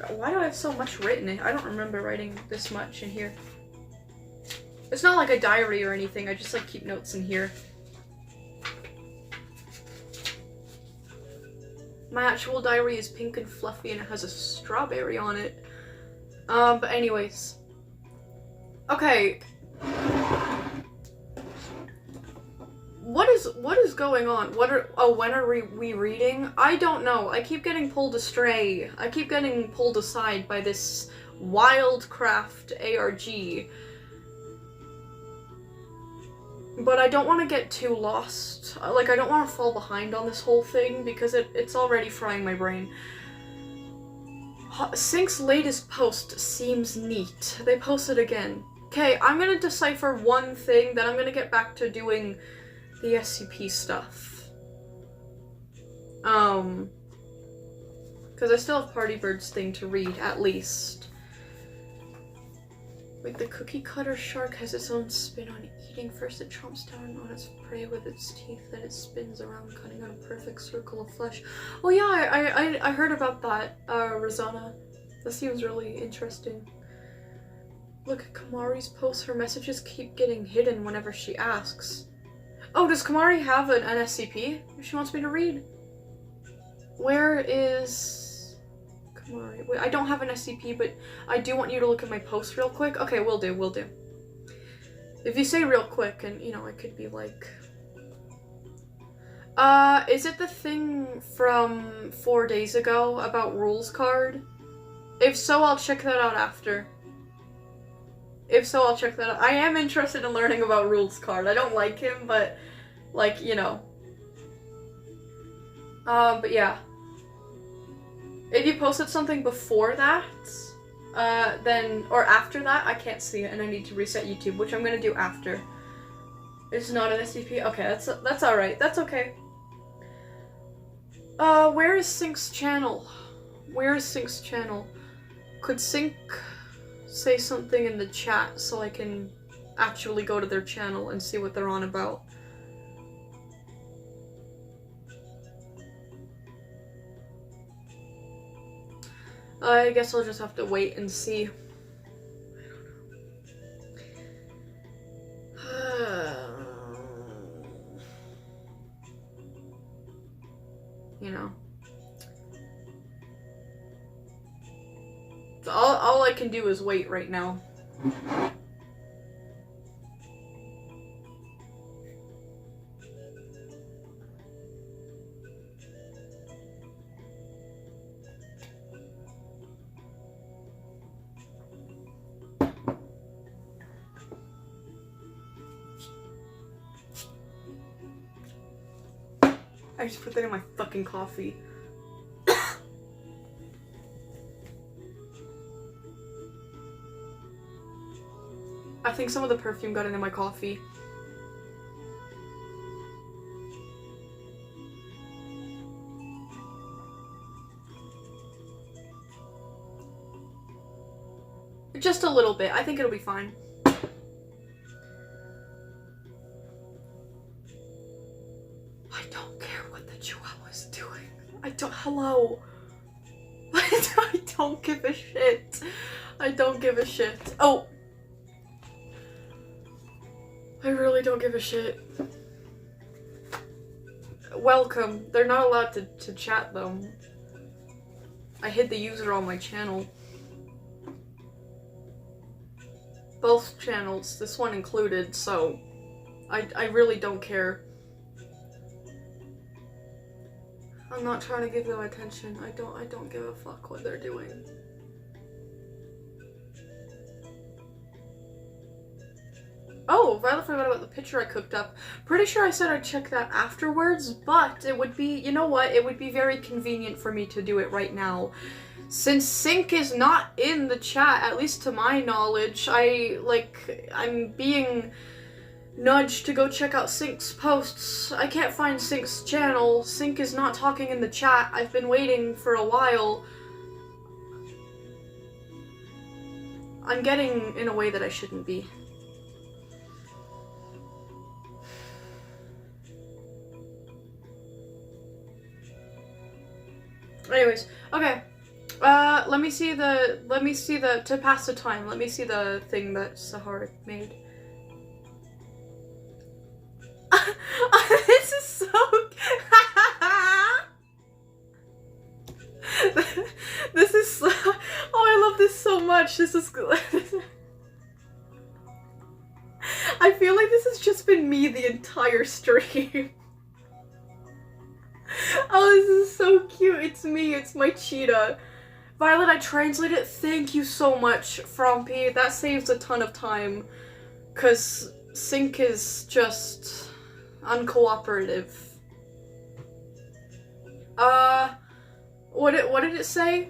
[SPEAKER 1] Why do I have so much written in? I don't remember writing this much in here. It's not like a diary or anything, I just like keep notes in here. My actual diary is pink and fluffy and it has a strawberry on it. But anyways. Okay. What is going on? When are we reading? I don't know. I keep getting pulled astray. I keep getting pulled aside by this Wildcraft ARG. But I don't want to get too lost. Like, I don't want to fall behind on this whole thing because it's already frying my brain. Sync's latest post seems neat. They posted again. Okay, I'm gonna decipher one thing, then I'm gonna get back to doing the SCP stuff. Because I still have Party Bird's thing to read, at least. Like, the cookie cutter shark has its own spin on eating. First it chomps down on its prey with its teeth, then it spins around, cutting out a perfect circle of flesh. Oh yeah, I heard about that, Rosanna. That seems really interesting. Look at Kamari's posts. Her messages keep getting hidden whenever she asks. Oh, does Kamari have an SCP she wants me to read? Where is Kamari? Wait, I don't have an SCP, but I do want you to look at my post real quick. Okay, will do, will do. If you say real quick, and, you know, I could be like... is it the thing from 4 days ago about rules card? If so, I'll check that out after. If so, I'll check that out. I am interested in learning about rules card. I don't like him, but, like, you know. But yeah. If you posted something before that, then, or after that, I can't see it and I need to reset YouTube, which I'm gonna do after. It's not an SCP? Okay, that's alright. That's okay. Where is Sync's channel? Where is Sync's channel? Could Sync say something in the chat so I can actually go to their channel and see what they're on about? I guess I'll just have to wait and see. You know. So all I can do is wait right now. I just put that in my fucking coffee. I think some of the perfume got into my coffee. Just a little bit. I think it'll be fine. I don't care what the Chihuahua's doing. Hello. I don't give a shit. I don't give a shit. Oh. I really don't give a shit. Welcome. They're not allowed to chat though. I hid the user on my channel. Both channels, this one included, so I really don't care. I'm not trying to give them attention. I don't give a fuck what they're doing. Oh, Violet forgot about the picture I cooked up. Pretty sure I said I'd check that afterwards, but it would be, you know what, it would be very convenient for me to do it right now. Since Sync is not in the chat, at least to my knowledge, I'm being nudged to go check out Sync's posts. I can't find Sync's channel. Sync is not talking in the chat. I've been waiting for a while. I'm getting in a way that I shouldn't be. Anyways, okay. Let me see the, to pass the time, let me see the thing that Sahara made. This is so... This is so... Oh, I love this so much. This is... I feel like this has just been me the entire stream. Oh, this is so cute. It's me. It's my cheetah. Violet, I translated it. Thank you so much, Frompy. That saves a ton of time. Because Sync is just uncooperative. What did it say?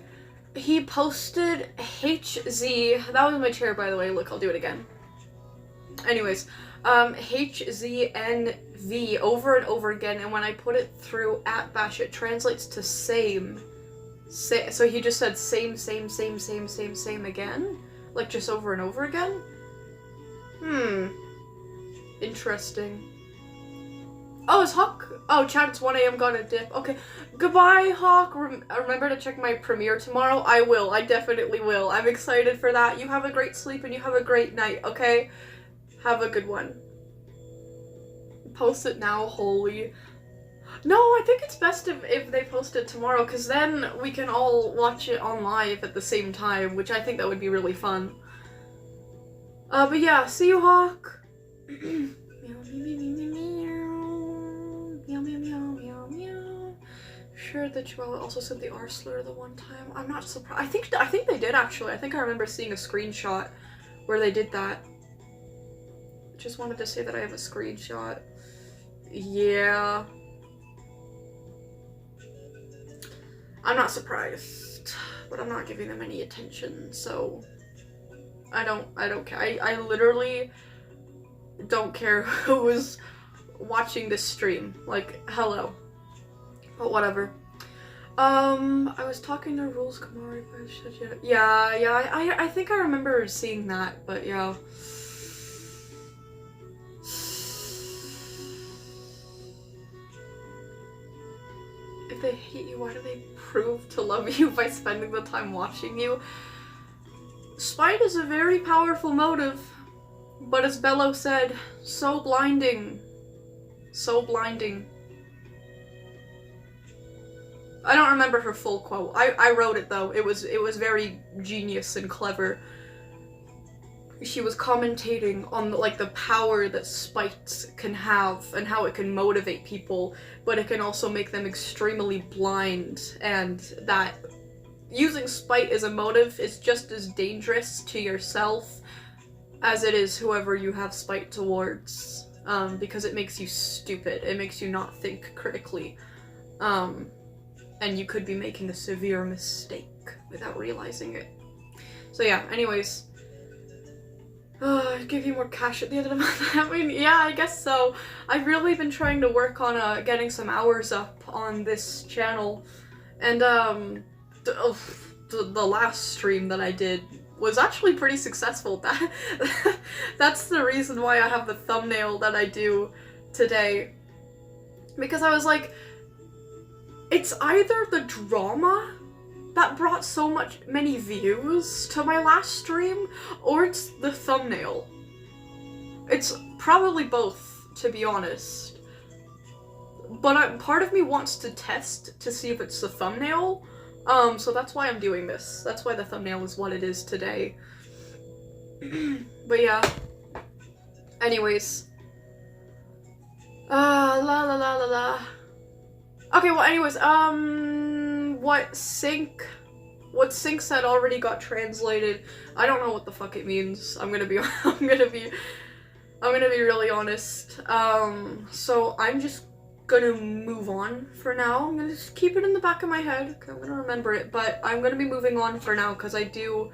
[SPEAKER 1] He posted HZ. That was my chair, by the way. Look, I'll do it again. Anyways, HZNV over and over again, and when I put it through @bash, it translates to same. So he just said same again? Like just over and over again? Interesting. Oh, is Hawk? Oh, chat, it's 1 a.m. Gotta dip. Okay. Goodbye, Hawk. Remember to check my premiere tomorrow. I will. I definitely will. I'm excited for that. You have a great sleep and you have a great night, okay? Have a good one. Post it now, holy. No, I think it's best if they post it tomorrow, because then we can all watch it on live at the same time, which I think that would be really fun. But yeah, see you, Hawk. Sure, the Chihuahua also said the R slur the one time. I'm not surprised. I think they did actually. I think I remember seeing a screenshot where they did that. Just wanted to say that I have a screenshot. Yeah. I'm not surprised, but I'm not giving them any attention, so I don't care. I literally don't care who's watching this stream. Like, hello. But whatever. I was talking to Rules Kamari, but yeah, I think I remember seeing that, but yeah. If they hate you, why do they prove to love you by spending the time watching you? Spite is a very powerful motive, but as Bello said, so blinding. So blinding. I don't remember her full quote. I wrote it though. It was very genius and clever. She was commentating on like the power that spite can have and how it can motivate people, but it can also make them extremely blind, and that using spite as a motive is just as dangerous to yourself as it is whoever you have spite towards, because it makes you stupid. It makes you not think critically, and you could be making a severe mistake without realizing it. So yeah, anyways. Give you more cash at the end of the month. I mean, yeah, I guess so. I've really been trying to work on getting some hours up on this channel, and the last stream that I did was actually pretty successful. That's the reason why I have the thumbnail that I do today, because I was like, it's either the drama that brought so many views to my last stream, or it's the thumbnail. It's probably both, to be honest. But part of me wants to test to see if it's the thumbnail, so that's why I'm doing this. That's why the thumbnail is what it is today. But yeah. Anyways. La la la la la. Okay, well anyways, what Sync said already got translated. I don't know what the fuck it means. I'm gonna be really honest. So I'm just gonna move on for now. I'm gonna just keep it in the back of my head. I'm gonna remember it, but I'm gonna be moving on for now because I do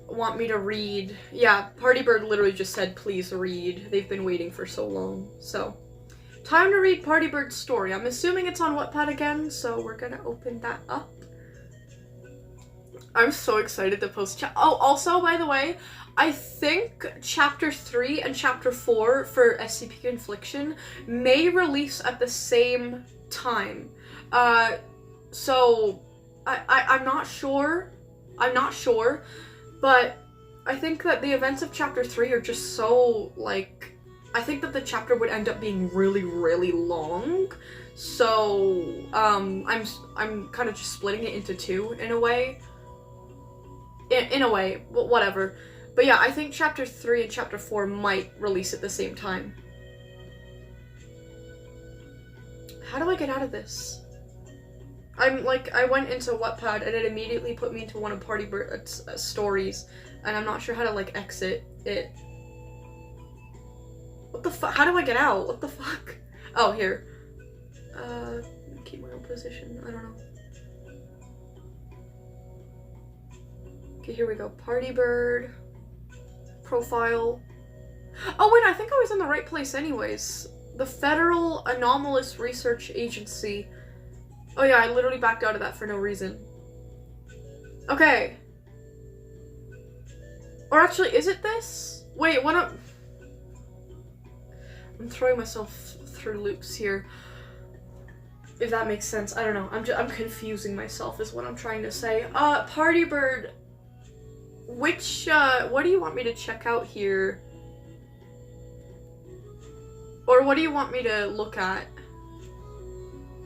[SPEAKER 1] want me to read. Yeah, Party Bird literally just said, please read. They've been waiting for so long, so. Time to read Party Bird's story. I'm assuming it's on Wattpad again, so we're gonna open that up. I'm so excited to post oh, also, by the way, I think Chapter 3 and Chapter 4 for SCP Infliction may release at the same time. So, I'm not sure. I'm not sure, but I think that the events of Chapter 3 are just so, like, I think that the chapter would end up being really, really long, so I'm kind of just splitting it into two in a way. In a way, whatever. But yeah, I think Chapter 3 and Chapter 4 might release at the same time. How do I get out of this? I went into Wattpad and it immediately put me into one of Party Bird's stories, and I'm not sure how to like exit it. What the fuck? How do I get out? What the fuck? Oh, here. Keep my own position. I don't know. Okay, here we go. Party Bird. Profile. Oh wait, I think I was in the right place anyways. The Federal Anomalous Research Agency. Oh yeah, I literally backed out of that for no reason. Okay. Or actually, is it this? Wait, what I'm throwing myself through loops here. If that makes sense, I don't know. I'm confusing myself is what I'm trying to say. Party Bird, which, what do you want me to check out here? Or what do you want me to look at?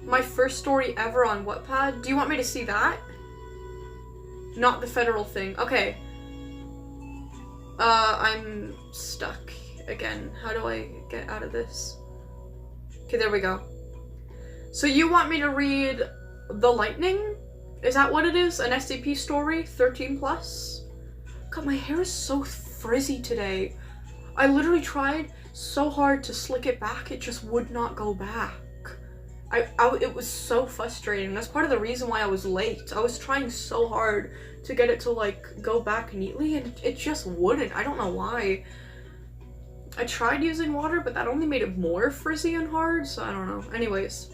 [SPEAKER 1] My first story ever on Wattpad? Do you want me to see that? Not the federal thing. Okay. I'm stuck again. How do I get out of this? Okay, there we go. So you want me to read The Lightning? Is that what it is? An SCP story? 13 plus? God, my hair is so frizzy today. I literally tried so hard to slick it back, it just would not go back. It was so frustrating. That's part of the reason why I was late. I was trying so hard to get it to, like, go back neatly, and it just wouldn't. I don't know why. I tried using water, but that only made it more frizzy and hard, so I don't know. Anyways.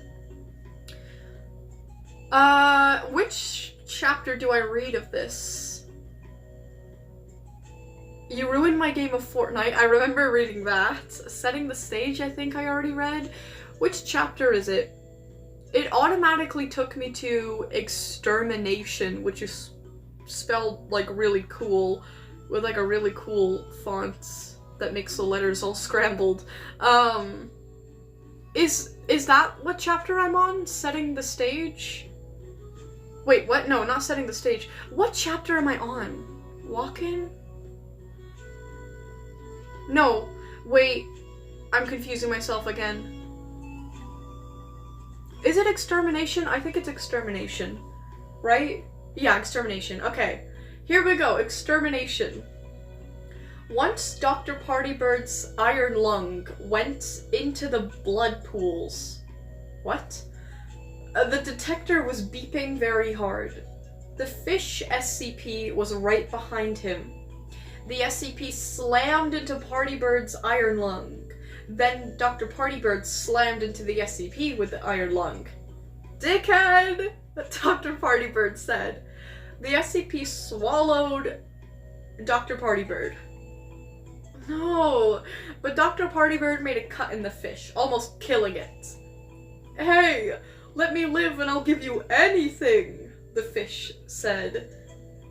[SPEAKER 1] Which chapter do I read of this? You ruined my game of Fortnite. I remember reading that. Setting the stage, I think I already read. Which chapter is it? It automatically took me to Extermination, which is spelled, like, really cool, with, like, a really cool font that makes the letters all scrambled. Is that what chapter I'm on? Setting the stage? Wait, what? No, not setting the stage. What chapter am I on? Walk-in? No, wait. I'm confusing myself again. Is it Extermination? I think it's Extermination. Right? Yeah, Extermination. Okay. Here we go. Extermination. Once Dr. Partybird's iron lung went into the blood pools. What? The detector was beeping very hard. The fish SCP was right behind him. The SCP slammed into Partybird's iron lung. Then Dr. Partybird slammed into the SCP with the iron lung. Dickhead! Dr. Partybird said. The SCP swallowed Dr. Partybird. No, but Dr. Partybird made a cut in the fish, almost killing it. Hey, let me live and I'll give you anything, the fish said.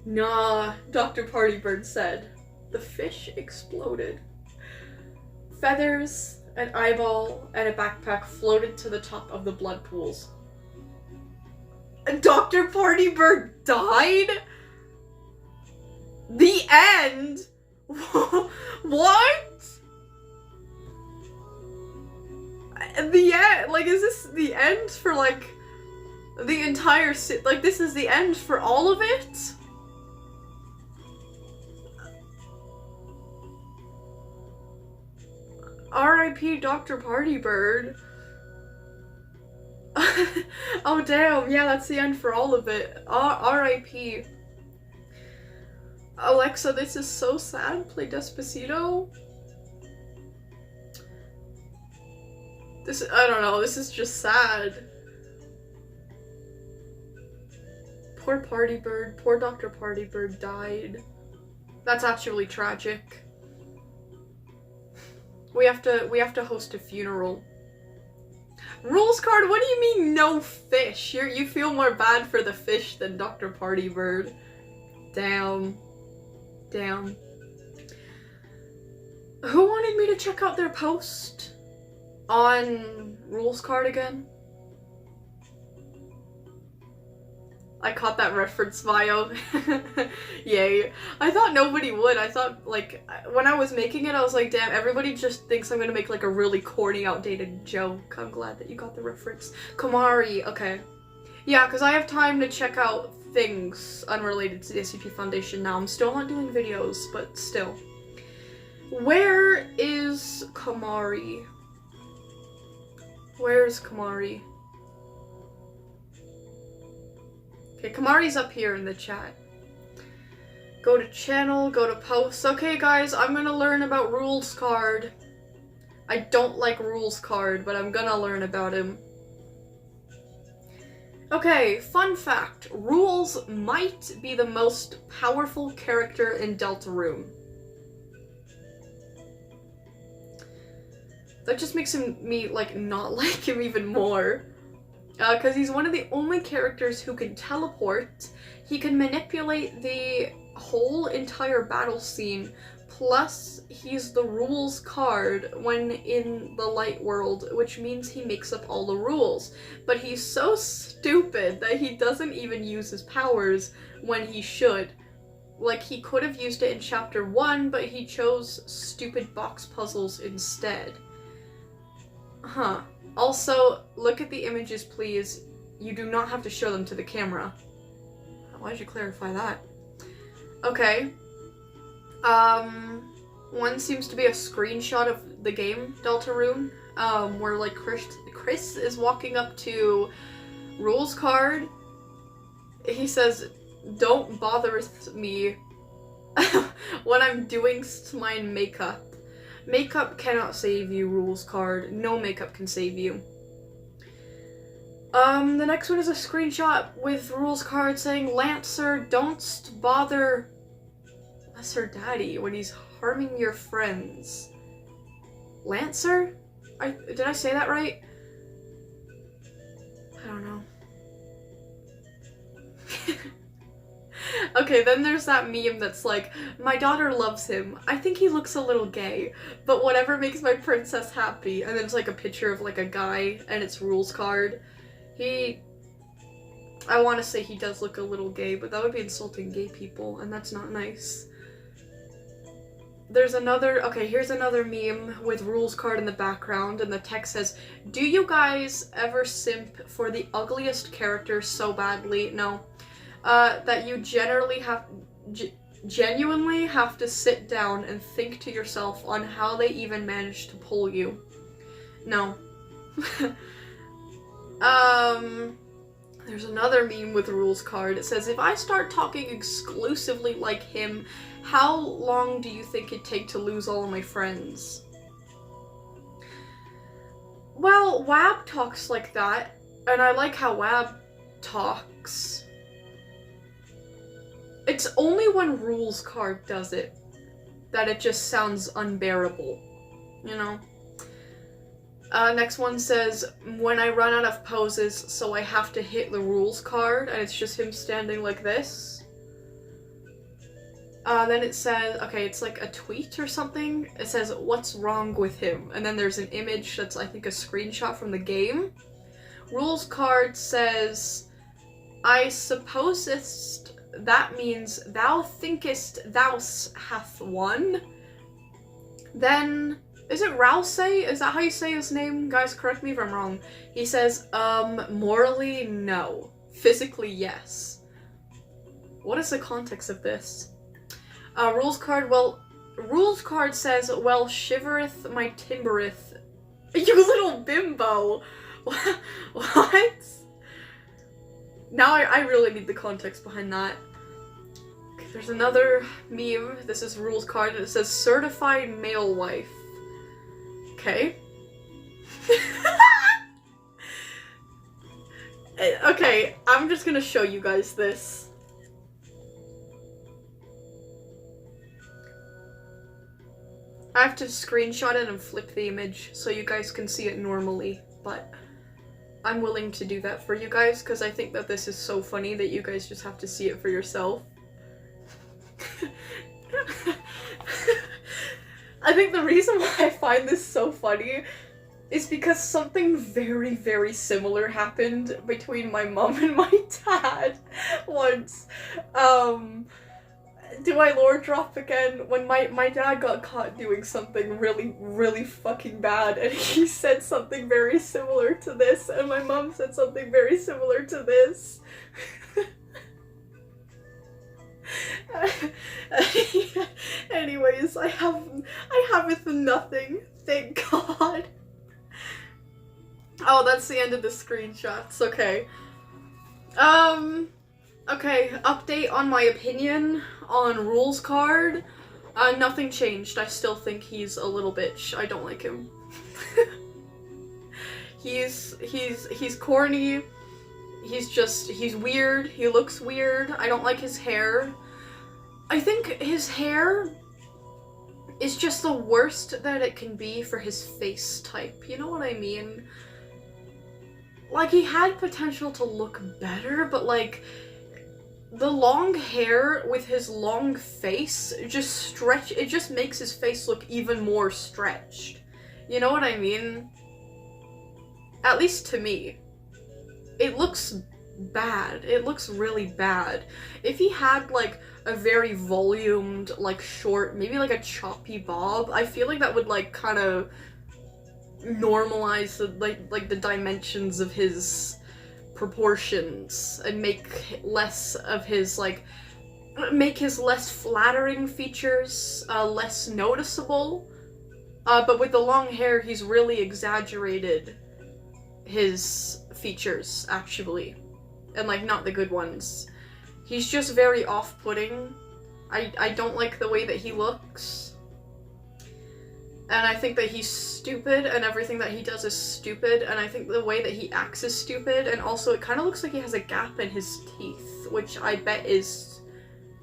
[SPEAKER 1] Nah, Dr. Partybird said. The fish exploded. Feathers, an eyeball, and a backpack floated to the top of the blood pools. Dr. Partybird died? The end? What? The end? Like, is this the end for, like, the entire like, this is the end for all of it? R.I.P. Dr. Partybird. Oh damn, yeah, that's the end for all of it. R.I.P. Alexa, this is so sad. Play Despacito. I don't know, this is just sad. Poor Partybird, poor Dr. Partybird died. That's actually tragic. We have to host a funeral. Rules card, what do you mean no fish? You feel more bad for the fish than Dr. Partybird. Damn. Damn. Who wanted me to check out their post on rules card again? I caught that reference, Vio. Yay. I thought nobody would. I thought, like, when I was making it, I was like, damn, everybody just thinks I'm gonna make, like, a really corny, outdated joke. I'm glad that you got the reference. Komari, okay. Yeah, because I have time to check out things unrelated to the SCP Foundation now. I'm still not doing videos, but still. Where is Komari? Where's Komari? Okay, Kamari's up here in the chat. Go to channel, go to posts. Okay, guys, I'm gonna learn about rules card. I don't like rules card, but I'm gonna learn about him. Okay, fun fact. Rules might be the most powerful character in Deltarune. That just makes me, like, not like him even more. because he's one of the only characters who can teleport. He can manipulate the whole entire battle scene, plus he's the rules card when in the light world, which means he makes up all the rules. But he's so stupid that he doesn't even use his powers when he should. Like, he could have used it in chapter 1, but he chose stupid box puzzles instead. Huh. Also, look at the images, please. You do not have to show them to the camera. Why'd you clarify that? Okay. One seems to be a screenshot of the game, Deltarune, where, like, Chris is walking up to Rules card. He says, "Don't bother with me when I'm doing my makeup. Makeup cannot save you, Rules card. No makeup can save you." The next one is a screenshot with Rules card saying, "Lancer, don't bother Lesser Daddy when he's harming your friends." Lancer? Did I say that right? I don't know. Okay, then there's that meme that's like, "My daughter loves him. I think he looks a little gay, but whatever makes my princess happy." And then it's like a picture of like a guy and it's Rules card. I want to say he does look a little gay, but that would be insulting gay people, and that's not nice. There's another, okay, here's another meme with Rules card in the background, and the text says, "Do you guys ever simp for the ugliest character so badly? No. That you genuinely have to sit down and think to yourself on how they even managed to pull you? No." There's another meme with Rules card. It says, "If I start talking exclusively like him, how long do you think it'd take to lose all of my friends?" Well, Wab talks like that, and I like how Wab talks. It's only when Rules card does it that it just sounds unbearable, you know? Next one says, "When I run out of poses, so I have to hit the Rules card," and it's just him standing like this. Then it says, okay, it's like a tweet or something. It says, "What's wrong with him?" And then there's an image that's, I think, a screenshot from the game. Rules card says, "I supposest that means thou thinkest thou hath won." Then, is it Rouse? Is that how you say his name? Guys, correct me if I'm wrong. He says, "Morally, no. Physically, yes." What is the context of this? Rules card, well, Rules card says, "Well, shivereth my timbereth." You little bimbo! What? Now I really need the context behind that. Okay, there's another meme. This is Rules card, and it says, "Certified male wife." Okay. Okay, I'm just gonna show you guys this. I have to screenshot it and flip the image so you guys can see it normally, but I'm willing to do that for you guys because I think that this is so funny that you guys just have to see it for yourself. I think the reason why I find this so funny is because something very, very similar happened between my mom and my dad once. Do I lore drop again? When my dad got caught doing something really, really fucking bad, and he said something very similar to this, and my mom said something very similar to this. Anyways, I have nothing, thank God. Oh, that's the end of the screenshots, okay. Okay, update on my opinion on Rules card. Nothing changed. I still think he's a little bitch. I don't like him. He's corny. He's weird. He looks weird. I don't like his hair. I think his hair is just the worst that it can be for his face type. You know what I mean? like, he had potential to look better, but, like, the long hair with his long face it just makes his face look even more stretched. You know what I mean? At least to me. It looks bad. It looks really bad. If he had, like, a very volumed, like, short, maybe like a choppy bob, I feel like that would, like, kind of normalize the, like the dimensions of his proportions and make less of his, like, make his less flattering features less noticeable. But with the long hair, he's really exaggerated his features, actually. And, like, not the good ones. He's just very off-putting. I don't like the way that he looks. And I think that he's stupid, and everything that he does is stupid, and I think the way that he acts is stupid, and also it kind of looks like he has a gap in his teeth, which I bet is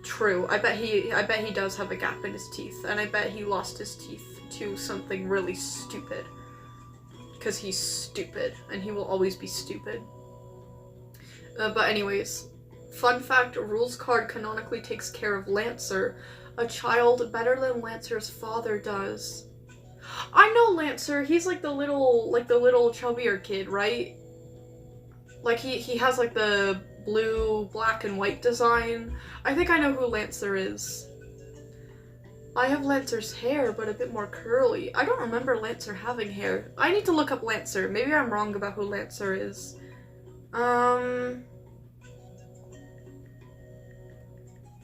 [SPEAKER 1] true. I bet he does have a gap in his teeth, and I bet he lost his teeth to something really stupid. Because he's stupid, and he will always be stupid. But anyways, fun fact, Rules card canonically takes care of Lancer, a child better than Lancer's father does. I know Lancer, he's like the little chubbier kid, right? Like, he has, like, the blue, black, and white design. I think I know who Lancer is. I have Lancer's hair, but a bit more curly. I don't remember Lancer having hair. I need to look up Lancer. Maybe I'm wrong about who Lancer is.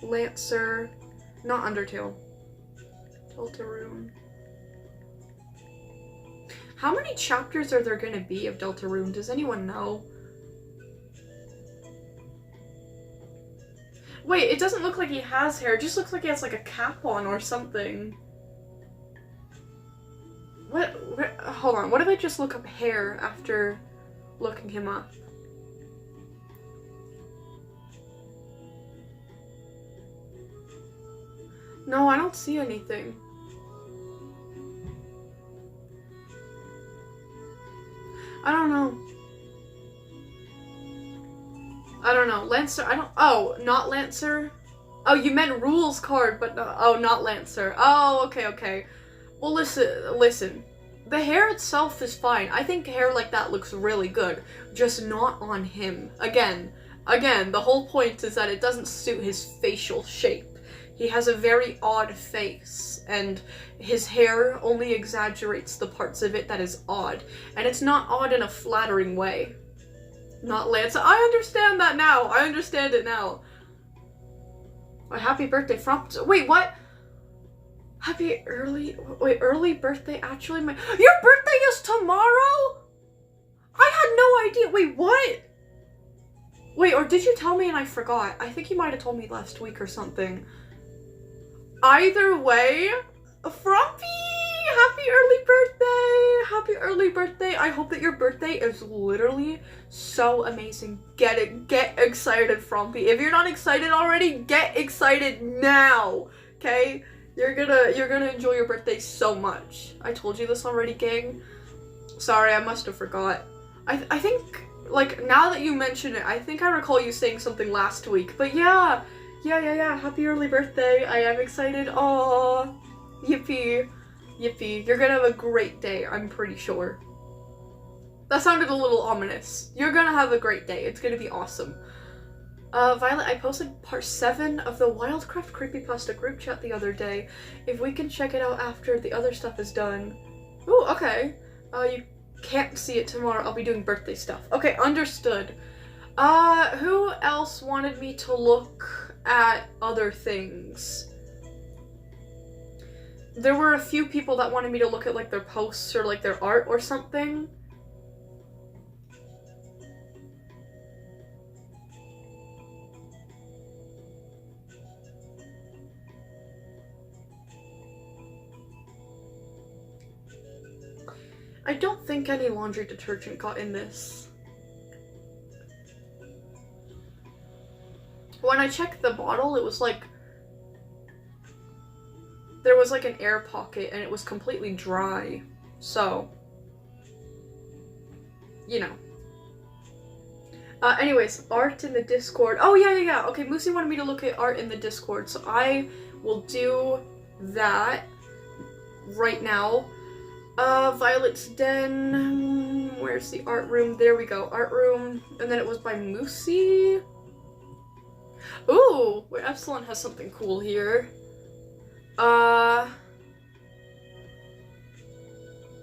[SPEAKER 1] Lancer, not Undertale. Deltarune. How many chapters are there gonna be of Deltarune? Does anyone know? Wait, it doesn't look like he has hair. It just looks like he has, like, a cap on or something. What? Hold on. What if I just look up hair after looking him up? No, I don't see anything. I don't know. I don't know. Lancer, oh, not Lancer? Oh, you meant Rules card, but no, oh, not Lancer. Oh, okay. Well, listen. The hair itself is fine. I think hair like that looks really good. Just not on him. Again, the whole point is that it doesn't suit his facial shape. He has a very odd face, and his hair only exaggerates the parts of it that is odd. And it's not odd in a flattering way. Not Lancer. I understand that now. I understand it now. A happy birthday from... Wait, what? Early birthday actually? Your birthday is tomorrow? I had no idea. Wait, what? Wait, or did you tell me and I forgot? I think you might have told me last week or something. Either way, Frumpy! Happy early birthday! Happy early birthday! I hope that your birthday is literally so amazing. Get excited, Frumpy. If you're not excited already, get excited now! Okay? You're gonna enjoy your birthday so much. I told you this already, gang. Sorry, I must have forgot. I think, like, now that you mention it, I think I recall you saying something last week. But yeah. Happy early birthday. I am excited. Aww. Yippee. You're gonna have a great day, I'm pretty sure. That sounded a little ominous. You're gonna have a great day. It's gonna be awesome. Violet, I posted part 7 of the Wildcraft Creepypasta group chat the other day. If we can check it out after the other stuff is done. Ooh, okay. You can't see it tomorrow. I'll be doing birthday stuff. Okay, understood. Who else wanted me to look at other things? There were a few people that wanted me to look at, like, their posts or, like, their art or something. I don't think any laundry detergent got in this. When I checked the bottle, it was like... there was like an air pocket and it was completely dry. So, you know. Anyways, art in the Discord. Oh, yeah. Okay, Moosey wanted me to look at art in the Discord, so I will do that right now. Violet's Den. Where's the art room? There we go. Art room. And then it was by Moosey. Ooh, wait, Epsilon has something cool here.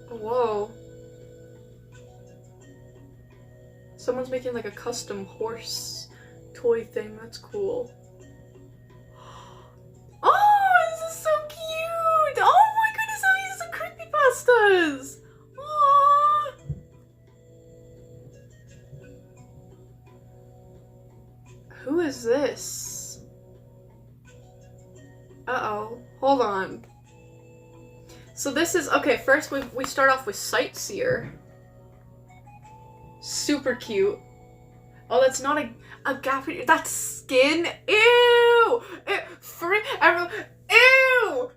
[SPEAKER 1] Whoa. Someone's making like a custom horse toy thing. That's cool. Oh, this is so cute! Oh my goodness, these are creepypastas! Aww! Who is this? Uh-oh. Hold on. So this is, okay, first we start off with Sightseer. Super cute. Oh, that's not a gappy, that's skin? Ew! Everyone, ew!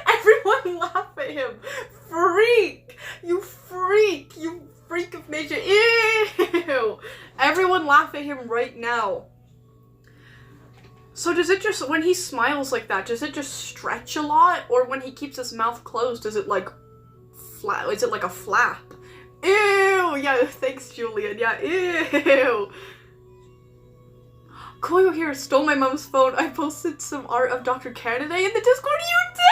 [SPEAKER 1] Everyone laugh at him. Freak! You freak! You freak of nature. Ew! Everyone laugh at him right now. So does it just, when he smiles like that, does it just stretch a lot? Or when he keeps his mouth closed, does it like flap? Is it like a flap? Ew! Yeah, thanks, Julian. Yeah, ew! Koyo here stole my mom's phone. I posted some art of Dr. Canada in the Discord. You did!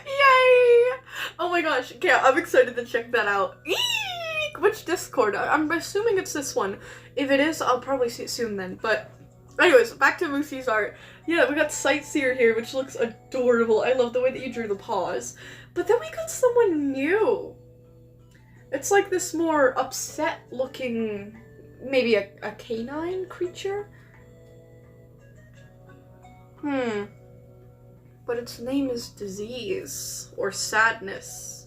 [SPEAKER 1] Yay! Oh my gosh. Okay, I'm excited to check that out. Eek! Which Discord? I'm assuming it's this one. If it is, I'll probably see it soon then. But anyways, back to Moosey's art. Yeah, we got Sightseer here, which looks adorable. I love the way that you drew the paws. But then we got someone new. It's like this more upset looking, maybe a canine creature? But its name is Disease, or Sadness.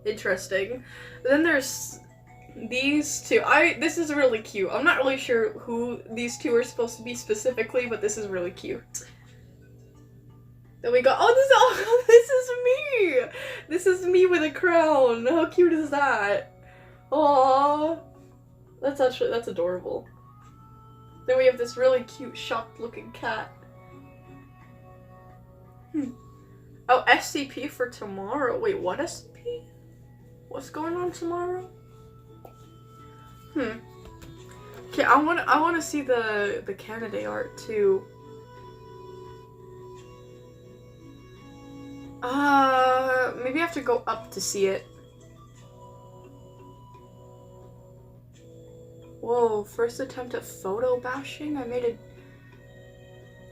[SPEAKER 1] Interesting. Then there's these two. This is really cute. I'm not really sure who these two are supposed to be specifically, but this is really cute. Then we got, this is me! This is me with a crown. How cute is that? Aww. That's adorable. Then we have this really cute, shocked looking cat. Oh, SCP for tomorrow. Wait, what SCP? What's going on tomorrow? Okay, I wanna see the Canada art too. Maybe I have to go up to see it. Whoa, first attempt at photo bashing? I made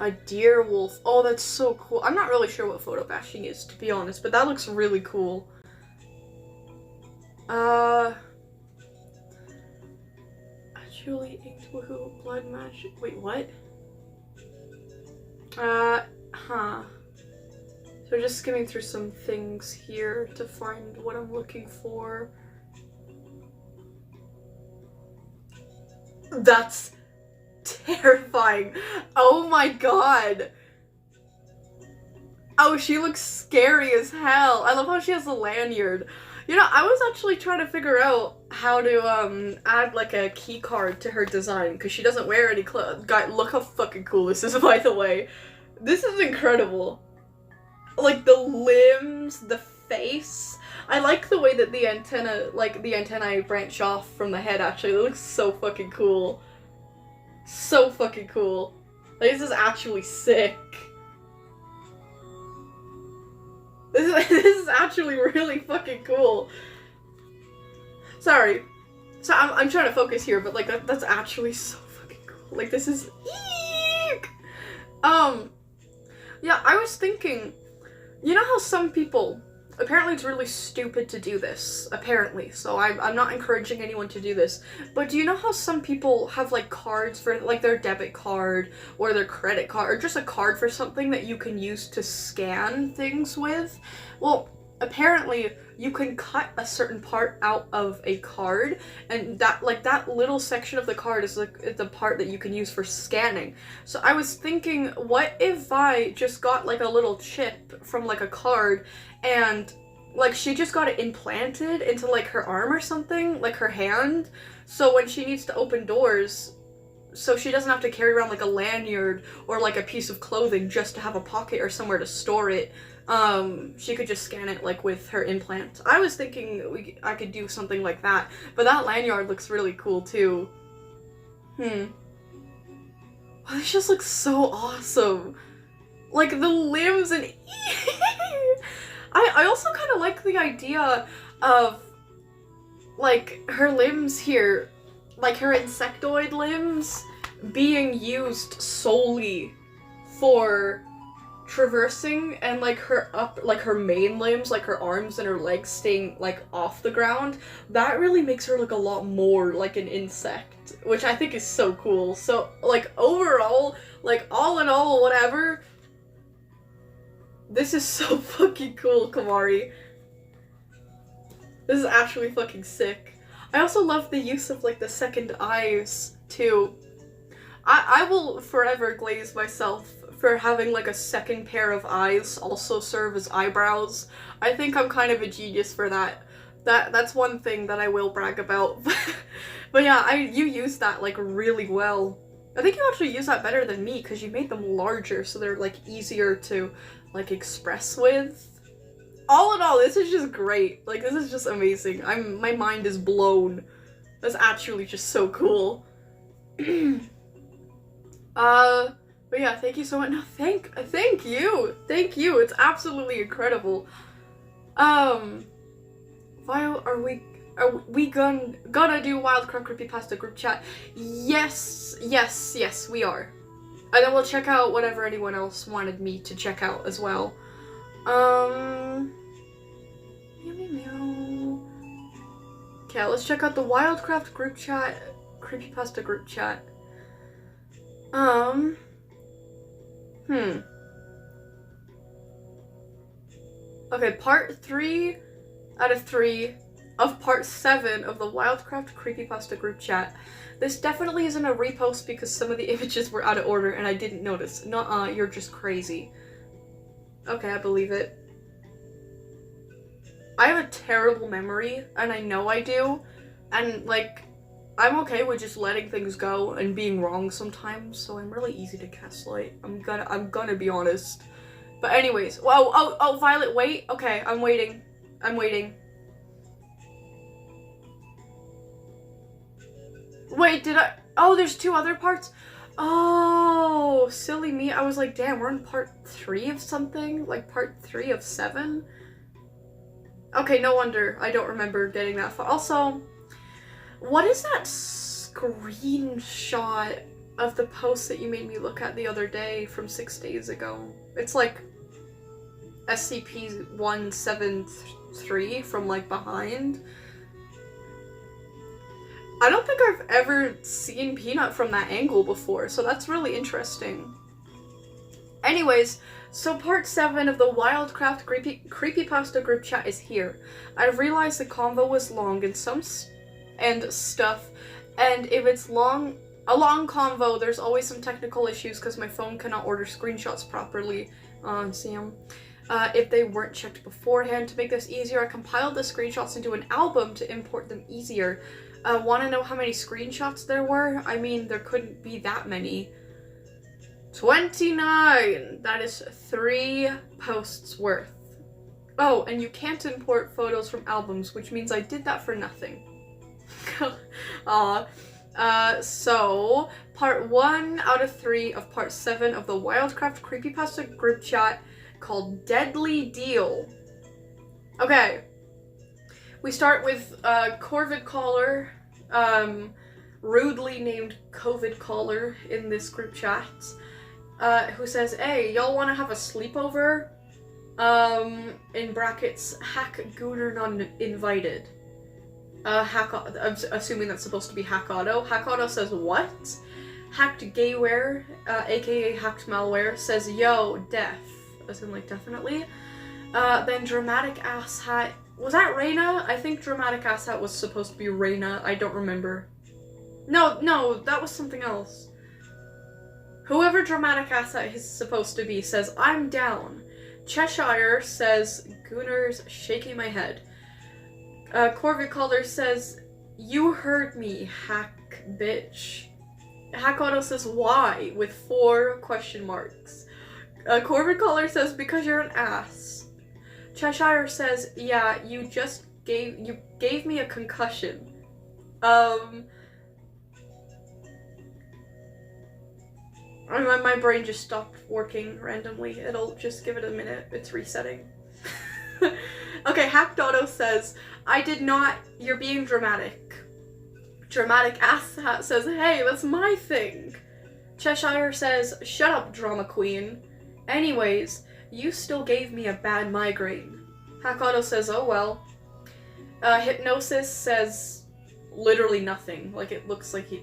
[SPEAKER 1] a deer wolf. Oh, that's so cool. I'm not really sure what photo bashing is, to be honest, but that looks really cool. Actually inked woohoo blood match. Wait, what? So just skimming through some things here to find what I'm looking for. That's terrifying. Oh my god. Oh, she looks scary as hell. I love how she has a lanyard. You know, I was actually trying to figure out how to add like a key card to her design because she doesn't wear any clothes. Guys, look how fucking cool this is, by the way. This is incredible. Like the limbs, the face. I like the way that the antenna, like the antennae branch off from the head actually. It looks so fucking cool. So fucking cool. Like, this is actually sick. This is actually really fucking cool. Sorry. So I'm trying to focus here, but like that's actually so fucking cool. Like this is eek! Yeah, I was thinking, you know how some people, apparently it's really stupid to do this, apparently, so I'm not encouraging anyone to do this, but do you know how some people have like cards for like their debit card or their credit card or just a card for something that you can use to scan things with? Well, apparently you can cut a certain part out of a card, and that little section of the card is like the part that you can use for scanning. So I was thinking, what if I just got like a little chip from like a card and like, she just got it implanted into, like, her arm or something, like, her hand, so when she needs to open doors, so she doesn't have to carry around, like, a lanyard or, like, a piece of clothing just to have a pocket or somewhere to store it, she could just scan it, like, with her implant. I was thinking I could do something like that, but that lanyard looks really cool, too. Wow, this just looks so awesome. Like, the limbs and... I also kind of like the idea of, like, her limbs here, like, her insectoid limbs being used solely for traversing, and, like, her main limbs, like, her arms and her legs staying, like, off the ground. That really makes her look a lot more like an insect, which I think is so cool. So, like, overall, like, all in all, whatever, this is so fucking cool, Kamari. This is actually fucking sick. I also love the use of, like, the second eyes, too. I will forever glaze myself for having, like, a second pair of eyes also serve as eyebrows. I think I'm kind of a genius for that. That's one thing that I will brag about. But yeah, you used that, like, really well. I think you actually use that better than me, because you made them larger, so they're, like, easier to, like, express with. All in all, this is just great. Like, this is just amazing. My mind is blown. That's actually just so cool. But yeah, thank you so much. No, thank you. Thank you. It's absolutely incredible. Why are we gonna do Wildcraft Creepypasta group chat? Yes, we are. And then we'll check out whatever anyone else wanted me to check out as well. Meow, meow, meow. Okay, let's check out the Wildcraft group chat, Creepypasta group chat. Okay, part 3 out of 3 of part 7 of the Wildcraft Creepypasta group chat. This definitely isn't a repost because some of the images were out of order and I didn't notice. Nuh-uh, you're just crazy. Okay, I believe it. I have a terrible memory, and I know I do, and, like, I'm okay with just letting things go and being wrong sometimes, so I'm really easy to gaslight. I'm gonna be honest. But anyways, oh, Violet, wait. Okay, I'm waiting. Wait, did I? Oh, there's 2 other parts? Oh, silly me. I was like, damn, we're in part 3 of something? Like, part 3 of 7? Okay, no wonder. I don't remember getting that far. Also, what is that screenshot of the post that you made me look at the other day from 6 days ago? It's like SCP 173 from, like, behind. I don't think I've ever seen Peanut from that angle before, so that's really interesting. Anyways, so part 7 of the Wildcraft Creepypasta group chat is here. I've realized the convo was long and stuff, and if it's a long convo, there's always some technical issues because my phone cannot order screenshots properly. See 'em. If they weren't checked beforehand. To make this easier, I compiled the screenshots into an album to import them easier. Want to know how many screenshots there were? I mean, there couldn't be that many. 29! That is 3 posts worth. Oh, and you can't import photos from albums, which means I did that for nothing. So, part 1 out of 3 of part 7 of the Wildcraft Creepypasta group chat called Deadly Deal. Okay. We start with Corvid Caller, rudely named COVID Caller in this group chat, who says, hey, y'all want to have a sleepover? In brackets, hack Gooner not invited. I'm assuming that's supposed to be Hack Auto. Hack Auto says, what? Hacked Gayware, aka Hacked Malware, says, yo, def. As in, like, definitely. Then Dramatic Ass Hat. Was that Reina? I think Dramatic Ass Hat was supposed to be Reina. I don't remember. No, that was something else. Whoever Dramatic Ass Hat is supposed to be says, I'm down. Cheshire says, Gooner's shaking my head. Corvid Caller says, you heard me, hack bitch. Hack Auto says, why? With 4 question marks. Corvid Caller says, because you're an ass. Cheshire says, yeah, you gave me a concussion. My brain just stopped working randomly. It'll just give it a minute. It's resetting. Okay, Hacked Auto says, I did not, you're being dramatic. Dramatic Ass Hat says, hey, that's my thing. Cheshire says, shut up, drama queen. Anyways, you still gave me a bad migraine. Hack Auto says, oh well. Hypnosis says literally nothing. Like, it looks like he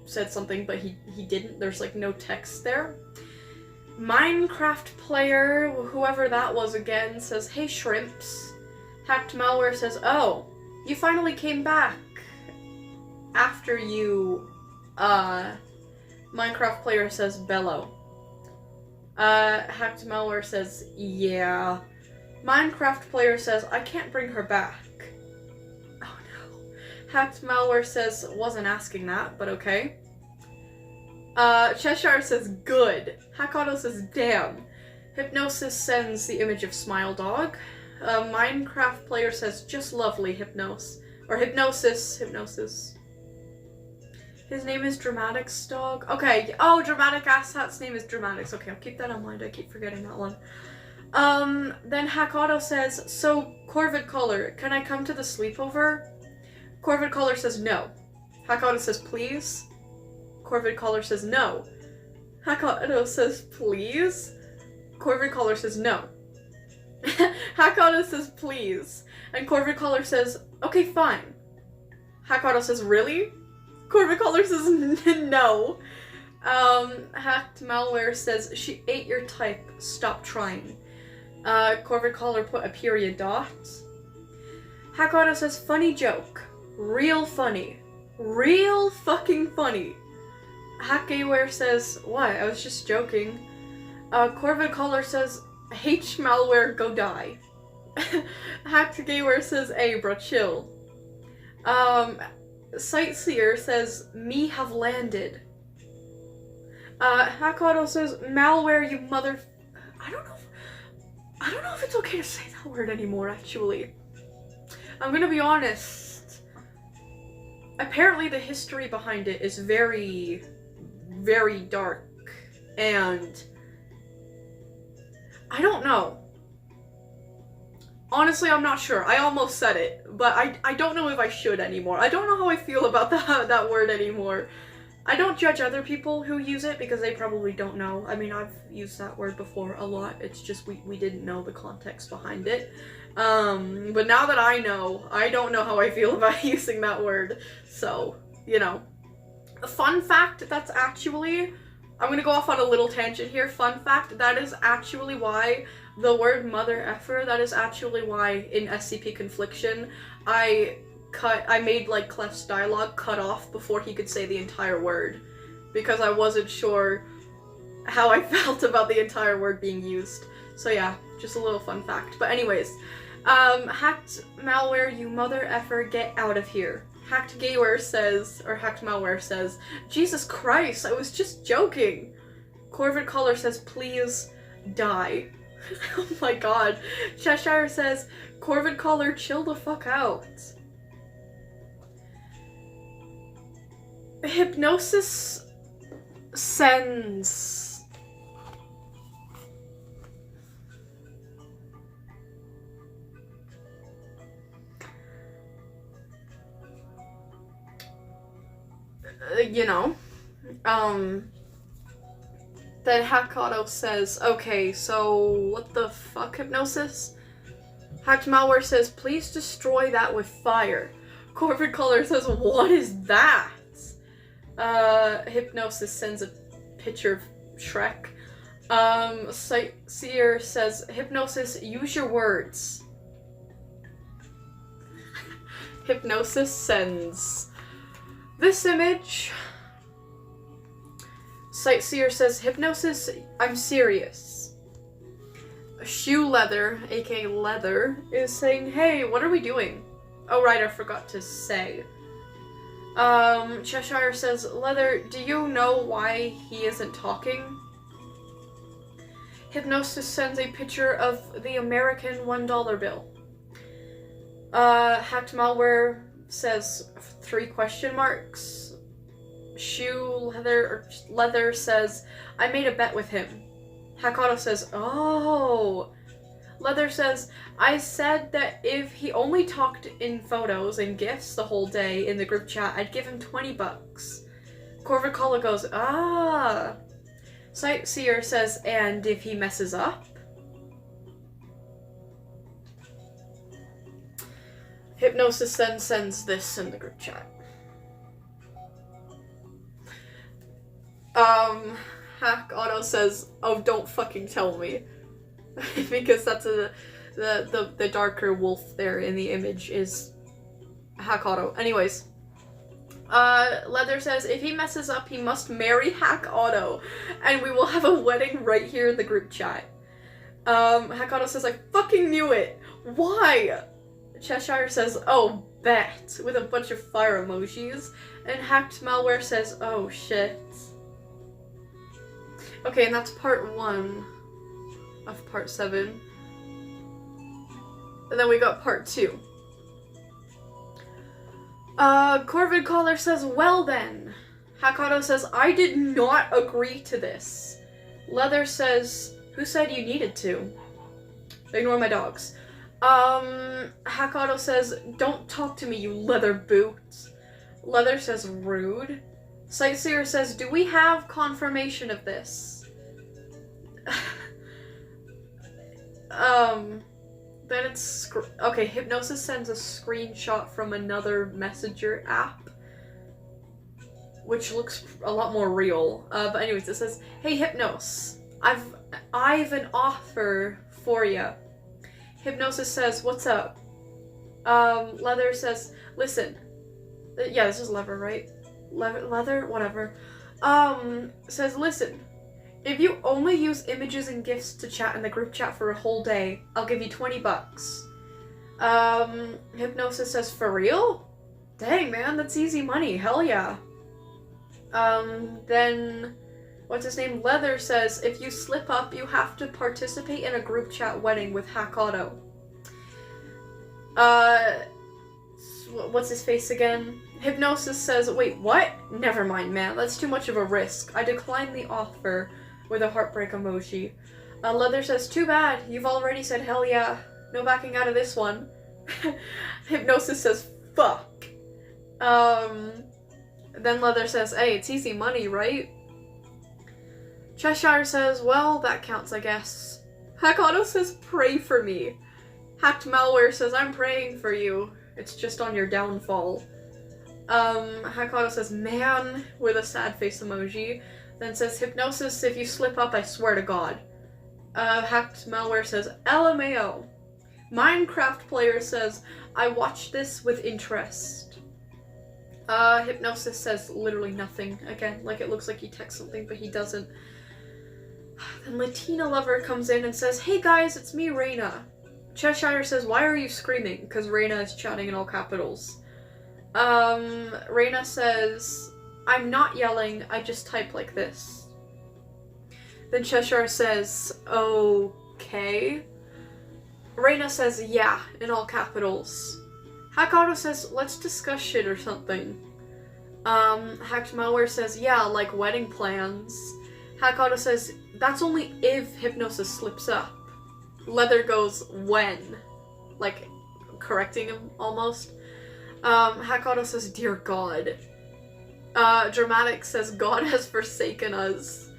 [SPEAKER 1] said something, but he didn't. There's like no text there. Minecraft player, whoever that was again, says, hey shrimps. Hacked Malware says, oh, you finally came back after you, Minecraft player says, bellow. Hacked Malware says, yeah. Minecraft player says, I can't bring her back. Oh no. Hacked Malware says, wasn't asking that, but okay. Cheshire says, good. Hack Auto says, damn. Hypnosis sends the image of Smile Dog. Minecraft player says, just lovely, Hypnosis. His name is Dramatics Dog. Okay, oh, Dramatic Asshat's name is Dramatics. Okay, I'll keep that in mind. I keep forgetting that one. Then Hack Auto says, so, Corvid Caller, can I come to the sleepover? Corvid Caller says, no. Hack Auto says, please? Corvid Caller says, no. Hack Auto says, please? Corvid Caller says, no. Hack Auto says, please. And Corvid Caller says, okay, fine. Hack Auto says, really? Corvid Caller says, no. Hacked Malware says, she ate your type, stop trying. Corvid Caller put a period dot. Hack Auto says, funny joke. Real funny. Real fucking funny. Hack Gayware says, what? I was just joking. Corvid Caller says, H Malware, go die. Hacked Gayware says, hey bro, chill. Sightseer says, me have landed. Hack Auto says, malware, you mother... I don't know if it's okay to say that word anymore, actually. I'm gonna be honest. Apparently the history behind it is very, very dark. And... I don't know. Honestly, I'm not sure. I almost said it, but I don't know if I should anymore. I don't know how I feel about that word anymore. I don't judge other people who use it because they probably don't know. I mean, I've used that word before a lot. It's just we didn't know the context behind it. But now that I know, I don't know how I feel about using that word. So, you know. A fun fact, that's actually... I'm gonna go off on a little tangent here. Fun fact, that is actually why the word mother effer, that is actually why in SCP Confliction, I made like Clef's dialogue cut off before he could say the entire word. Because I wasn't sure how I felt about the entire word being used. So yeah, just a little fun fact. But anyways, Hacked Malware, you mother effer, get out of here. Hacked Gayware says, or Hacked Malware says, Jesus Christ, I was just joking. Corvid Caller says, please die. Oh my god. Cheshire says, Corvid Caller, chill the fuck out. Hypnosis sends... you know, then Hack Auto says, okay, so what the fuck, Hypnosis? Hacked Malware says, please destroy that with fire. Corvid Caller says, what is that? Hypnosis sends a picture of Shrek. Sightseer says, Hypnosis, use your words. Hypnosis sends this image. Sightseer says, Hypnosis, I'm serious. Shoe Leather, aka Leather, is saying, hey, what are we doing? Oh right, I forgot to say. Cheshire says, Leather, do you know why he isn't talking? Hypnosis sends a picture of the American $1 bill. Hacked Malware says 3 question marks. Shoe Leather says, I made a bet with him. Hackauto says, oh. Leather says, I said that if he only talked in photos and GIFs the whole day in the group chat, I'd give him $20. Corvid Caller goes, ah. Sightseer says, and if he messes up? Hypnosis then sends this in the group chat. Hack Auto says, oh, don't fucking tell me. Because that's the darker wolf there in the image is Hack Auto. Anyways. Leather says, if he messes up, he must marry Hack Auto, and we will have a wedding right here in the group chat. Hack Auto says, I fucking knew it! Why? Cheshire says, oh, bet, with a bunch of fire emojis, and Hacked Malware says, oh shit. Okay, and that's part 1 of part 7. And then we got part 2. Corvid Caller says, well then. Hackauto says, I did not agree to this. Leather says, who said you needed to? Ignore my dogs. Hackauto says, don't talk to me, you leather boots. Leather says, rude. Sightseer says, do we have confirmation of this? Then it's okay, Hypnosis sends a screenshot from another messenger app, which looks a lot more real. But anyways, it says, hey Hypnos, I've an offer for ya. Hypnosis says, what's up? Leather says, listen. Yeah, this is Leather, right? Leather? Whatever. Says, listen. If you only use images and GIFs to chat in the group chat for a whole day, I'll give you $20. Hypnosis says, for real? Dang, man, that's easy money. Hell yeah. Then, what's his name? Leather says, if you slip up, you have to participate in a group chat wedding with Hack Auto. What's his face again? Hypnosis says, wait, what? Never mind, man. That's too much of a risk. I decline the offer with a heartbreak emoji. Leather says, too bad. You've already said hell yeah. No backing out of this one. Hypnosis says, fuck. Then Leather says, hey, it's easy money, right? Cheshire says, well, that counts, I guess. Hack Auto says, pray for me. Hacked Malware says, I'm praying for you. It's just on your downfall. Hack Auto says, man, with a sad face emoji. Then says, Hypnosis, if you slip up, I swear to God. Hacked Malware says, LMAO. Minecraft Player says, I watched this with interest. Hypnosis says literally nothing. Again, like it looks like he texts something, but he doesn't. Then Latina Lover comes in and says, hey guys, it's me, Reina. Cheshire says, why are you screaming? Because Reina is chatting in all capitals. Reina says, I'm not yelling, I just type like this. Then Cheshire says, okay. Reina says, yeah, in all capitals. Hack Auto says, let's discuss shit or something. Hacked Malware says, yeah, like wedding plans. Hack Auto says, that's only if Hypnosis slips up. Leather goes, when? Like, correcting him, almost. Hack Auto says, dear God. Dramatic says, God has forsaken us.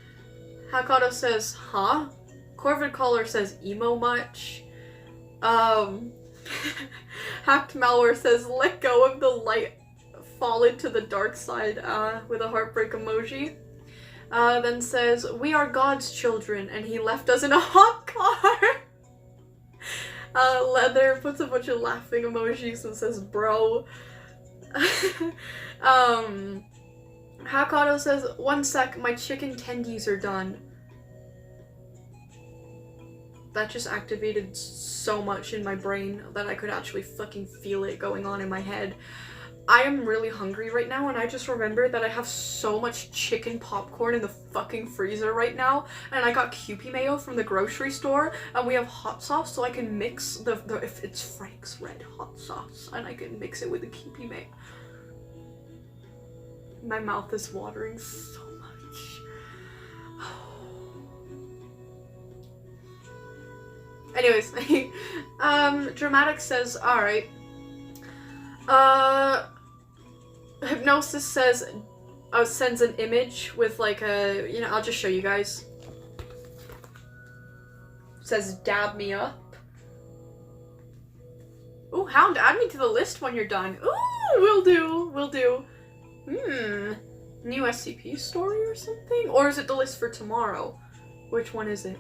[SPEAKER 1] Hack Auto says, huh? Corvid Caller says, emo much? Hacked Malware says, let go of the light, fall into the dark side, with a heartbreak emoji. Then says, we are God's children, and he left us in a hot car! Leather puts a bunch of laughing emojis and says, bro. Hack Auto says, one sec, my chicken tendies are done. that just activated so much in my brain that I could actually fucking feel it going on in my head. I am really hungry right now, and I just remembered that I have so much chicken popcorn in the fucking freezer right now, and I got Kewpie mayo from the grocery store, and we have hot sauce, so I can mix if it's Frank's red hot sauce, and I can mix it with the Kewpie mayo. My mouth is watering so much. Anyways, Dramatic says, alright. Hypnosis says, sends an image with like a, you know, I'll just show you guys. Says, dab me up. Ooh, Hound, add me to the list when you're done. Ooh, will do. New SCP story or something? Or is it the list for tomorrow? Which one is it?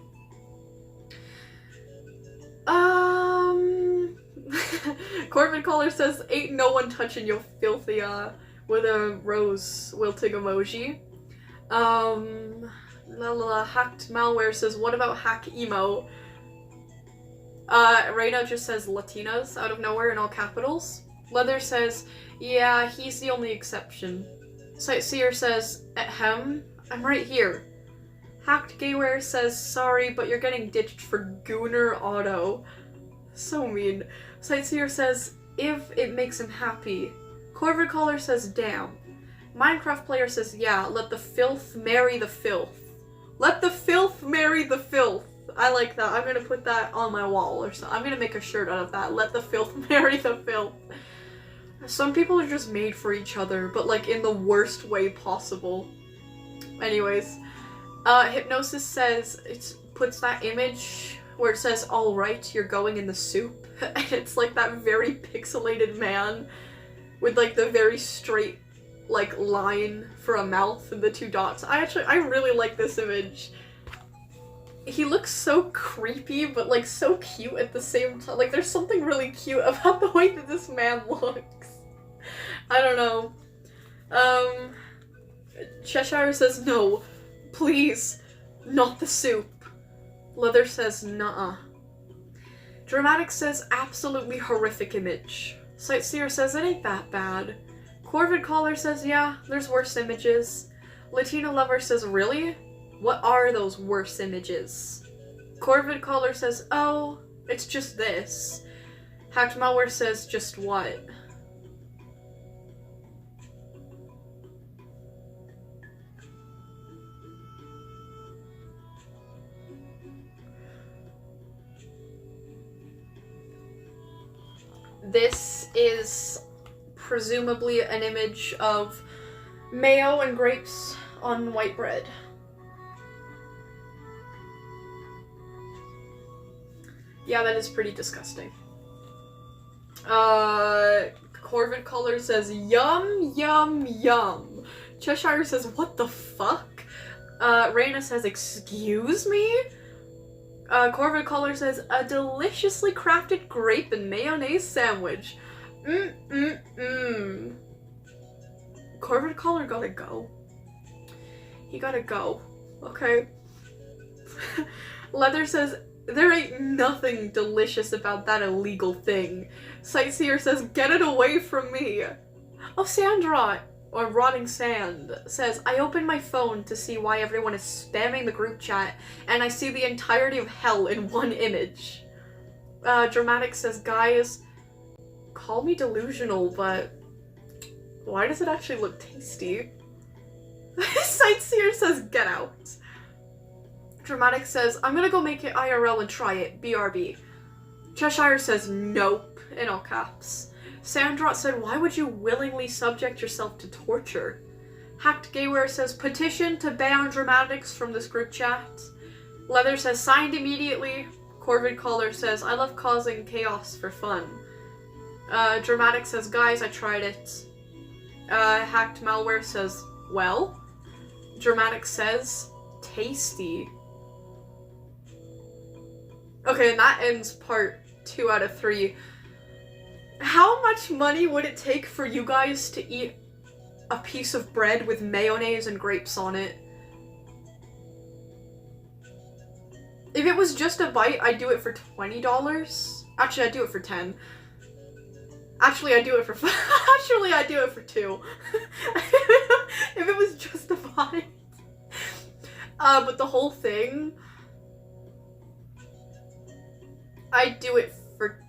[SPEAKER 1] Corbin Caller says, ain't no one touching your filthy, with a rose wilting emoji. Hacked Malware says, what about hack emo? Reyna just says Latinas out of nowhere in all capitals. Leather says, yeah, he's the only exception. Sightseer says, ahem, I'm right here. Hacked Gayware says, sorry, but you're getting ditched for Gooner Auto. So mean. Sightseer says, if it makes him happy. Corvid Caller says, damn. Minecraft Player says, yeah, let the filth marry the filth. Let the filth marry the filth. I like that. I'm gonna put that on my wall or something. I'm gonna make a shirt out of that. Let the filth marry the filth. Some people are just made for each other, but like in the worst way possible. Anyways, Hypnosis says, it puts that image where it says, alright, you're going in the soup. And it's like that very pixelated man with like the very straight like line for a mouth and the two dots. I really like this image. He looks so creepy but like so cute at the same time. Like there's something really cute about the way that this man looks. I don't know. Cheshire says no. Please. Not the soup. Leather says nuh-uh. Dramatic says absolutely horrific image. Sightseer says it ain't that bad. Corvid Caller says yeah, there's worse images. Latina Lover says really? What are those worse images? Corvid Caller says oh, it's just this. Hacked Malware says just what? This is presumably an image of mayo and grapes on white bread. Yeah, that is pretty disgusting. Corvid Color says, yum, yum, yum. Cheshire says, what the fuck? Reyna says, excuse me? Corvid Caller says, a deliciously crafted grape and mayonnaise sandwich. Corvid Caller gotta go. He gotta go. Okay. Leather says, there ain't nothing delicious about that illegal thing. Sightseer says, get it away from me. Oh, Sandra, or Rotting Sand, says, I opened my phone to see why everyone is spamming the group chat, and I see the entirety of hell in one image. Dramatic says, guys, call me delusional, but why does it actually look tasty? Sightseer says, get out. Dramatic says, I'm gonna go make it IRL and try it, BRB. Cheshire says, nope, in all caps. Sandrot said, why would you willingly subject yourself to torture? Hacked Gayware says, petition to ban dramatics from this group chat. Leather says, signed immediately. Corvid Caller says, I love causing chaos for fun. Dramatic says, guys, I tried it. Hacked Malware says, well. Dramatic says, tasty. Okay, and that ends part 2 out of 3. How much money would it take for you guys to eat a piece of bread with mayonnaise and grapes on it? If it was was just a bite, I'd do it for $20. Actually, I'd do it for 10. Actually, I'd do it for actually, I'd do it for 2. If it was just a bite. But the whole thing, I'd do it for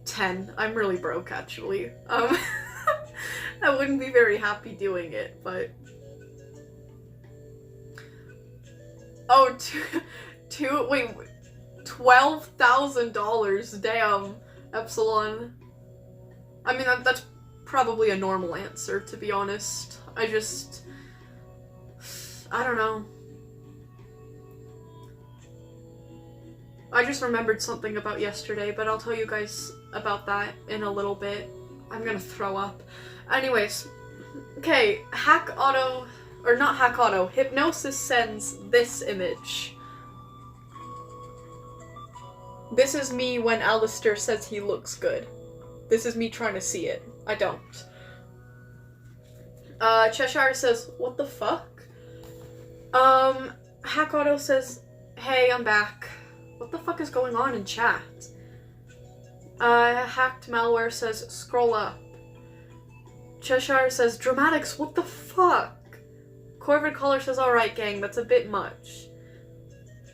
[SPEAKER 1] 10. I'm really broke, actually. I wouldn't be very happy doing it, but... Oh, wait, $12,000, damn, Epsilon. I mean, that's probably a normal answer, to be honest. I don't know. I just remembered something about yesterday, but I'll tell you guys about that in a little bit. I'm gonna throw up. Anyways, okay, Hypnosis sends this image. This is me when Alistair says he looks good. This is me trying to see it. I don't. Cheshire says, what the fuck? Hack Auto says, hey, I'm back. What the fuck is going on in chat? Hacked Malware says, scroll up. Cheshire says, Dramatics, what the fuck? Corvid Caller says, alright gang, that's a bit much.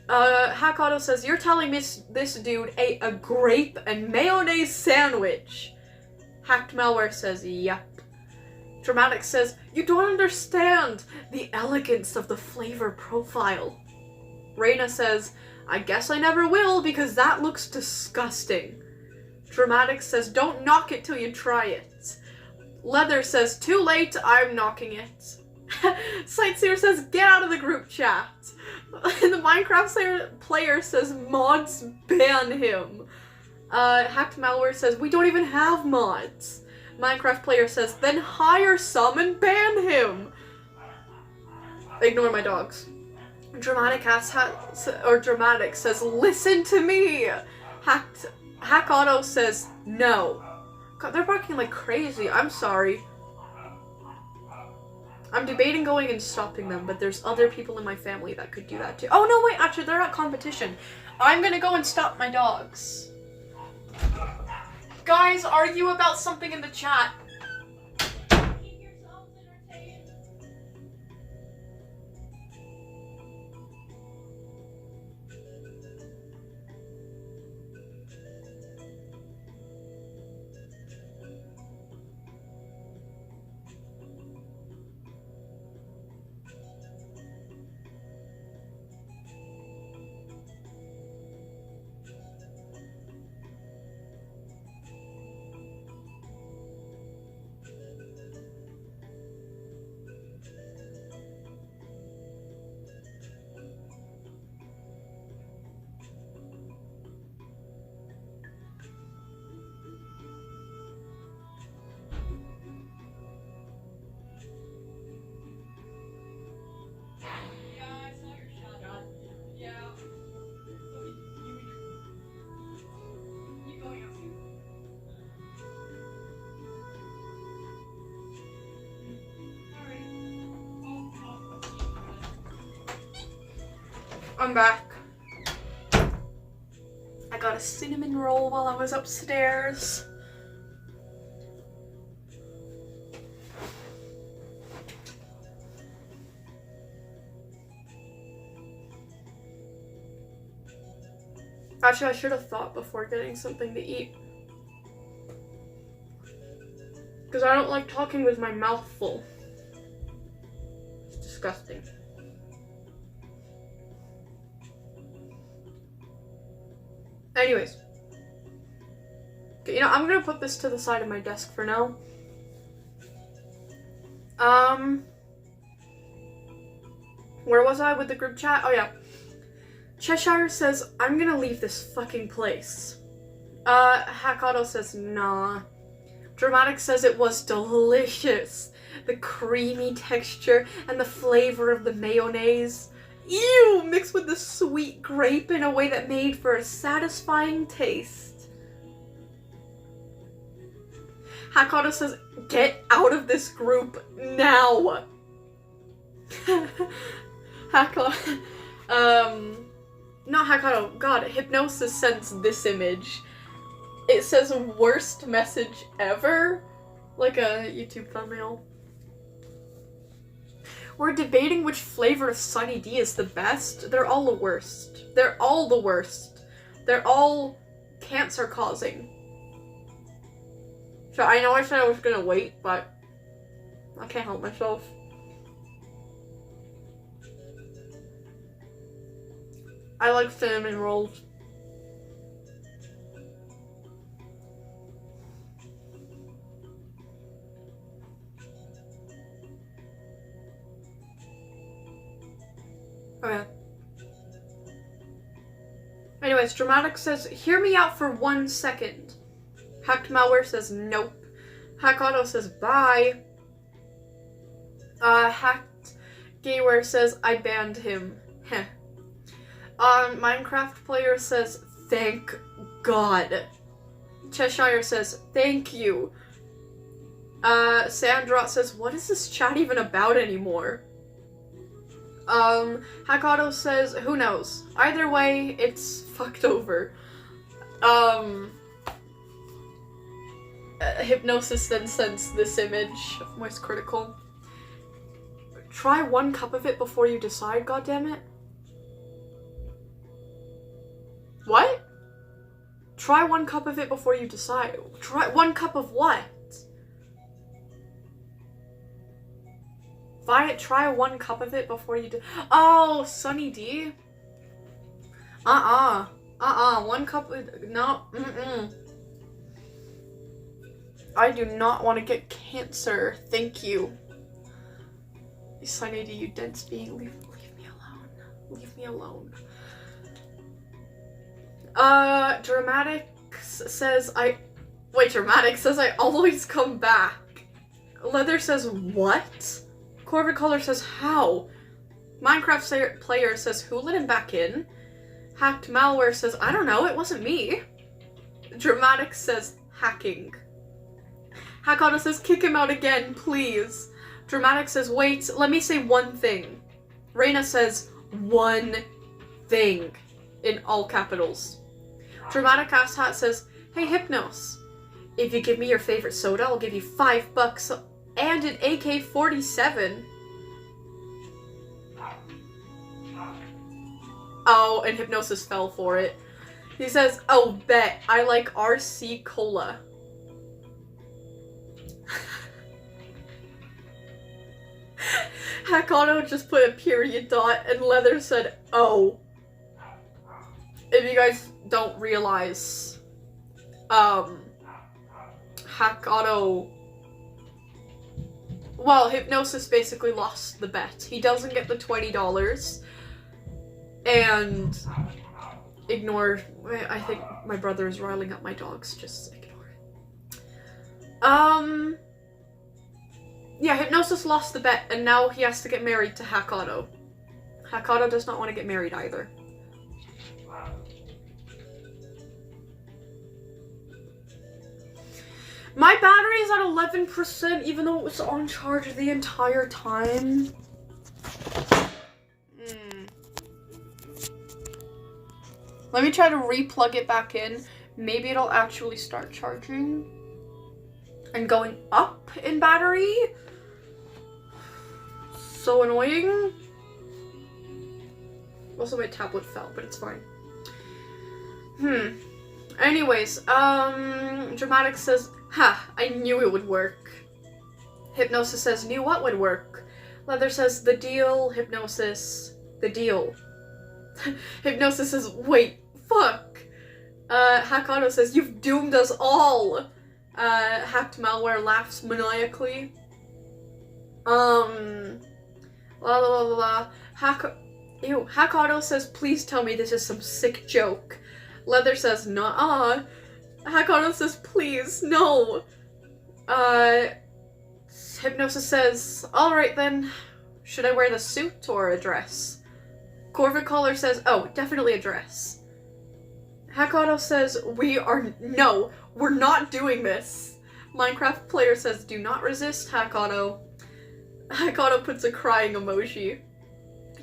[SPEAKER 1] Hack Auto says, you're telling me this dude ate a grape and mayonnaise sandwich. Hacked Malware says, yep. Dramatics says, you don't understand the elegance of the flavor profile. Reina says, I guess I never will because that looks disgusting. Dramatics says, don't knock it till you try it. Leather says, too late, I'm knocking it. Sightseer says, get out of the group chat. And the Minecraft player says, mods ban him. Hacked Malware says, we don't even have mods. Minecraft player says, then hire some and ban him. Ignore my dogs. Dramatic says, listen to me. Hack Auto says, no. God, they're barking like crazy. I'm sorry. I'm debating going and stopping them, but there's other people in my family that could do that too. Oh no, wait, actually, they're at competition. I'm gonna go and stop my dogs. Guys, argue about something in the chat.
[SPEAKER 2] Keep yourselves entertained.
[SPEAKER 1] I'm back. I got a cinnamon roll while I was upstairs. Actually, I should have thought before getting something to eat. Because I don't like talking with my mouth full. It's disgusting. Anyways. Okay, you know, I'm gonna put this to the side of my desk for now. Where was I with the group chat? Oh yeah. Cheshire says, I'm gonna leave this fucking place. Hack Auto says, nah. Dramatic says it was delicious. The creamy texture and the flavor of the mayonnaise. Ew! Mixed with the sweet grape in a way that made for a satisfying taste. Hack Auto says, get out of this group now! Not Hakado, God, Hypnosis sends this image. It says worst message ever, like a YouTube thumbnail. We're debating which flavor of Sunny D is the best. They're all the worst. They're all the worst. They're all cancer causing. So I know I said I was gonna wait, but I can't help myself. I like cinnamon rolls. Okay. Anyways, Dramatic says, hear me out for 1 second. Hacked Malware says, nope. Hack Auto says, bye. Hacked Gayware says, I banned him. Heh. Minecraft Player says, thank God. Cheshire says, thank you. Sandrot says, what is this chat even about anymore? Hakado says, who knows? Either way, it's fucked over. Hypnosis then sends this image of Moist Critical. Try 1 cup of it before you decide, goddammit. What? Try 1 cup of it before you decide. Try 1 cup of what? Try 1 cup of it before you do. Oh, Sunny D? 1 cup of, no, I do not want to get cancer. Thank you. Sunny D, you dense being, leave me alone. Leave me alone. Dramatics says I always come back. Leather says, what? Corvid Color says, how? Minecraft Player says, who let him back in? Hacked Malware says, I don't know, it wasn't me. Dramatic says, hacking. Hackauto says, kick him out again, please. Dramatic says, wait, let me say 1 thing. Reina says, 1 thing. In all capitals. Dramatic Ass Hat says, hey Hypnos, if you give me your favorite soda, I'll give you $5 and an AK-47. Oh, and Hypnosis fell for it. He says, oh, bet, I like RC Cola. Hakano just put a period dot, and Leather said, oh. If you guys don't realize, Hakano, well, Hypnosis basically lost the bet. He doesn't get the $20, and ignore, I think my brother is riling up my dogs, just ignore it. Yeah, Hypnosis lost the bet, and now he has to get married to Hakano. Hakano does not want to get married either. My battery is at 11%, even though it was on charge the entire time. Let me try to re-plug it back in. Maybe it'll actually start charging and going up in battery. So annoying. Also, my tablet fell, but it's fine. Anyways, Dramatic says, ha, I knew it would work. Hypnosis says, knew what would work? Leather says, the deal. Hypnosis, the deal. Hypnosis says, wait, fuck. Hakano says, you've doomed us all. Hacked Malware laughs maniacally. Hakano says, please tell me this is some sick joke. Leather says, nuh-uh. Hakano says, please, no. Hypnosis says, alright then, should I wear the suit or a dress? Corvid Collar says, oh, definitely a dress. Hakano says, no, we're not doing this. Minecraft Player says, do not resist, Hakano. Hakano puts a crying emoji.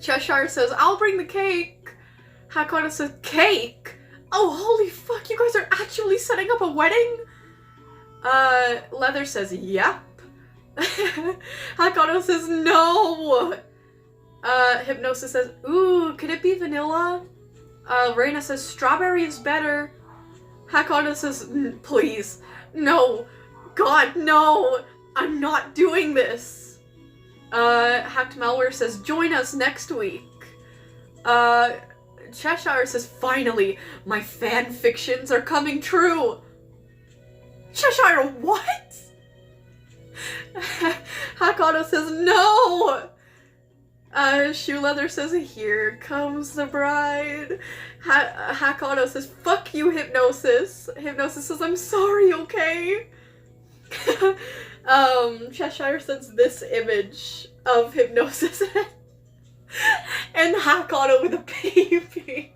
[SPEAKER 1] Cheshire says, I'll bring the cake. Hakata says, cake? Oh, holy fuck, you guys are actually setting up a wedding? Leather says, yep. Hakata says, no. Hypnosis says, ooh, could it be vanilla? Reina says, strawberry is better. Hakata says, please, no. God, no. I'm not doing this. Hacked Malware says, join us next week. Cheshire says, finally, my fan fictions are coming true. Cheshire, what? Hakata says, no. Shoe Leather says, here comes the bride. Hakata says, fuck you, Hypnosis. Hypnosis says, I'm sorry, okay? Cheshire sends this image of Hypnosis and Hakata with a baby.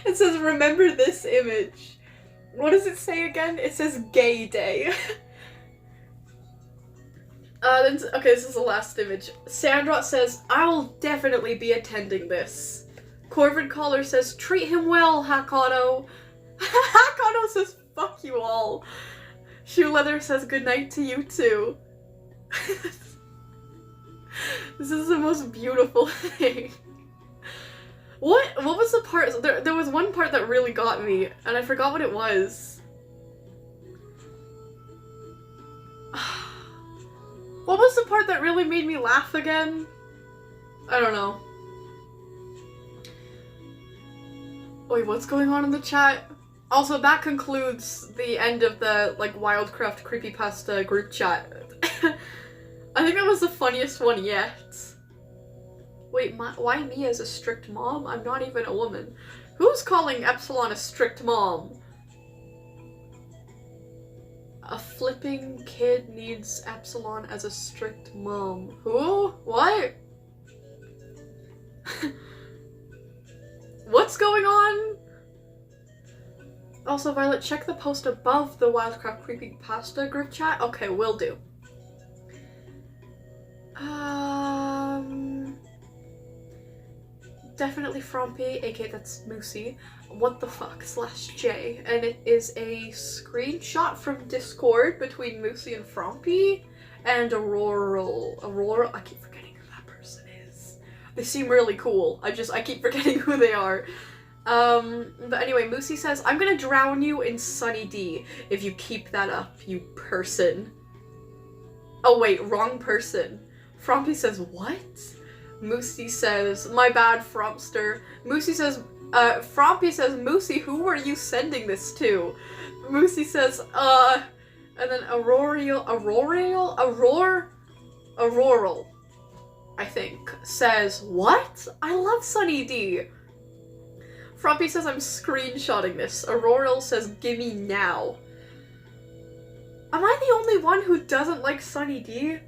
[SPEAKER 1] It says, remember this image. What does it say again? It says gay day. Okay, this is the last image. Sandra says, I'll definitely be attending this. Corvid Collar says, treat him well, Hakato. Hakato says, fuck you all. Shoe Leather says, good night to you too. This is the most beautiful thing. What was the part? There was one part that really got me, and I forgot what it was. What was the part that really made me laugh again? I don't know. Wait, what's going on in the chat? Also, that concludes the end of the, like, Wildcraft Creepypasta group chat. I think that was the funniest one yet. Wait, why me as a strict mom? I'm not even a woman. Who's calling Epsilon a strict mom? A flipping kid needs Epsilon as a strict mom. Who? What? What's going on? Also, Violet, check the post above the Wildcraft Creepypasta group chat. Okay, will do. Definitely Frompy, aka that's Moosey. What the fuck /J, and it is a screenshot from Discord between Moosey and Frompy and Aurora. I keep forgetting who that person is. They seem really cool. I keep forgetting who they are. But anyway, Moosey says, I'm gonna drown you in Sunny D if you keep that up, you person. Oh wait, wrong person. Frompy says, what? Moosey says, my bad, Frompster. Moosey says, Frompy says, Moosey, who were you sending this to? Moosey says, and then Auroral, I think, says, what? I love Sunny D. Frompy says, I'm screenshotting this. Auroral says, gimme now. Am I the only one who doesn't like Sunny D?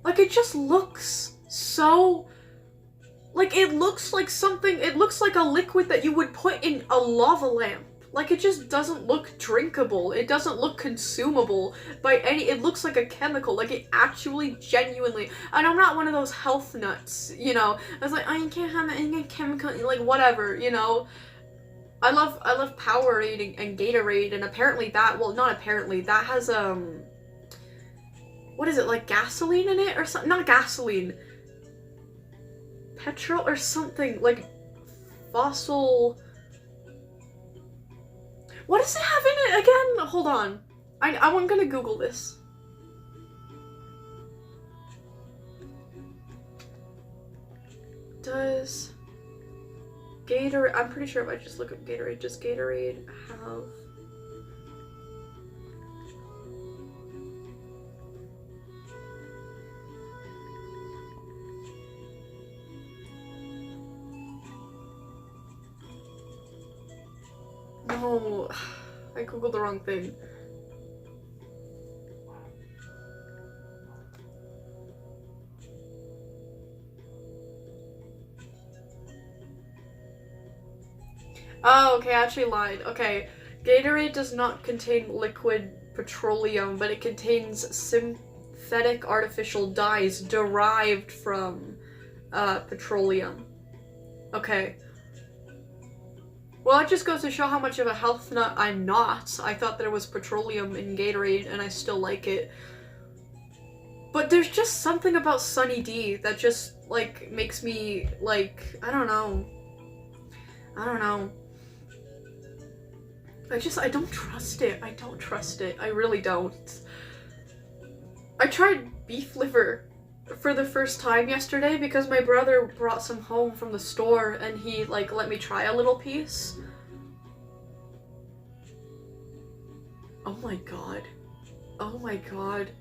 [SPEAKER 1] Like, it just looks so... Like, it looks like something, it looks like a liquid that you would put in a lava lamp. Like, it just doesn't look drinkable. It doesn't look consumable by any, it looks like a chemical. Like, it actually genuinely, and I'm not one of those health nuts, you know? I was like, oh, you can't have any chemical, like, whatever, you know? I love Powerade and Gatorade, and apparently that, well, not apparently, that has, what is it, like gasoline in it or something? Not gasoline. Petrol or something, like fossil... What does it have in it again? Hold on. I'm gonna Google this. Does Gatorade... I'm pretty sure if I just look up Gatorade, does Gatorade have... No, I googled the wrong thing. Oh, okay, I actually lied. Okay, Gatorade does not contain liquid petroleum, but it contains synthetic artificial dyes derived from petroleum. Okay. Well, it just goes to show how much of a health nut I'm not. I thought there was petroleum in Gatorade, and I still like it. But there's just something about Sunny D that just, like, makes me, like, I don't know. I don't trust it. I don't trust it. I really don't. I tried beef liver for the first time yesterday because my brother brought some home from the store and he, like, let me try a little piece. Oh my god. Oh my god.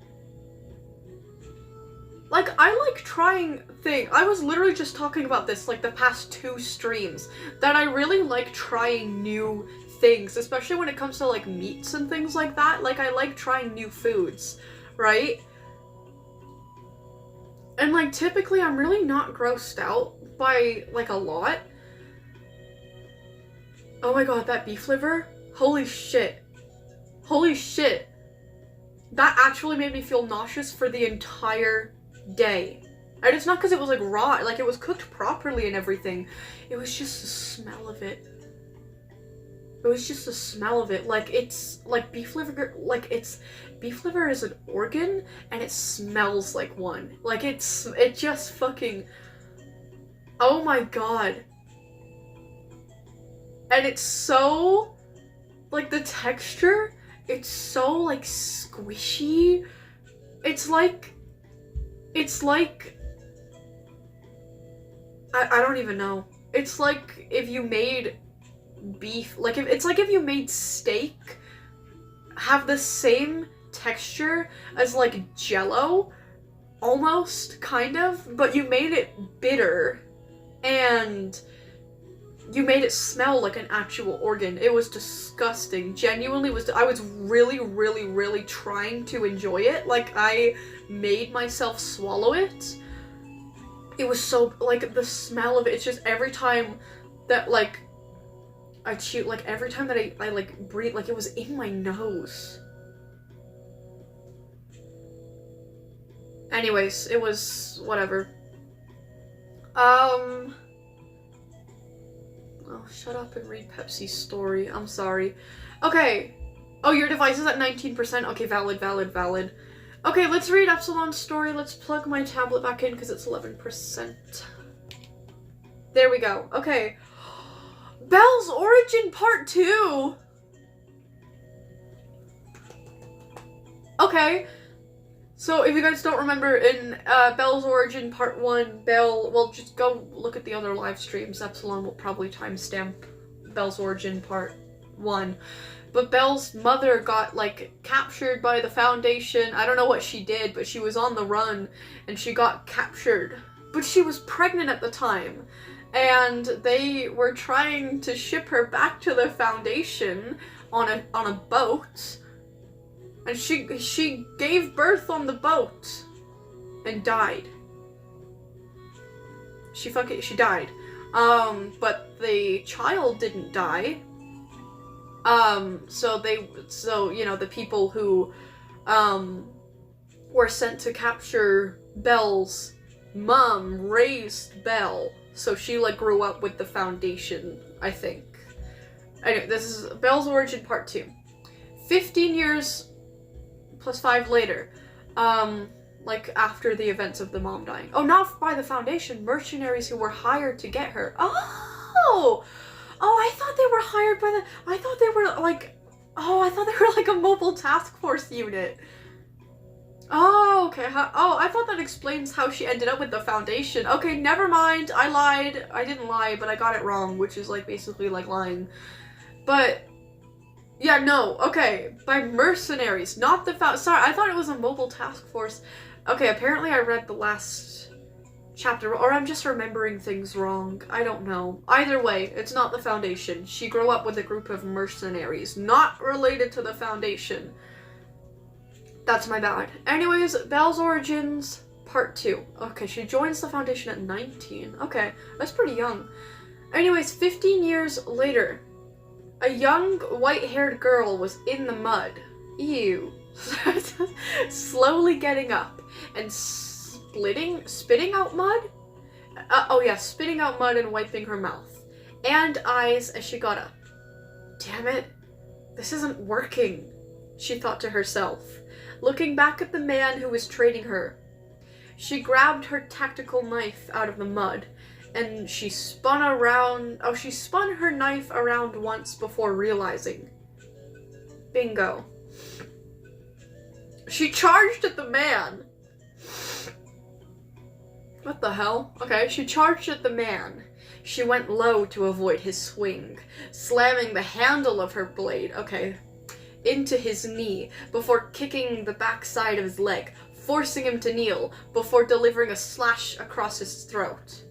[SPEAKER 1] Like, I like trying things. I was literally just talking about this, like, the past 2 streams, that I really like trying new things, especially when it comes to, like, meats and things like that. Like, I like trying new foods, right? And, like, typically I'm really not grossed out by, like, a lot. Oh my god, that beef liver? Holy shit. Holy shit. That actually made me feel nauseous for the entire day. And it's not because it was, like, raw. Like, it was cooked properly and everything. It was just the smell of it. It was just the smell of it. Like, it's, like, beef liver, like, it's, beef liver is an organ, and it smells like one. Like, it just fucking, oh my god. And it's so, like, the texture, it's so, like, squishy. It's like, I don't even know. It's like if you made beef, like, it's like if you made steak have the same texture as, like, Jello, almost, kind of, but you made it bitter, and you made it smell like an actual organ. It was disgusting. Genuinely was. I was really, really, really trying to enjoy it. Like, I made myself swallow it. It was so, like, the smell of it, it's just every time that, like, I chew, like, every time that I like, breathe, like, it was in my nose. Anyways, it was whatever. Oh, shut up and read Pepsi's story. I'm sorry. Okay. Oh, your device is at 19%. Okay, valid. Okay, let's read Epsilon's story. Let's plug my tablet back in because it's 11%. There we go. Okay. Belle's Origin Part 2! Okay. So, if you guys don't remember, in Belle's Origin Part 1, Belle, well, just go look at the other live streams. Epsilon will probably timestamp Belle's Origin Part 1. But Belle's mother got, like, captured by the Foundation. I don't know what she did, but she was on the run, and she got captured. But she was pregnant at the time, and they were trying to ship her back to the Foundation on a boat. And she gave birth on the boat and died. She died. But the child didn't die. So you know, the people who were sent to capture Belle's mom raised Belle. So she, like, grew up with the Foundation, I think. Anyway, this is Belle's Origin Part 2. 15 years plus 5 later, like, after the events of the mom dying. Oh, not by the Foundation, mercenaries who were hired to get her. Oh, I thought they were hired by I thought they were, like, a mobile task force unit. Oh, okay. I thought that explains how she ended up with the Foundation. Okay, never mind. I lied. I didn't lie, but I got it wrong, which is, like, basically, like, lying. But yeah, no, okay, by mercenaries, not the sorry, I thought it was a mobile task force. Okay, apparently I read the last chapter, or I'm just remembering things wrong. I don't know. Either way, it's not the Foundation. She grew up with a group of mercenaries, not related to the Foundation. That's my bad. Anyways, Belle's Origins, Part 2. Okay, she joins the Foundation at 19. Okay, that's pretty young. Anyways, 15 years later, a young, white-haired girl was in the mud. Ew. Slowly getting up and spitting out mud Oh yeah, spitting out mud and wiping her mouth and eyes as she got up. Damn it, this isn't working, she thought to herself, looking back at the man who was trading her. She grabbed her tactical knife out of the mud, and she spun her knife around once before realizing. Bingo. She charged at the man. What the hell? Okay, she charged at the man. She went low to avoid his swing, slamming the handle of her blade, into his knee before kicking the backside of his leg, forcing him to kneel before delivering a slash across his throat.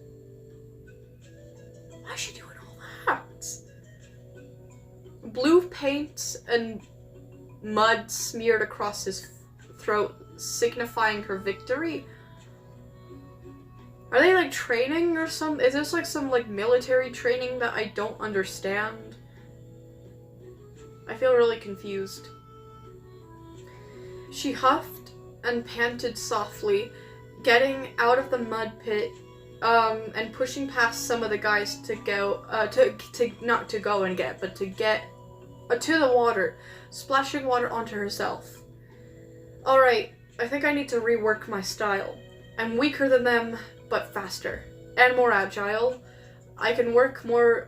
[SPEAKER 1] Why is she doing all that? Blue paint and mud smeared across his throat, signifying her victory. Are they like training or some? Is this like some like military training that I don't understand? I feel really confused. She huffed and panted softly, getting out of the mud pit, and pushing past some of the guys to go, not to go and get, but to get to the water, splashing water onto herself. Alright, I think I need to rework my style. I'm weaker than them, but faster and more agile. I can work more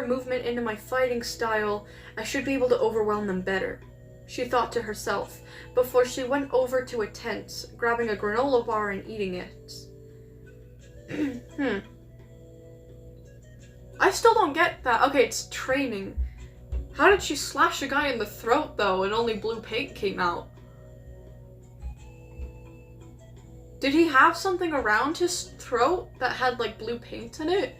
[SPEAKER 1] movement into my fighting style. I should be able to overwhelm them better, she thought to herself, before she went over to a tent, grabbing a granola bar and eating it. I still don't get that. Okay, it's training. How did she slash a guy in the throat, though, and only blue paint came out? Did he have something around his throat that had, like, blue paint in it?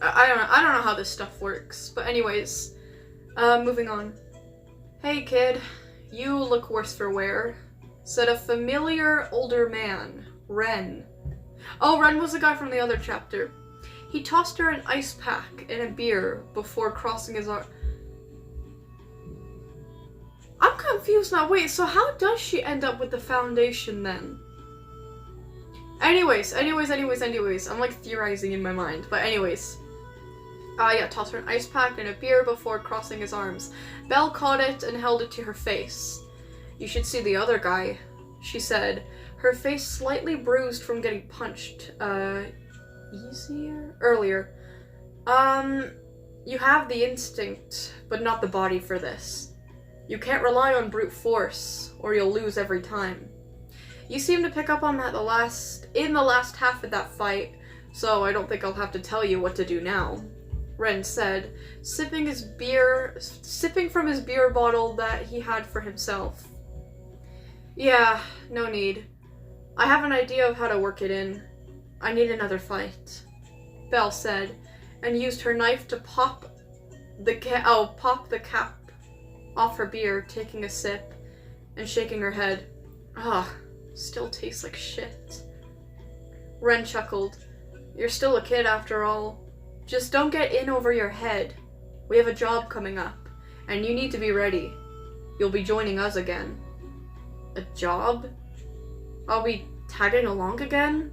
[SPEAKER 1] I don't know how this stuff works. But anyways, moving on. Hey, kid. You look worse for wear, said a familiar older man, Ren. Oh, Ren was the guy from the other chapter. He tossed her an ice pack and a beer before crossing his arm. I'm confused now. Wait, so how does she end up with the foundation then? Anyways. I'm like theorizing in my mind. But anyways. Yeah, tossed her an ice pack and a beer before crossing his arms. Belle caught it and held it to her face. You should see the other guy, she said, her face slightly bruised from getting punched, earlier. You have the instinct, but not the body for this. You can't rely on brute force, or you'll lose every time. You seem to pick up on that in the last half of that fight, so I don't think I'll have to tell you what to do now, Ren said, sipping from his beer bottle that he had for himself. Yeah, no need. I have an idea of how to work it in. I need another fight, Belle said, and used her knife to pop the cap off her beer, taking a sip and shaking her head. Still tastes like shit. Ren chuckled. You're still a kid after all. Just don't get in over your head. We have a job coming up, and you need to be ready. You'll be joining us again. A job? I'll be tagging along again?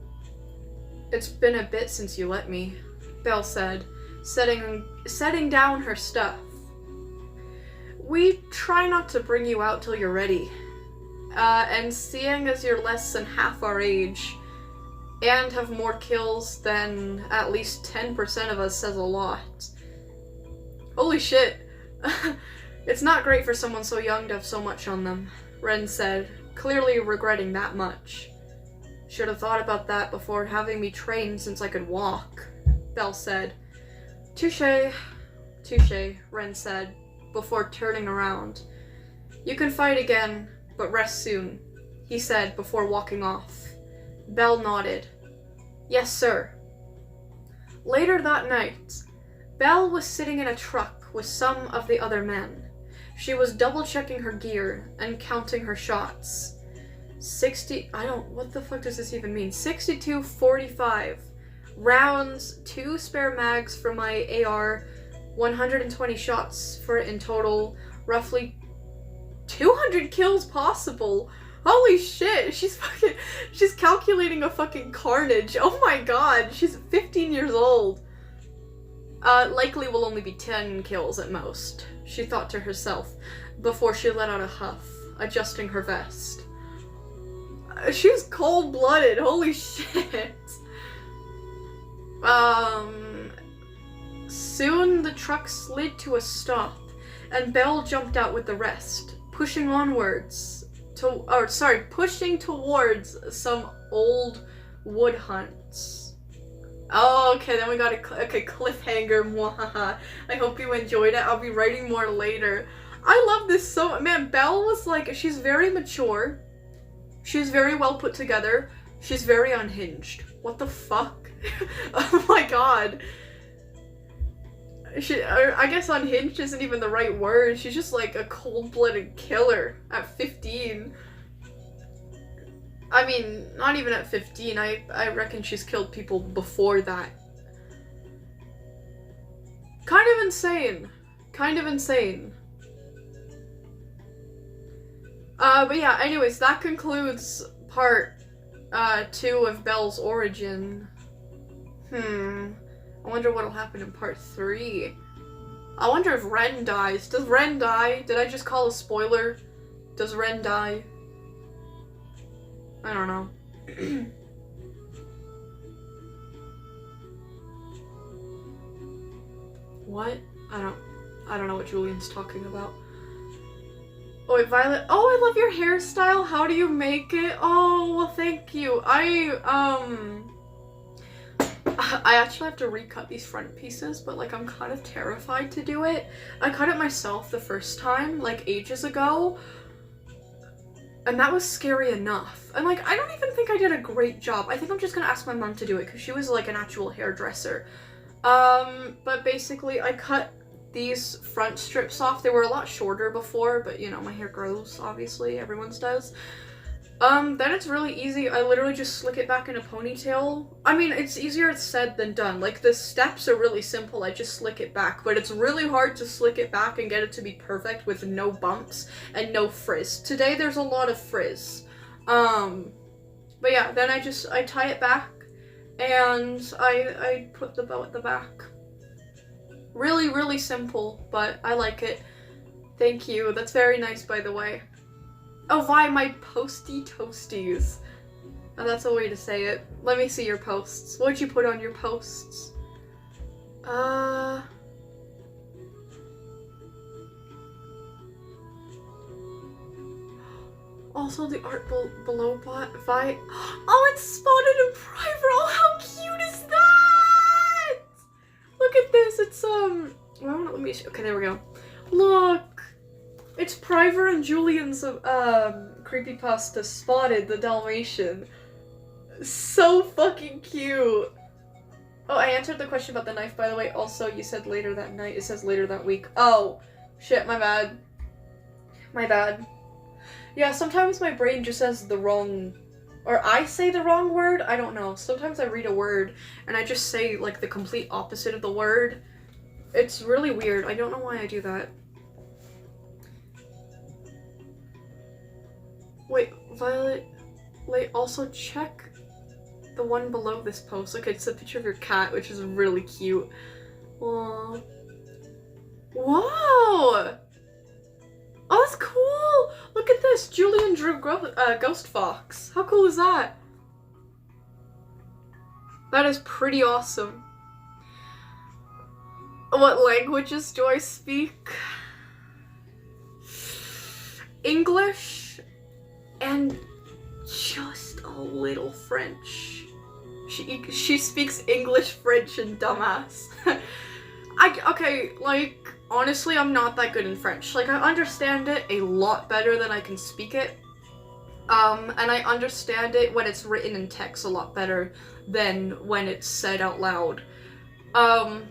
[SPEAKER 1] It's been a bit since you let me, Belle said, setting down her stuff. We try not to bring you out till you're ready. And seeing as you're less than half our age, and have more kills than at least 10% of us says a lot. Holy shit. It's not great for someone so young to have so much on them, Ren said, clearly regretting that much. Should have thought about that before having me train since I could walk, Belle said. Touché, Ren said, before turning around. You can fight again, but rest soon, he said before walking off. Belle nodded. Yes, sir. Later that night, Belle was sitting in a truck with some of the other men. She was double-checking her gear and counting her shots. What the fuck does this even mean? 62-45 rounds, 2 spare mags for my AR, 120 shots for it in total, roughly 200 kills possible. Holy shit, she's calculating a fucking carnage. Oh my god, she's 15 years old. Likely will only be 10 kills at most, she thought to herself, before she let out a huff, adjusting her vest. She's cold-blooded, holy shit. Soon the truck slid to a stop, and Belle jumped out with the rest, pushing towards some old wood hunts. Oh, okay, then we got a cliffhanger. Mwahaha. I hope you enjoyed it. I'll be writing more later. I love this so, man, Belle was like, she's very mature. She's very well put together. She's very unhinged. What the fuck? Oh my god. I guess unhinged isn't even the right word. She's just like a cold-blooded killer at 15. I mean, not even at 15. I reckon she's killed people before that. Kind of insane. Kind of insane. But yeah, anyways, that concludes part 2 of Belle's origin. I wonder what'll happen in part 3. I wonder if Ren dies. Does Ren die? Did I just call a spoiler? Does Ren die? I don't know. What? I don't know what Julian's talking about. Oh wait, Violet. Oh, I love your hairstyle. How do you make it? Oh, well, thank you. I actually have to recut these front pieces, but like I'm kind of terrified to do it. I cut it myself the first time, like ages ago, and that was scary enough. And like, I don't even think I did a great job. I think I'm just gonna ask my mom to do it because she was like an actual hairdresser. But basically I cut these front strips off. They were a lot shorter before, but you know, my hair grows, obviously, everyone's does. Then it's really easy. I literally just slick it back in a ponytail. I mean, it's easier said than done. Like, the steps are really simple. I just slick it back, but it's really hard to slick it back and get it to be perfect with no bumps and no frizz. Today, there's a lot of frizz. But yeah, then I tie it back and I put the bow at the back. Really, really simple, but I like it. Thank you. That's very nice, by the way. Oh, Vi, my posty toasties. Oh, that's a way to say it. Let me see your posts. What'd you put on your posts? Also, the art below Vi. Oh, it's spotted in private. Oh, how cute is that? Look at this. It's, well, let me, okay, there we go. Look. It's Priver and Julian's creepypasta Spotted the Dalmatian. So fucking cute. Oh, I answered the question about the knife, by the way. Also, you said later that night. It says later that week. Oh, shit, my bad. My bad. Yeah, sometimes my brain just says the wrong, or I say the wrong word. I don't know. Sometimes I read a word and I just say like the complete opposite of the word. It's really weird. I don't know why I do that. Wait, Violet, also check the one below this post. Okay, it's a picture of your cat, which is really cute. Aww. Whoa! Oh, that's cool! Look at this! Julian drew Ghost Fox. How cool is that? That is pretty awesome. What languages do I speak? English and just a little French. She speaks English, French, and dumbass. Okay, like, honestly, I'm not that good in French. Like, I understand it a lot better than I can speak it. And I understand it when it's written in text a lot better than when it's said out loud. I've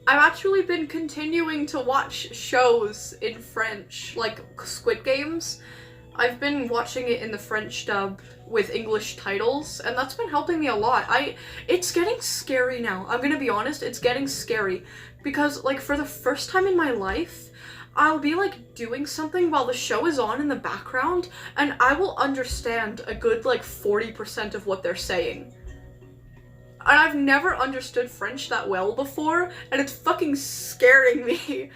[SPEAKER 1] actually been continuing to watch shows in French, like Squid Games. I've been watching it in the French dub with English titles, and that's been helping me a lot. It's getting scary now. I'm gonna be honest, it's getting scary. Because, like, for the first time in my life, I'll be like doing something while the show is on in the background, and I will understand a good like 40% of what they're saying. And I've never understood French that well before, and it's fucking scaring me.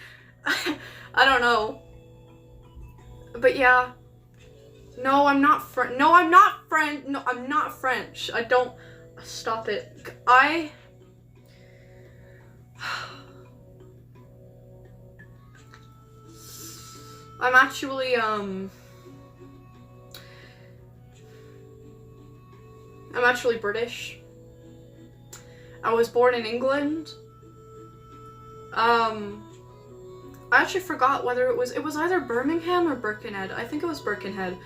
[SPEAKER 1] I don't know. But yeah. No, I'm not French. No, I'm not French. No, I'm not French. I don't... Stop it. I'm actually, I'm actually British. I was born in England. I actually forgot whether it was either Birmingham or Birkenhead. I think it was Birkenhead.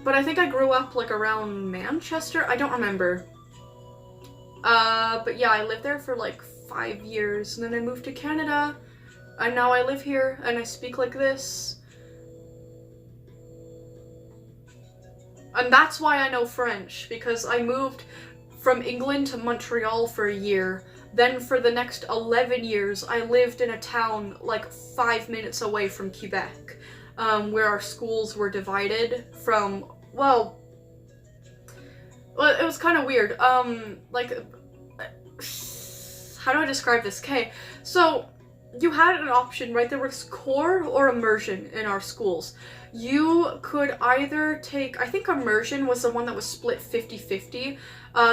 [SPEAKER 1] But I think I grew up like around Manchester. I don't remember. But yeah, I lived there for like 5 years, and then I moved to Canada, and now I live here, and I speak like this. And that's why I know French, because I moved from England to Montreal for a year. Then for the next 11 years, I lived in a town like 5 minutes away from Quebec, where our schools were divided from, well, it was kind of weird. Like, how do I describe this? Okay, so you had an option, right? There was core or immersion in our schools. You could either take, I think immersion was the one that was split 50-50.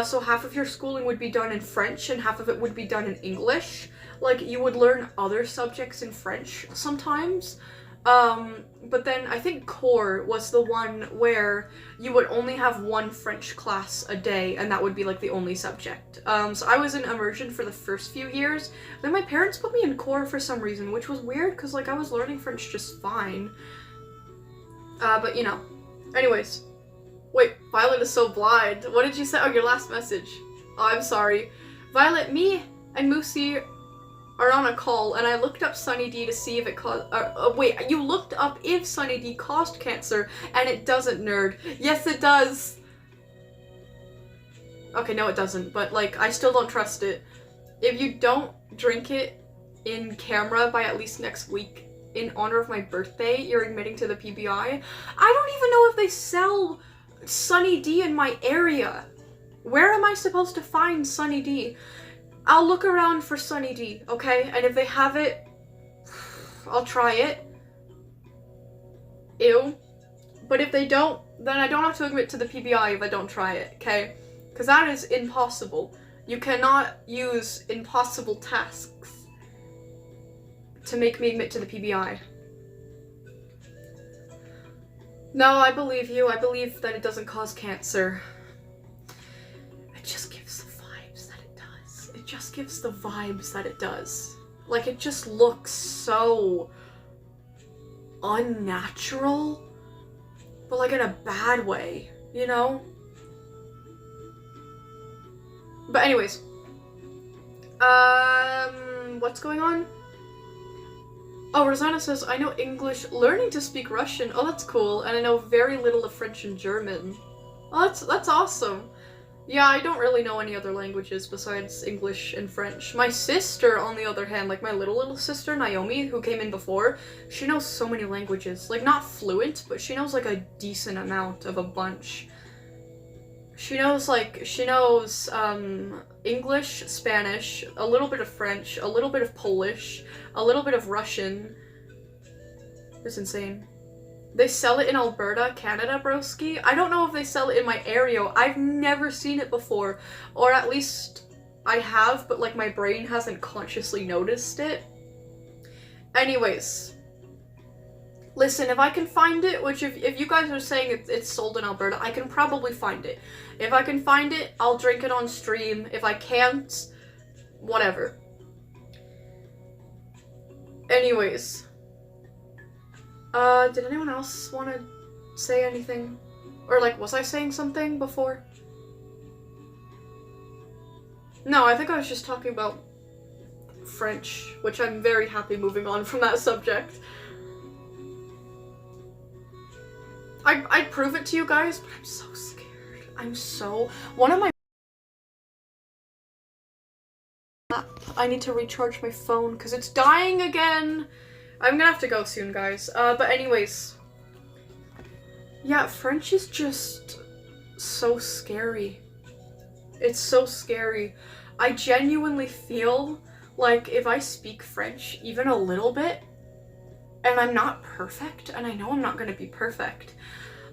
[SPEAKER 1] So half of your schooling would be done in French and half of it would be done in English. Like, you would learn other subjects in French sometimes. But then I think core was the one where you would only have one French class a day, and that would be like the only subject. So I was in immersion for the first few years. Then my parents put me in core for some reason, which was weird because like I was learning French just fine. But you know. Anyways. Wait, Violet is so blind. What did you say? Oh, your last message. Oh, I'm sorry. Violet, me and Moosey are on a call, and I looked up Sunny D to see if it caused. Wait, you looked up if Sunny D caused cancer, and it doesn't, nerd. Yes, it does. Okay, no, it doesn't, but like, I still don't trust it. If you don't drink it in camera by at least next week, in honor of my birthday, you're admitting to the PBI. I don't even know if they sell Sunny D in my area. Where am I supposed to find Sunny D? I'll look around for Sunny D, okay? And if they have it, I'll try it. Ew. But if they don't, then I don't have to admit to the PBI if I don't try it, okay? Because that is impossible. You cannot use impossible tasks to make me admit to the PBI. No, I believe you. I believe that it doesn't cause cancer. It just gives the vibes that it does. It just gives the vibes that it does. Like, it just looks so unnatural, but like in a bad way, you know? But anyways, what's going on? Oh, Rosanna says, I know English, learning to speak Russian. Oh, that's cool. And I know very little of French and German. Oh, that's awesome. Yeah, I don't really know any other languages besides English and French. My sister, on the other hand, like my little sister, Naomi, who came in before, she knows so many languages. Like, not fluent, but she knows, like, a decent amount of a bunch. She knows English, Spanish, a little bit of French, a little bit of Polish, a little bit of Russian. It's insane. They sell it in Alberta, Canada, broski. I don't know if they sell it in my area. I've never seen it before. Or at least I have, but like my brain hasn't consciously noticed it. Anyways. Listen, if I can find it, which if you guys are saying it's sold in Alberta, I can probably find it. If I can find it, I'll drink it on stream. If I can't, whatever. Anyways. Did anyone else want to say anything? Or like, was I saying something before? No, I think I was just talking about French, which I'm very happy moving on from that subject. I'd prove it to you guys, but I'm so scared. One of my I need to recharge my phone because it's dying again. I'm gonna have to go soon, guys. But anyways. Yeah, French is just so scary. It's so scary. I genuinely feel like if I speak French even a little bit, and I'm not perfect, and I know I'm not gonna be perfect,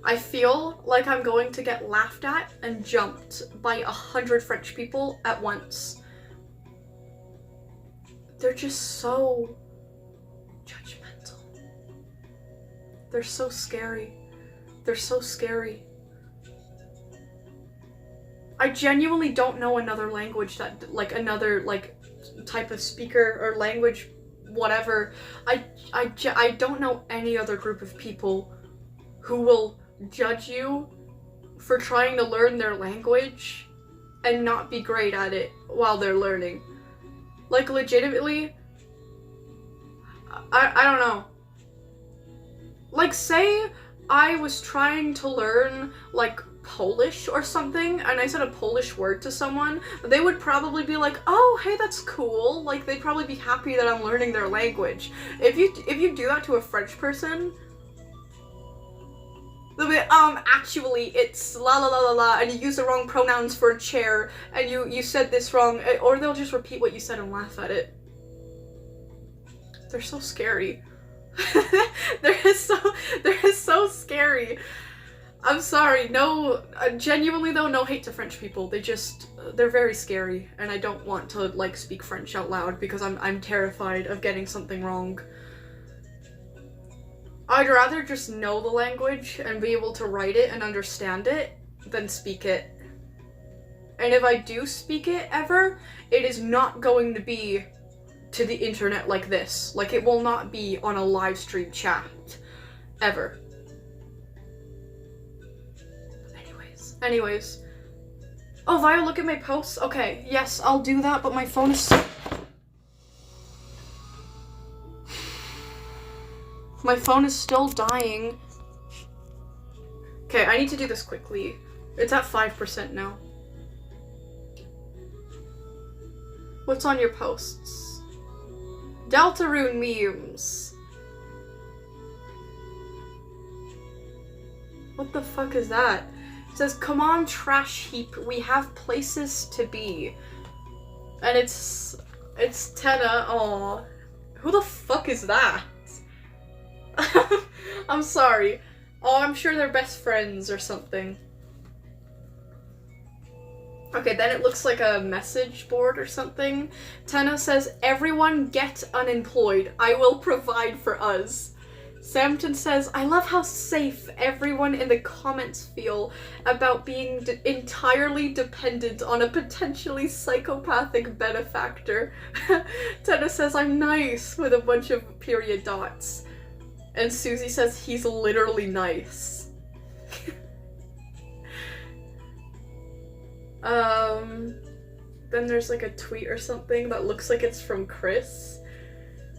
[SPEAKER 1] I feel like I'm going to get laughed at and jumped by 100 French people at once. They're just so judgmental. They're so scary. They're so scary. I genuinely don't know another language that, like, another, like, type of speaker or language, whatever. I don't know any other group of people who will judge you for trying to learn their language and not be great at it while they're learning. Like, legitimately, I don't know. Like, say I was trying to learn, like, Polish or something, and I said a Polish word to someone, they would probably be like, oh, hey, that's cool. Like, they'd probably be happy that I'm learning their language. If you do that to a French person, they'll be, actually, it's la la la la la, and you use the wrong pronouns for a chair, and you said this wrong, or they'll just repeat what you said and laugh at it. They're so scary. they're so scary. I'm sorry, no, genuinely though, no hate to French people. They're very scary, and I don't want to, like, speak French out loud because I'm terrified of getting something wrong. I'd rather just know the language and be able to write it and understand it than speak it. And if I do speak it ever, it is not going to be to the internet like this. Like, it will not be on a live stream chat. Ever. Anyways. Oh, Vio, look at my posts? Okay, yes, I'll do that, but my phone is... My phone is still dying. Okay, I need to do this quickly. It's at 5% now. What's on your posts? Deltarune memes. What the fuck is that? It says, come on, trash heap, we have places to be. And it's Tenna. Aw. Who the fuck is that? I'm sorry. Oh, I'm sure they're best friends or something. Okay, then it looks like a message board or something. Tenna says, everyone get unemployed. I will provide for us. Samton says, I love how safe everyone in the comments feel about being entirely dependent on a potentially psychopathic benefactor. Tenna says, I'm nice, with a bunch of period dots. And Susie says, he's literally nice. Then there's like a tweet or something that looks like it's from Chris.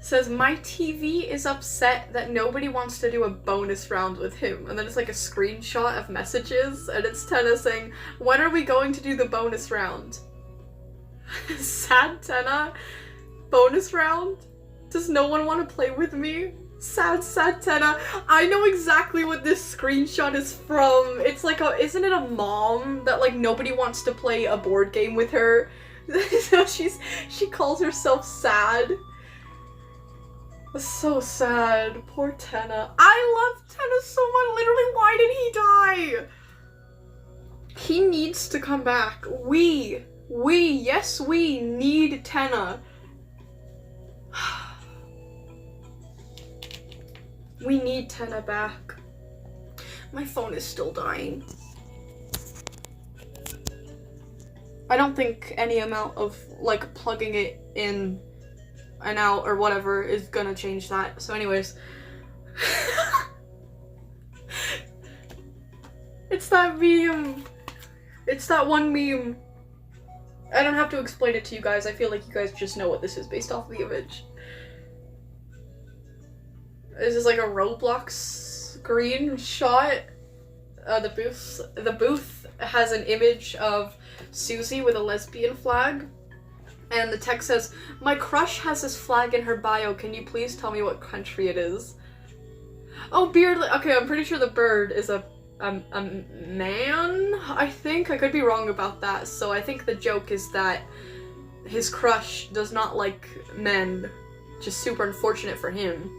[SPEAKER 1] Says, my TV is upset that nobody wants to do a bonus round with him. And then it's like a screenshot of messages, and it's Tenna saying, when are we going to do the bonus round? Sad Tenna? Bonus round? Does no one want to play with me? Sad, sad Tenna. I know exactly what this screenshot is from. It's like isn't it a mom that, like, nobody wants to play a board game with her? So she calls herself sad. So sad. Poor Tenna. I love Tenna so much. Literally, why did he die? He needs to come back. Yes, we need Tenna. We need Tenna back. My phone is still dying. I don't think any amount of, like, plugging it in and out or whatever is gonna change that. So anyways. It's that meme. It's that one meme. I don't have to explain it to you guys. I feel like you guys just know what this is based off the image. This is like a Roblox screenshot. The booth has an image of Susie with a lesbian flag. And the text says, "My crush has this flag in her bio. Can you please tell me what country it is?" Oh, Beardly. Okay, I'm pretty sure the bird is a man, I think. I could be wrong about that. So I think the joke is that his crush does not like men. Just super unfortunate for him.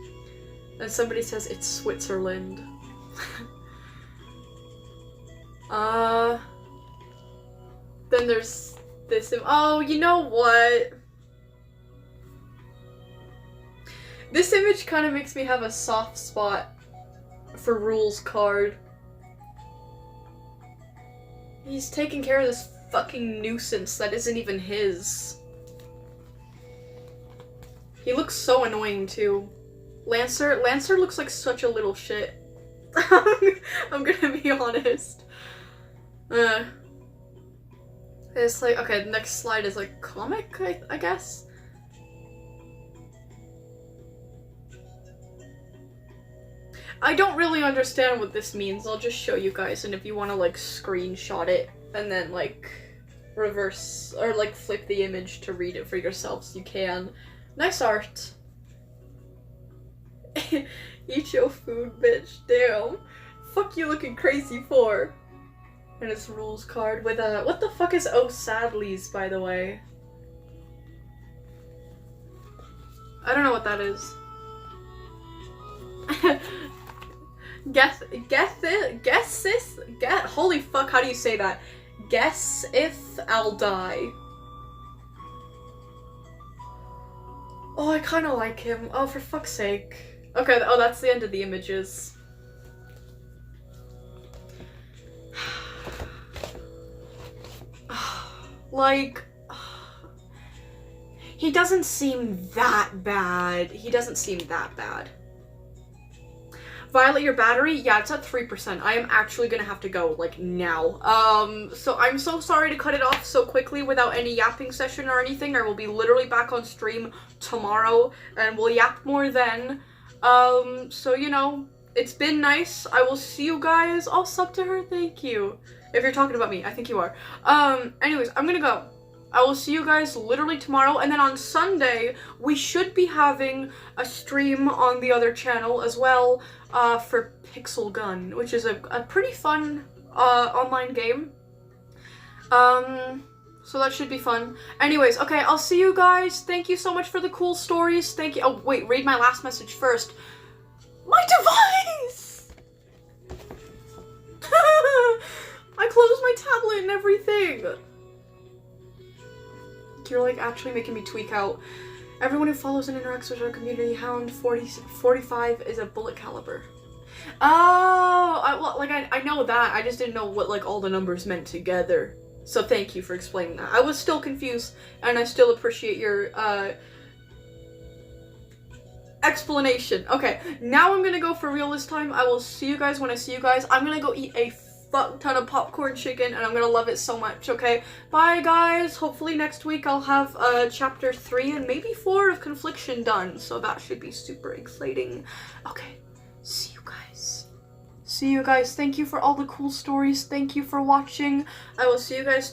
[SPEAKER 1] And somebody says it's Switzerland. Then there's this. Oh, you know what? This image kind of makes me have a soft spot for Rule's card. He's taking care of this fucking nuisance that isn't even his. He looks so annoying too. Lancer looks like such a little shit. I'm gonna be honest. It's like, okay, the next slide is like comic, I guess. I don't really understand what this means. I'll just show you guys, and if you want to like screenshot it and then like reverse or like flip the image to read it for yourselves, you can. Nice art. Eat your food, bitch. Damn. Fuck you looking crazy for. And it's Rules card with a... What the fuck is Oh Sadlies, by the way? I don't know what that is. Holy fuck, how do you say that? Guess if I'll die. Oh, I kinda like him. Oh, for fuck's sake. Okay, oh, that's the end of the images. Like, he doesn't seem that bad. He doesn't seem that bad. Violet, your battery? Yeah, it's at 3%. I am actually gonna have to go, like, now. So I'm so sorry to cut it off so quickly without any yapping session or anything. I will be literally back on stream tomorrow, and we'll yap more then. So, you know, it's been nice. I will see you guys. I'll sub to her, thank you. If you're talking about me, I think you are. Anyways, I'm gonna go. I will see you guys literally tomorrow, and then on Sunday, we should be having a stream on the other channel as well, for Pixel Gun, which is a pretty fun, online game. So that should be fun. Anyways, okay, I'll see you guys. Thank you so much for the cool stories. Thank you. Oh, wait, read my last message first. My device! I closed my tablet and everything. You're like actually making me tweak out. Everyone who follows and interacts with our community, Hound 45 is a bullet caliber. Oh, I know that. I just didn't know what like all the numbers meant together. So thank you for explaining that. I was still confused, and I still appreciate your explanation. Okay, now I'm gonna go for real this time. I will see you guys when I see you guys. I'm gonna go eat a fuck ton of popcorn chicken, and I'm gonna love it so much, okay? Bye, guys. Hopefully next week I'll have chapter 3 and maybe 4 of Confliction done, so that should be super exciting. Okay, see you guys. See you guys. Thank you for all the cool stories. Thank you for watching. I will see you guys